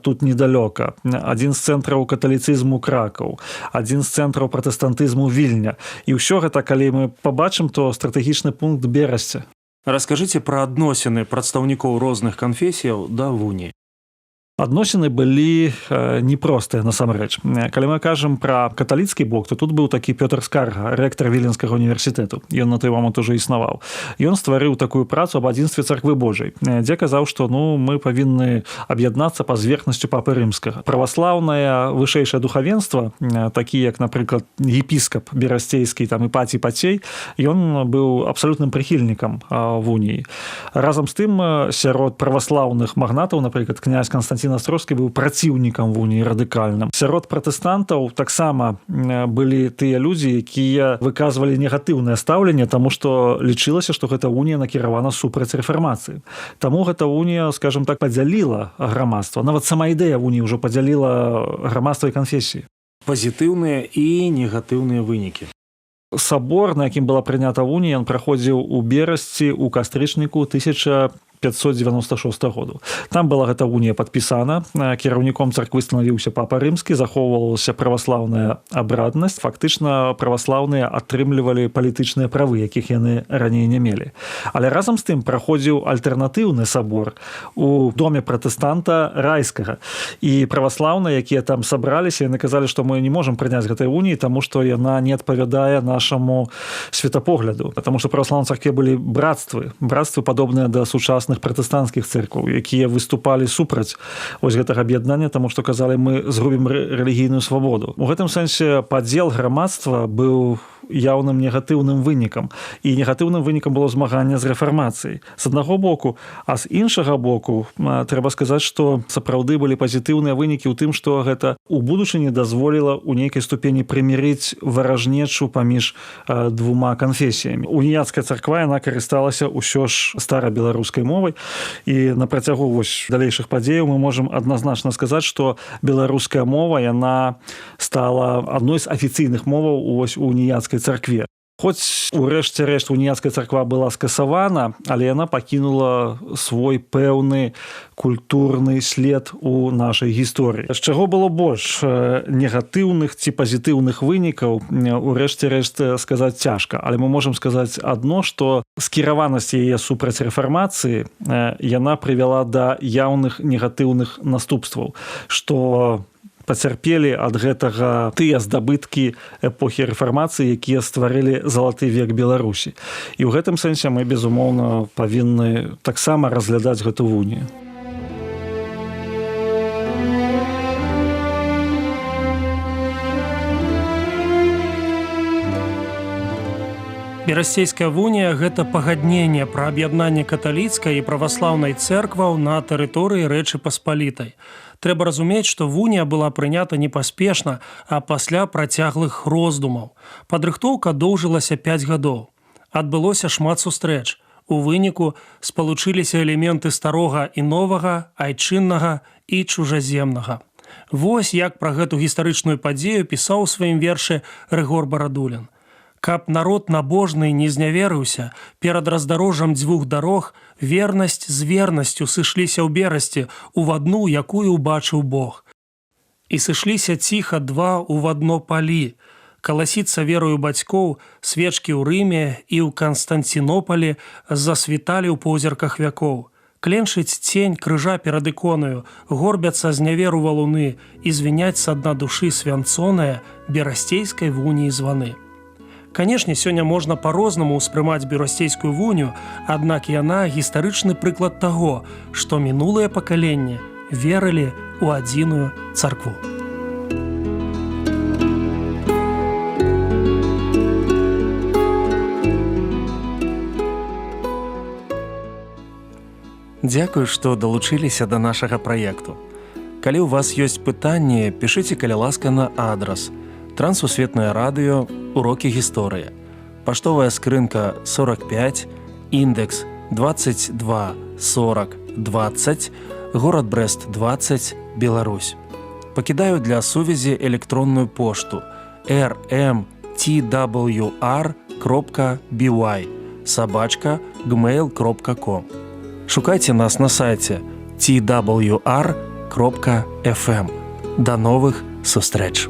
тут недалёка. Адзін з цэнтраў каталіцызму Кракаў, адзін з цэнтраў пратэстантызму Вільня. І ўсё гэта, калі мы пабачым, то стратэгічны пункт Берасце. Раскажыце пра адносіны прадстаўнікоў розных канфесіяў да уніі. Адносіны былі непростыя насамрэч. Калі мы кажам пра каталіцкі бок, то тут быў такі Пётр Скарга, рэктар Віленскага універсітэту. Ён на той момант ужо існаваў. Ён стварыў такую працу аб адзінстве царквы Божай, дзе казаў, што мы павінны аб'яднацца па зверхнасцю папы рымскага. Праваслаўнае вышэйшае духавенства, такі як, напрыклад, епіскап берасцейскі, там Іпацій Пацей, ён быў абсалютным прыхільнікам уніі. Разам з тым, сярод праваслаўных магнатаў, напрыклад, князь Канстантин Астровскі быў праціўнікам уніі радыкальным. Сярод пратэстантаў таксама былі тыя людзі, якія выказвалі негатыўнае стаўленне, таму што лічылася, што гэта унія накіравана супраць рэфармацыі. Таму гэта унія, скажам так, падзяліла грамадства. Нават сама ідэя уніі ўжо падзяліла грамадства і канфесіі. Пазітыўныя і негатыўныя вынікі. Сабор, на якім была прынята унія, ён праходзіў у Берасці ў кастрычніку 1596 году. Там была гэта унія падпісана, кіраўніком царквы станавіўся папа рымскі, захоўвалася праваслаўная абраднасць. Фактычна праваслаўныя атрымлівалі палітычныя правы, якіх яны раней не мелі. Але разам з тым праходзіў альтэрнатыўны сабор у доме пратэстанта Райскага. І праваслаўныя, якія там сабраліся, яны казалі, што мы не можам прыняць гэтай уніі, таму што яна не адпавядае нашаму светапогляду. Таму што праваслаўнай царкве былі брацтвы падобныя да сучасных пратэстанцкіх цэркваў, якія выступалі супраць вось гэтага аб'яднання, таму што казалі, мы згубім рэлігійную свабоду. У гэтым сэнсе падзел грамадства быў яўным негатыўным вынікам. І негатыўным вынікам было змаганне з рэфармацыяй. З аднаго боку, а з іншага боку, трэба сказаць, што сапраўды былі пазітыўныя вынікі ў тым, што гэта у будучыні дазволіла ў нейкай ступені прымірыць варажнечу паміж двума канфесіямі. Уніяцкая царква, яна карысталася ўсё ж старабеларускай мовай, і на працягу вось далейшых падзеяў мы можам адназначна сказаць, што беларуская мова, яна стала адной з афіцыйных моваў у уніяцкай царкве. Хоць у рэшце рэшт уніяцкая царква была скасавана, але яна пакінула свой пэўны культурны след у нашай гісторыі. З чаго было больш негатыўных ці пазітыўных вынікаў, у рэшце рэшт сказаць цяжка. Але мы можам сказаць адно, што скіраванасць яе супраць рэфармацыі, яна прывяла да яўных негатыўных наступстваў, што пацярпелі ад гэтага тыя здабыткі эпохі рэфармацыі, якія стварылі залаты век Беларусі. І ў гэтым сэнсе мы, безумоўна, павінны таксама разглядаць гэту унію. Берасцейская унія – гэта пагадненне пра аб'яднанне каталіцкай і праваслаўнай цэркваў на тэрыторыі Рэчы Паспалітай. Трэба разумець, што унія была прынята не паспешна, а пасля працяглых роздумаў. Падрыхтоўка доўжылася 5 гадоў. Адбылося шмат сустрэч. У выніку спалучыліся элементы старога і новага, айчыннага і чужаземнага. Вось як пра гэту гістарычную падзею пісаў у сваім вершы Рыгор Барадулін. Каб народ набожны не зняверыўся, перад раздарожжам дзвюх дарог вернасць з вернасцю сышліся ў Берасці у адну, якую убачыў Бог. І сышліся ціха два ў адно палі, каласіцца верою бацькоў, свечкі ў Рыме і ў Канстанцінопалі засвіталі ў позірках вякоў. Кленчыць цень крыжа перад іконаю, горбяцца з няверу валуны і звіняць са дна душы свянцоныя берасцейскай вуніі званы. Канешне, сёння можна па-рознаму ўспрымаць берасцейскую унію, аднак яна гістарычны прыклад таго, што мінулыя пакаленні верылі ў адзіную царкву. Дзякую, што далучыліся да нашага праекту. Калі ў вас ёсць пытанні, пішыце, калі ласка, на адрас Трансусветнае радыё, урокі гісторыі. Паштовая скрынка 45, індекс 22 40 20, горад Брест 20, Беларусь. Пакідаю для сувязі электронную пошту rmtwr.by@gmail.com. Шукайце нас на сайце twr.fm. До новых сустрэч!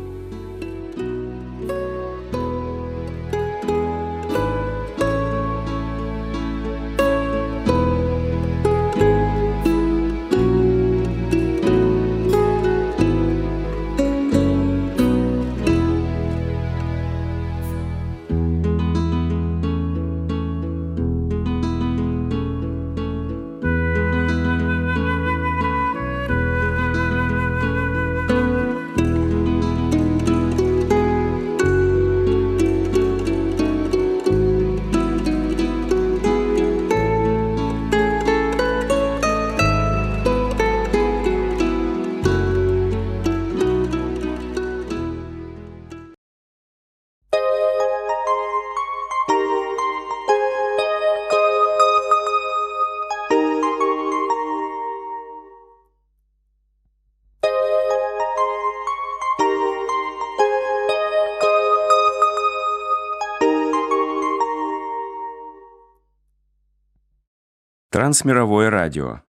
Трансмировое радио.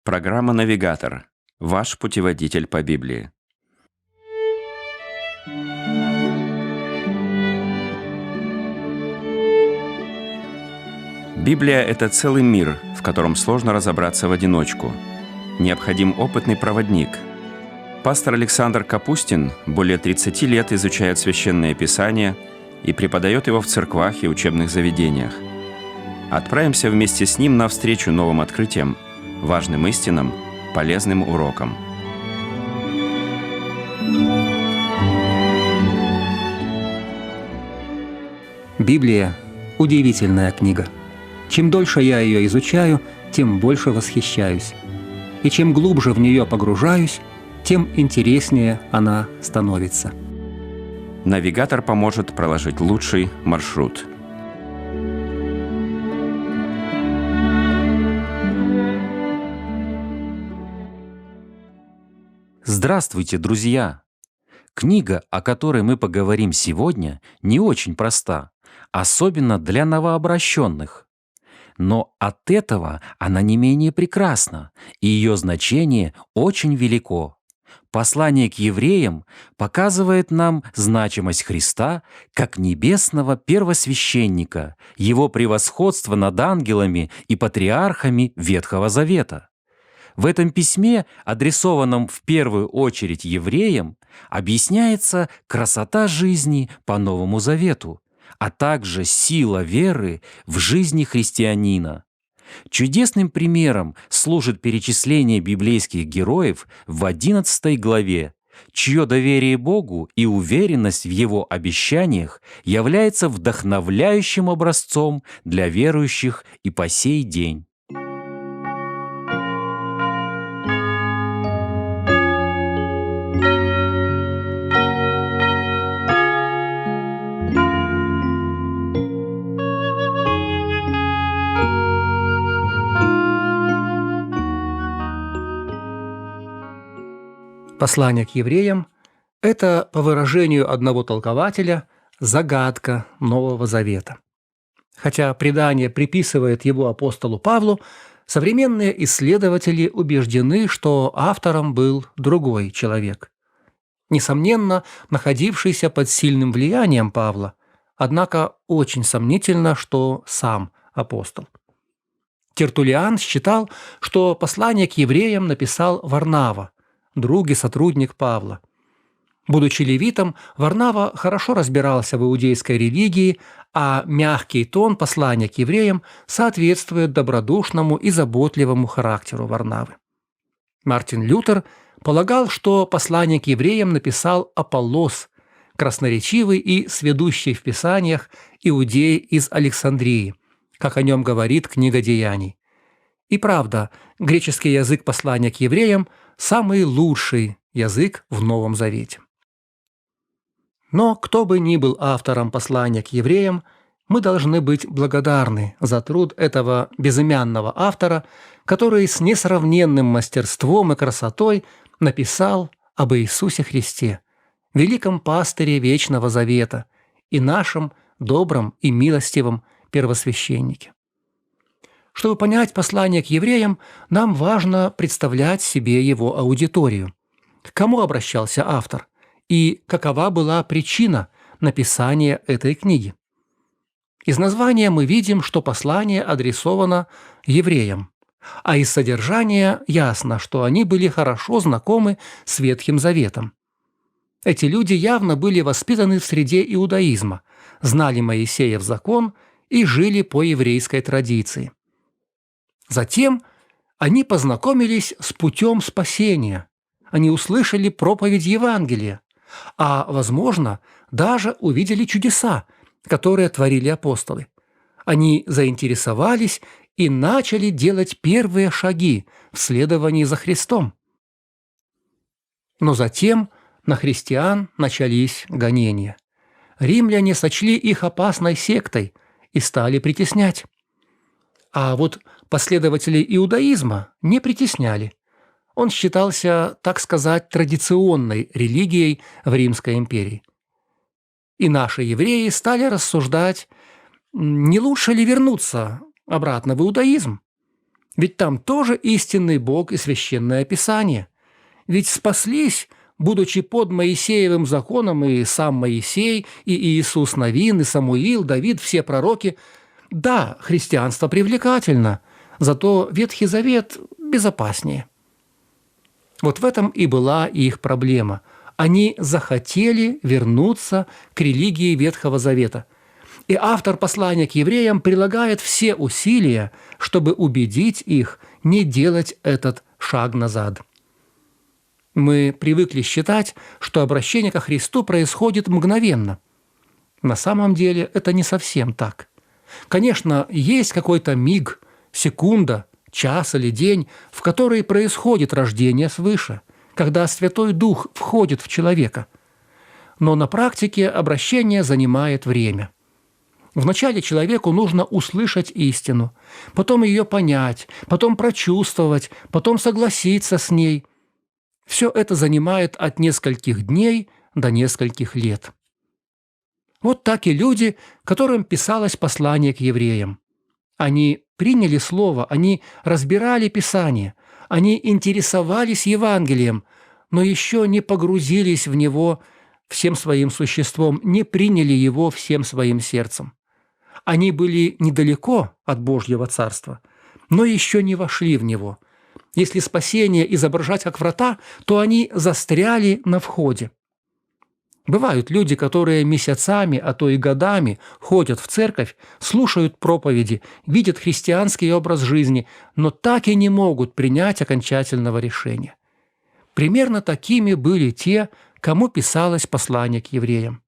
Программа «Навигатор». Ваш путеводитель по Библии. Библия – это целый мир, в котором сложно разобраться в одиночку. Необходим опытный проводник. Пастор Александр Капустин более 30 лет изучает Священное Писание и преподает его в церквах и учебных заведениях. Отправимся вместе с ним навстречу новым открытиям, важным истинам, полезным урокам. Библия – удивительная книга. Чем дольше я ее изучаю, тем больше восхищаюсь. И чем глубже в нее погружаюсь, тем интереснее она становится. Навигатор поможет проложить лучший маршрут. Здравствуйте, друзья! Книга, о которой мы поговорим сегодня, не очень проста, особенно для новообращенных. Но от этого она не менее прекрасна, и ее значение очень велико. Послание к евреям показывает нам значимость Христа как небесного первосвященника, его превосходство над ангелами и патриархами Ветхого Завета. В этом письме, адресованном в первую очередь евреям, объясняется красота жизни по Новому Завету, а также сила веры в жизни христианина. Чудесным примером служит перечисление библейских героев в 11 главе, чье доверие Богу и уверенность в Его обещаниях является вдохновляющим образцом для верующих и по сей день. Послание к евреям – это, по выражению одного толкователя, загадка Нового Завета. Хотя предание приписывает его апостолу Павлу, современные исследователи убеждены, что автором был другой человек. Несомненно, находившийся под сильным влиянием Павла, однако очень сомнительно, что сам апостол. Тертуллиан считал, что послание к евреям написал Варнава, друг и сотрудник Павла. Будучи левитом, Варнава хорошо разбирался в иудейской религии, а мягкий тон послания к евреям соответствует добродушному и заботливому характеру Варнавы. Мартин Лютер полагал, что послание к евреям написал Аполлос, красноречивый и сведущий в Писаниях иудей из Александрии, как о нем говорит книга Деяний. И правда, греческий язык послания к евреям – самый лучший язык в Новом Завете. Но кто бы ни был автором послания к евреям, мы должны быть благодарны за труд этого безымянного автора, который с несравненным мастерством и красотой написал об Иисусе Христе, великом пастыре Вечного Завета и нашем добром и милостивом первосвященнике. Чтобы понять послание к евреям, нам важно представлять себе его аудиторию. К кому обращался автор и какова была причина написания этой книги? Из названия мы видим, что послание адресовано евреям, а из содержания ясно, что они были хорошо знакомы с Ветхим Заветом. Эти люди явно были воспитаны в среде иудаизма, знали Моисеев закон и жили по еврейской традиции. Затем они познакомились с путем спасения, они услышали проповедь Евангелия, а, возможно, даже увидели чудеса, которые творили апостолы. Они заинтересовались и начали делать первые шаги в следовании за Христом. Но затем на христиан начались гонения. Римляне сочли их опасной сектой и стали притеснять. А вот последователей иудаизма не притесняли. Он считался, так сказать, традиционной религией в Римской империи. И наши евреи стали рассуждать, не лучше ли вернуться обратно в иудаизм? Ведь там тоже истинный Бог и Священное Писание. Ведь спаслись, будучи под Моисеевым законом, и сам Моисей, и Иисус Навин, и Самуил, Давид, все пророки. Да, христианство привлекательно, зато Ветхий Завет безопаснее. Вот в этом и была их проблема. Они захотели вернуться к религии Ветхого Завета. И автор послания к евреям прилагает все усилия, чтобы убедить их не делать этот шаг назад. Мы привыкли считать, что обращение ко Христу происходит мгновенно. На самом деле это не совсем так. Конечно, есть какой-то миг, секунда, час или день, в который происходит рождение свыше, когда Святой Дух входит в человека. Но на практике обращение занимает время. Вначале человеку нужно услышать истину, потом ее понять, потом прочувствовать, потом согласиться с ней. Все это занимает от нескольких дней до нескольких лет. Вот так и люди, которым писалось послание к евреям. Они приняли Слово, они разбирали Писание, они интересовались Евангелием, но еще не погрузились в него всем своим существом, не приняли его всем своим сердцем. Они были недалеко от Божьего Царства, но еще не вошли в него. Если спасение изображать как врата, то они застряли на входе. Бывают люди, которые месяцами, а то и годами ходят в церковь, слушают проповеди, видят христианский образ жизни, но так и не могут принять окончательного решения. Примерно такими были те, кому писалось послание к евреям.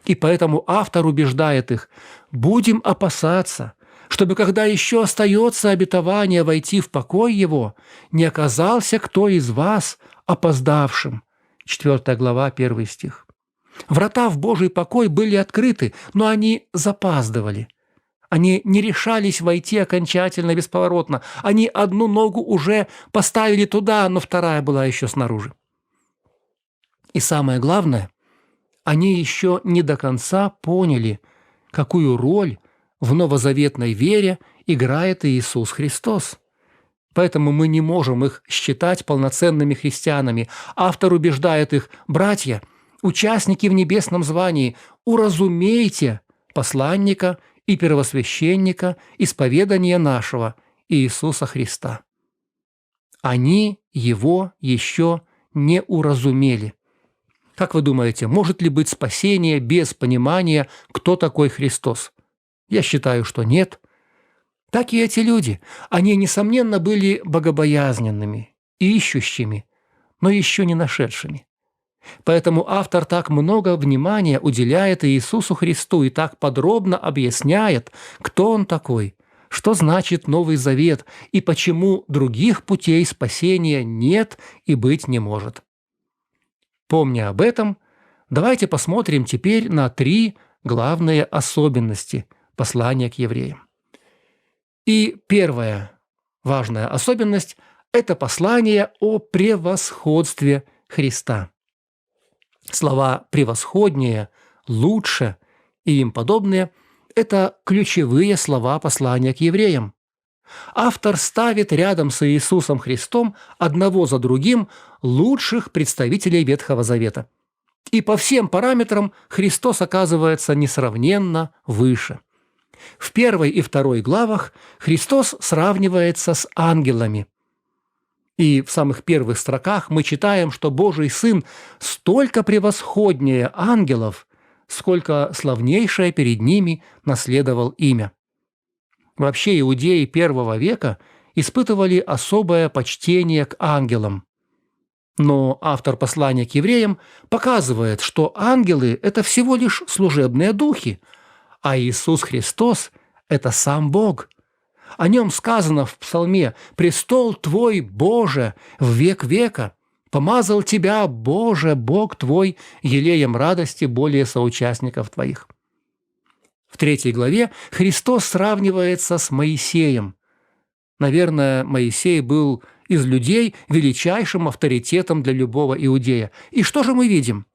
И поэтому автор убеждает их: «Будем опасаться, чтобы, когда еще остается обетование войти в покой его, не оказался кто из вас опоздавшим». 4 глава, 1 стих. Врата в Божий покой были открыты, но они запаздывали. Они не решались войти окончательно, бесповоротно. Они одну ногу уже поставили туда, но вторая была еще снаружи. И самое главное, они еще не до конца поняли, какую роль в новозаветной вере играет Иисус Христос. Поэтому мы не можем их считать полноценными христианами. Автор убеждает их: «Братья, участники в небесном звании, уразумейте посланника и первосвященника исповедания нашего Иисуса Христа». Они его еще не уразумели. Как вы думаете, может ли быть спасение без понимания, кто такой Христос? Я считаю, что нет. Так и эти люди. Они, несомненно, были богобоязненными, ищущими, но еще не нашедшими. Поэтому автор так много внимания уделяет Иисусу Христу и так подробно объясняет, кто Он такой, что значит Новый Завет и почему других путей спасения нет и быть не может. Помня об этом, давайте посмотрим теперь на 3 главные особенности послания к евреям. И первая важная особенность – это послание о превосходстве Христа. Слова «превосходнее», «лучше» и им подобные – это ключевые слова послания к евреям. Автор ставит рядом с Иисусом Христом одного за другим лучших представителей Ветхого Завета. И по всем параметрам Христос оказывается несравненно выше. В 1 и 2 главах Христос сравнивается с ангелами. И в самых первых строках мы читаем, что Божий Сын столько превосходнее ангелов, сколько славнейшее перед ними наследовал имя. Вообще иудеи первого века испытывали особое почтение к ангелам. Но автор послания к евреям показывает, что ангелы – это всего лишь служебные духи, а Иисус Христос – это сам Бог. О нем сказано в Псалме: «Престол Твой, Боже, в век века, помазал Тебя, Боже, Бог Твой, елеем радости более соучастников Твоих». В 3 главе Христос сравнивается с Моисеем. Наверное, Моисей был из людей величайшим авторитетом для любого иудея. И что же мы видим?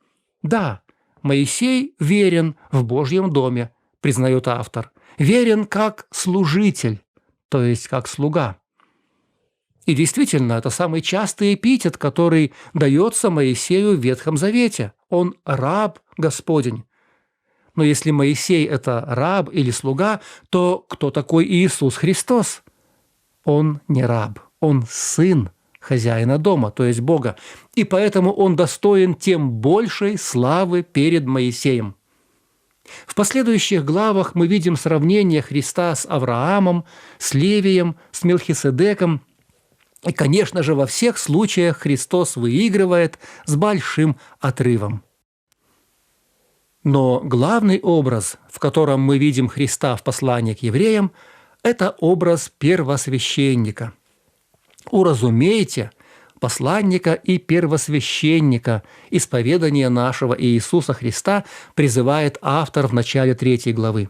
Да, Моисей верен в Божьем доме, признает автор. Верен как служитель, то есть как слуга. И действительно, это самый частый эпитет, который дается Моисею в Ветхом Завете. Он раб Господень. Но если Моисей – это раб или слуга, то кто такой Иисус Христос? Он не раб, он сын хозяина дома, то есть Бога. И поэтому он достоин тем большей славы перед Моисеем. В последующих главах мы видим сравнение Христа с Авраамом, с Левием, с Мелхиседеком. И, конечно же, во всех случаях Христос выигрывает с большим отрывом. Но главный образ, в котором мы видим Христа в послании к евреям, это образ первосвященника. Уразумейте посланника и первосвященника, исповедание нашего Иисуса Христа призывает автор в начале 3 главы.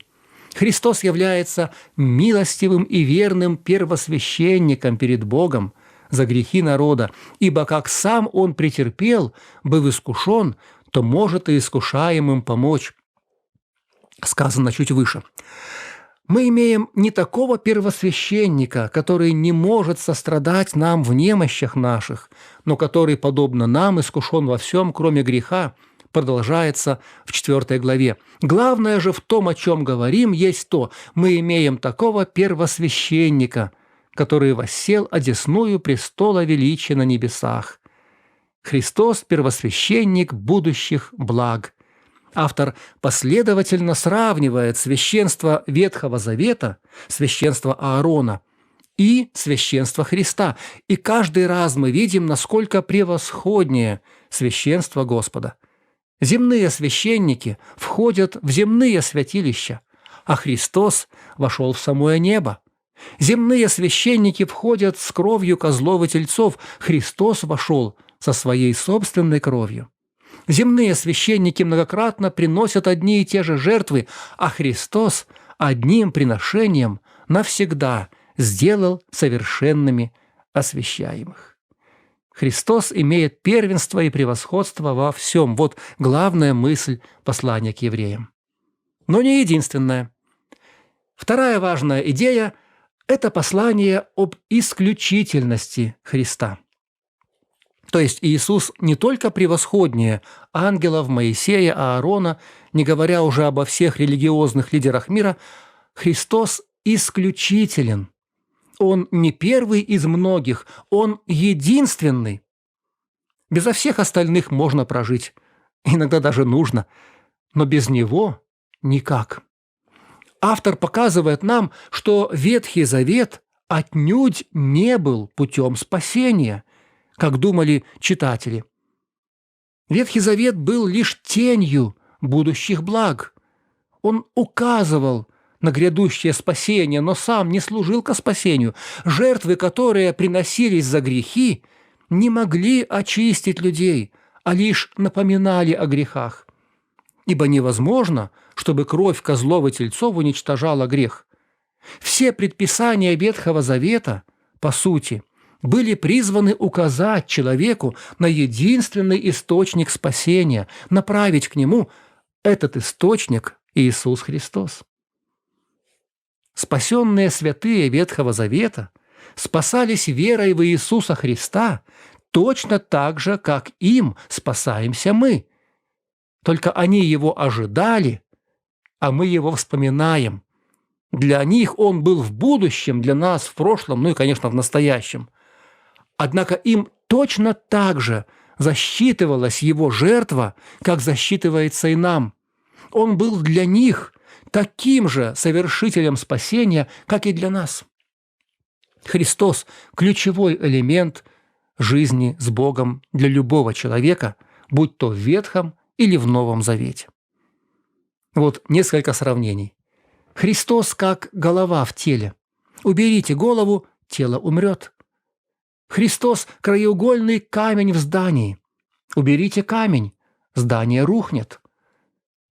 Христос является милостивым и верным первосвященником перед Богом за грехи народа, ибо как сам Он претерпел, быв искушен, то может и искушаемым помочь. Сказано чуть выше. Мы имеем не такого первосвященника, который не может сострадать нам в немощах наших, но который, подобно нам, искушен во всем, кроме греха, продолжается в 4 главе. Главное же в том, о чем говорим, есть то: мы имеем такого первосвященника, который воссел одесную престола величия на небесах. Христос – первосвященник будущих благ. Автор последовательно сравнивает священство Ветхого Завета, священство Аарона, и священство Христа. И каждый раз мы видим, насколько превосходнее священство Господа. Земные священники входят в земные святилища, а Христос вошел в самое небо. Земные священники входят с кровью козлов и тельцов, Христос вошел со своей собственной кровью. Земные священники многократно приносят одни и те же жертвы, а Христос одним приношением навсегда сделал совершенными освящаемых. Христос имеет первенство и превосходство во всем. Вот главная мысль послания к евреям. Но не единственная. Вторая важная идея – это послание об исключительности Христа. То есть Иисус не только превосходнее ангелов, Моисея, Аарона, не говоря уже обо всех религиозных лидерах мира, Христос исключителен. Он не первый из многих, Он единственный. Безо всех остальных можно прожить, иногда даже нужно, но без Него никак. Автор показывает нам, что Ветхий Завет отнюдь не был путем спасения, как думали читатели. Ветхий Завет был лишь тенью будущих благ. Он указывал на грядущее спасение, но сам не служил ко спасению. Жертвы, которые приносились за грехи, не могли очистить людей, а лишь напоминали о грехах. Ибо невозможно, чтобы кровь козлов и тельцов уничтожала грех. Все предписания Ветхого Завета, по сути, были призваны указать человеку на единственный источник спасения, направить к нему этот источник Иисус Христос. Спасенные святые Ветхого Завета спасались верой в Иисуса Христа точно так же, как им спасаемся мы. Только они Его ожидали, а мы Его вспоминаем. Для них Он был в будущем, для нас в прошлом, ну и, конечно, в настоящем. Однако им точно так же засчитывалась Его жертва, как засчитывается и нам. Он был для них таким же совершителем спасения, как и для нас. Христос – ключевой элемент жизни с Богом для любого человека, будь то в Ветхом или в Новом Завете. Вот несколько сравнений. Христос как голова в теле. Уберите голову, тело умрет. Христос – краеугольный камень в здании. Уберите камень, здание рухнет.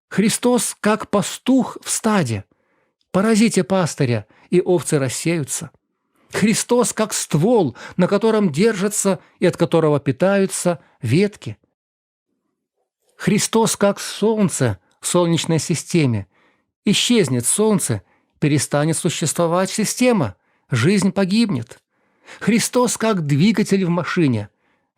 Христос как пастух в стаде. Поразите пастыря, и овцы рассеются. Христос как ствол, на котором держатся и от которого питаются ветки. Христос как солнце в Солнечной системе. Исчезнет солнце, перестанет существовать система, жизнь погибнет. Христос как двигатель в машине.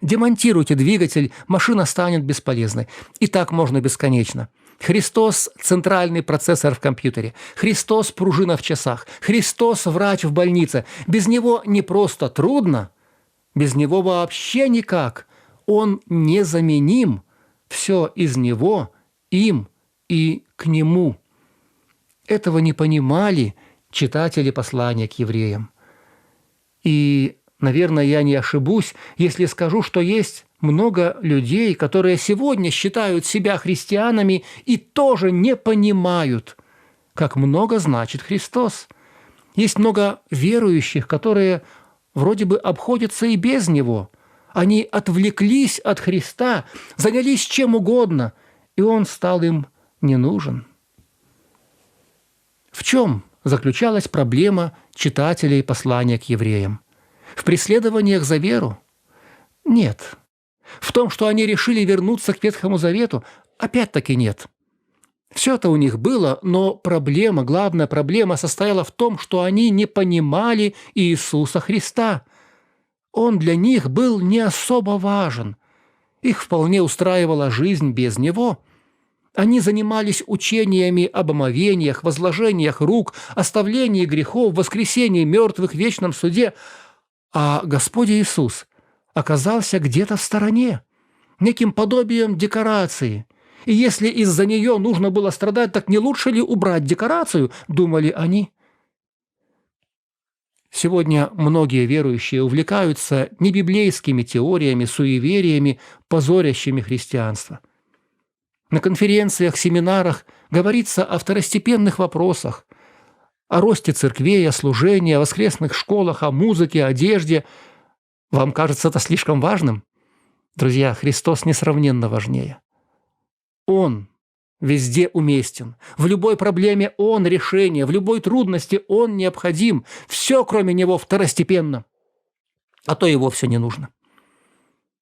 Демонтируйте двигатель, машина станет бесполезной. И так можно бесконечно. Христос – центральный процессор в компьютере. Христос – пружина в часах. Христос – врач в больнице. Без Него не просто трудно, без Него вообще никак. Он незаменим. Все из Него, им и к Нему. Этого не понимали читатели послания к евреям. И, наверное, я не ошибусь, если скажу, что есть много людей, которые сегодня считают себя христианами и тоже не понимают, как много значит Христос. Есть много верующих, которые вроде бы обходятся и без Него. Они отвлеклись от Христа, занялись чем угодно, и Он стал им не нужен. В чем заключалась проблема читателей послания к евреям? В преследованиях за веру? Нет. В том, что они решили вернуться к Ветхому Завету? Опять-таки нет. Все это у них было, но главная проблема состояла в том, что они не понимали Иисуса Христа. Он для них был не особо важен. Их вполне устраивала жизнь без Него. Они занимались учениями об омовениях, возложениях рук, оставлении грехов, воскресении мертвых, вечном суде. А Господь Иисус оказался где-то в стороне, неким подобием декорации. И если из-за нее нужно было страдать, так не лучше ли убрать декорацию, думали они. Сегодня многие верующие увлекаются небиблейскими теориями, суевериями, позорящими христианство. На конференциях, семинарах говорится о второстепенных вопросах, о росте церквей, о служении, о воскресных школах, о музыке, о одежде. Вам кажется это слишком важным? Друзья, Христос несравненно важнее. Он везде уместен. В любой проблеме Он решение, в любой трудности Он необходим. Все, кроме Него, второстепенно. А то и вовсе не нужно.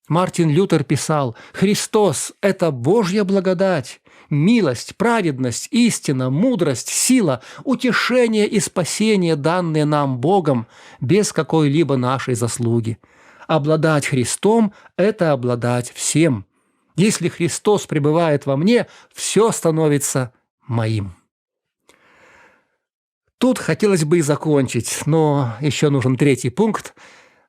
Мартин Лютер писал: «Христос – это Божья благодать, милость, праведность, истина, мудрость, сила, утешение и спасение, данные нам Богом без какой-либо нашей заслуги. Обладать Христом – это обладать всем. Если Христос пребывает во мне, все становится моим». Тут хотелось бы и закончить, но еще нужен третий пункт.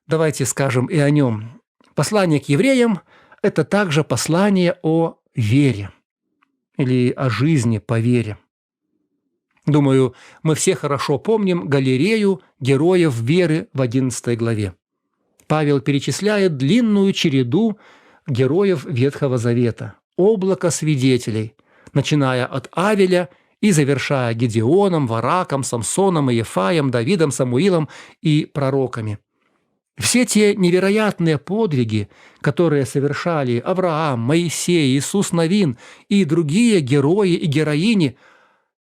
Давайте скажем и о нем. Послание к евреям – это также послание о вере или о жизни по вере. Думаю, мы все хорошо помним галерею героев веры в 11 главе. Павел перечисляет длинную череду героев Ветхого Завета, облако свидетелей, начиная от Авеля и завершая Гедеоном, Вараком, Самсоном, Иефаем, Давидом, Самуилом и пророками. Все те невероятные подвиги, которые совершали Авраам, Моисей, Иисус Навин и другие герои и героини,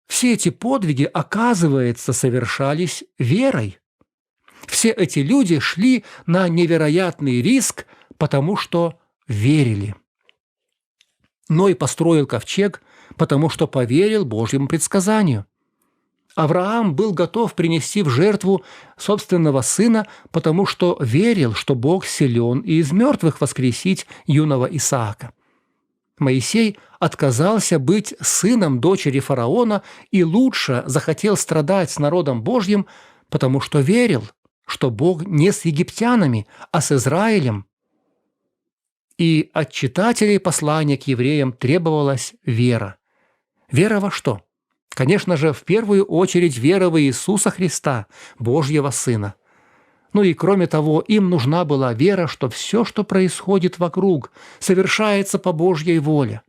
все эти подвиги, оказывается, совершались верой. Все эти люди шли на невероятный риск, потому что верили. Ной построил ковчег, потому что поверил Божьему предсказанию. Авраам был готов принести в жертву собственного сына, потому что верил, что Бог силен и из мертвых воскресить юного Исаака. Моисей отказался быть сыном дочери фараона и лучше захотел страдать с народом Божьим, потому что верил, что Бог не с египтянами, а с Израилем. И от читателей послания к евреям требовалась вера. Вера во что? Конечно же, в первую очередь вера в Иисуса Христа, Божьего Сына. Ну и кроме того, им нужна была вера, что все, что происходит вокруг, совершается по Божьей воле.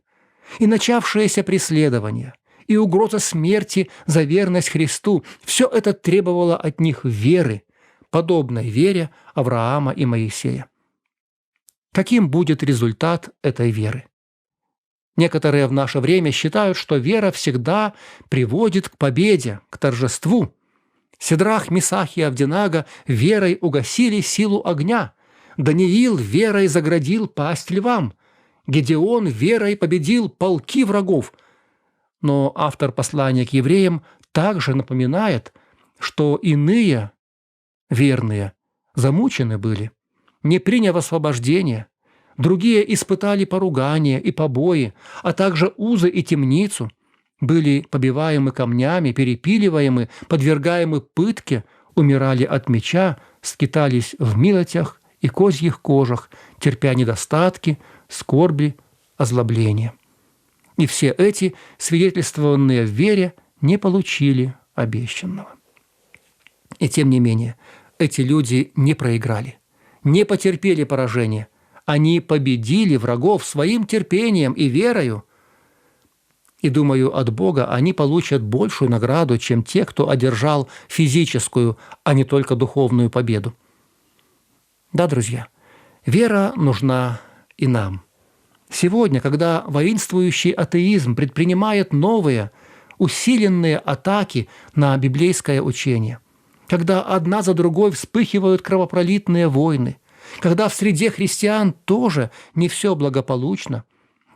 И начавшееся преследование, и угроза смерти за верность Христу – все это требовало от них веры, подобной вере Авраама и Моисея. Каким будет результат этой веры? Некоторые в наше время считают, что вера всегда приводит к победе, к торжеству. Сидрах, Месах и Авденаго верой угасили силу огня. Даниил верой заградил пасть львам. Гедеон верой победил полки врагов. Но автор послания к евреям также напоминает, что иные верные замучены были, не приняв освобождения. Другие испытали поругания и побои, а также узы и темницу, были побиваемы камнями, перепиливаемы, подвергаемы пытке, умирали от меча, скитались в милотях и козьих кожах, терпя недостатки, скорби, озлобления. И все эти, свидетельствованные в вере, не получили обещанного. И тем не менее, эти люди не проиграли, не потерпели поражения. Они победили врагов своим терпением и верою. И, думаю, от Бога они получат большую награду, чем те, кто одержал физическую, а не только духовную победу. Да, друзья, вера нужна и нам. Сегодня, когда воинствующий атеизм предпринимает новые, усиленные атаки на библейское учение, когда одна за другой вспыхивают кровопролитные войны, когда в среде христиан тоже не все благополучно,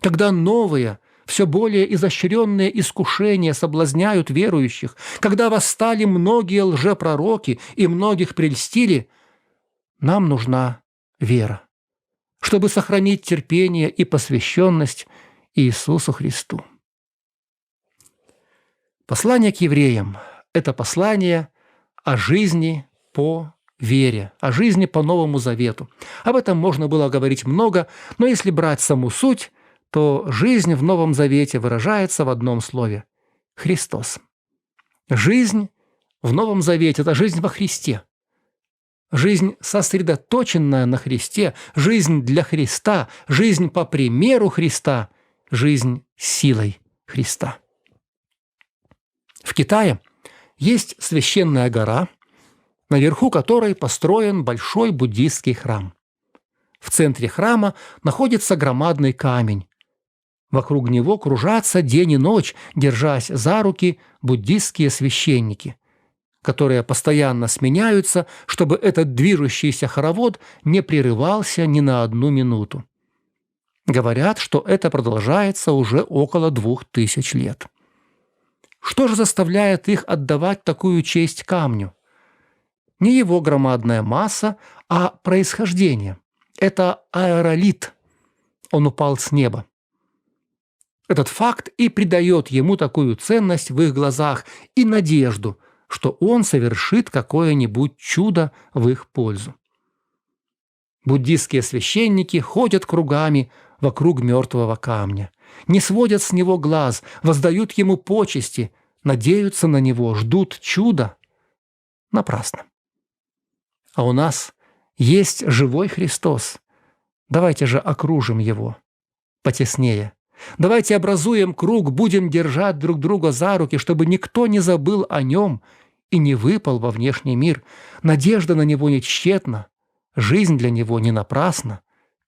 когда новые, все более изощренные искушения соблазняют верующих, когда восстали многие лжепророки и многих прельстили, нам нужна вера, чтобы сохранить терпение и посвященность Иисусу Христу. Послание к евреям – это послание о жизни по вере, о жизни по Новому Завету. Об этом можно было говорить много, но если брать саму суть, то жизнь в Новом Завете выражается в одном слове – Христос. Жизнь в Новом Завете – это жизнь во Христе. Жизнь, сосредоточенная на Христе, жизнь для Христа, жизнь по примеру Христа, жизнь силой Христа. В Китае есть священная гора, наверху которой построен большой буддийский храм. В центре храма находится громадный камень. Вокруг него кружатся день и ночь, держась за руки, буддийские священники, которые постоянно сменяются, чтобы этот движущийся хоровод не прерывался ни на одну минуту. Говорят, что это продолжается уже около 2000 лет. Что же заставляет их отдавать такую честь камню? Не его громадная масса, а происхождение. Это аэролит. Он упал с неба. Этот факт и придает ему такую ценность в их глазах и надежду, что он совершит какое-нибудь чудо в их пользу. Буддийские священники ходят кругами вокруг мертвого камня, не сводят с него глаз, воздают ему почести, надеются на него, ждут чуда. Напрасно. А у нас есть живой Христос. Давайте же окружим его потеснее. Давайте образуем круг, будем держать друг друга за руки, чтобы никто не забыл о нем и не выпал во внешний мир. Надежда на него не тщетна, жизнь для него не напрасна,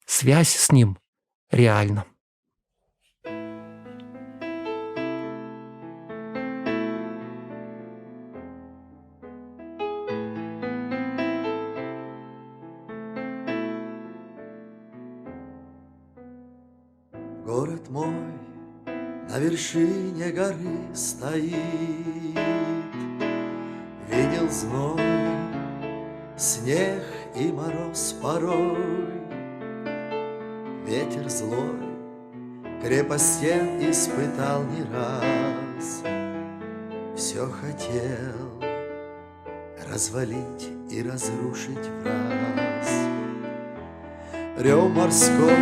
связь с ним реальна. Город мой на вершине горы стоит, видел зной, снег и мороз порой, ветер злой, крепость стен испытал не раз, все хотел развалить и разрушить враз. Рев морской,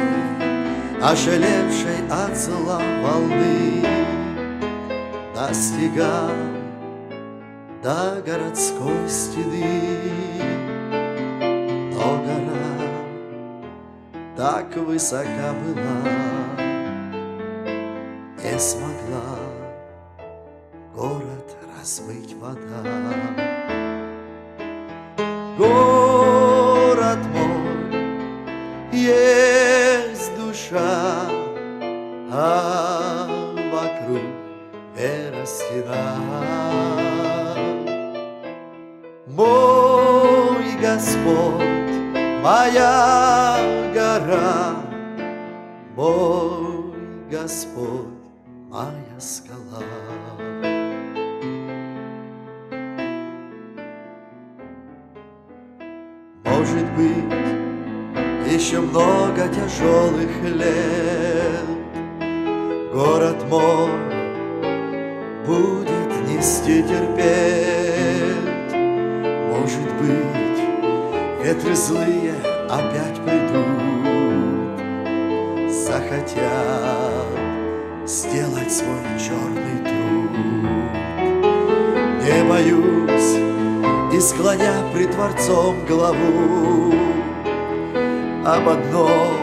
ошалевшей от зла волны, достигал до городской стены. Но гора так высока была, не смогла город размыть вода. Город мой, есть душа, а вокруг вера стена. Мой Господь, моя гора, мой Господь, моя скала. Может быть, еще много тяжелых лет город мой будет нести терпеть. Может быть, ветры злые опять придут, захотят сделать свой черный труд. Не боюсь и склоня пред Творцом голову, об одном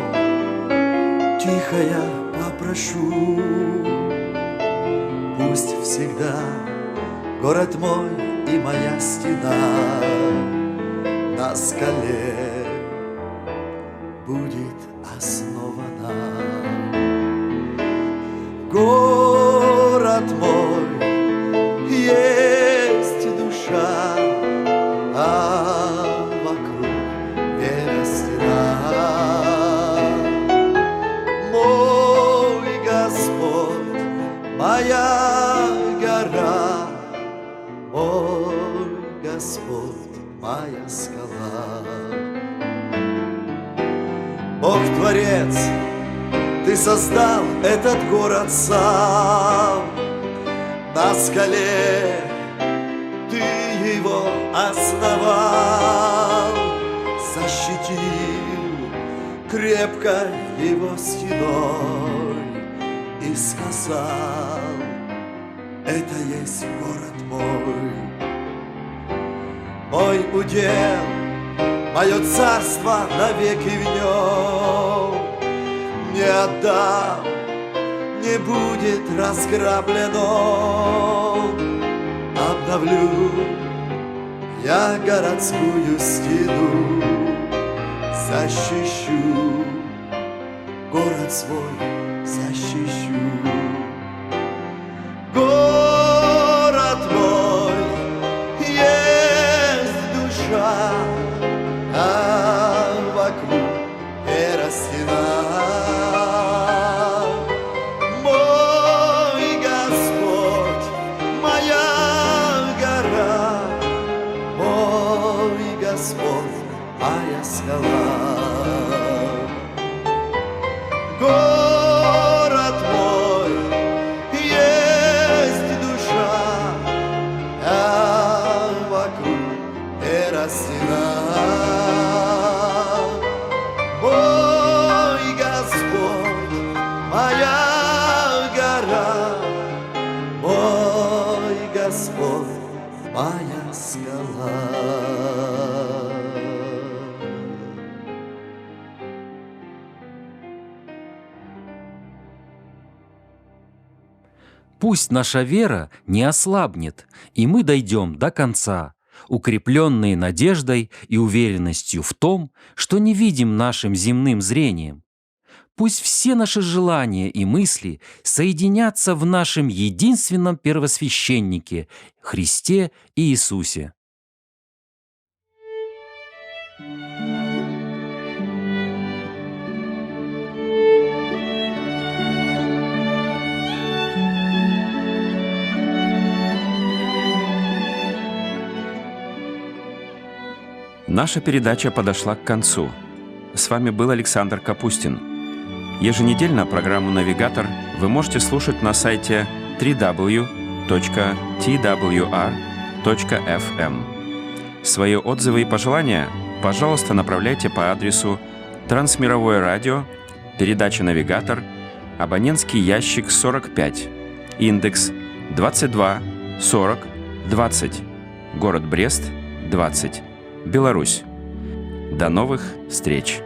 тихо я попрошу: пусть всегда город мой и моя стена на скале будет основана. Город мой, есть душа, а вокруг вера стена. Мой Господь, моя гора, мой Господь, моя скала. Бог Творец, Ты создал этот город сам, на скале Ты его основал, защитил крепко его стеной и сказал: это есть город мой. Мой удел, мое царство навеки в нем, не отдам, не будет разграблено. Обновлю я городскую стену, защищу город свой, защищу. Город мой, есть душа, а вокруг вера стена. Мой Господь, моя гора, мой Господь, моя скала. Город мой, есть душа, а вокруг вера стена. Мой Пусть наша вера не ослабнет, и мы дойдем до конца, укрепленные надеждой и уверенностью в том, что не видим нашим земным зрением. Пусть все наши желания и мысли соединятся в нашем единственном первосвященнике – Христе и Иисусе. Наша передача подошла к концу. С вами был Александр Капустин. Еженедельно программу «Навигатор» вы можете слушать на сайте www.twr.fm. Свои отзывы и пожелания, пожалуйста, направляйте по адресу Трансмировое радио, передача «Навигатор», абонентский ящик 45, индекс 22 40 20, город Брест, 20, Беларусь. До новых встреч!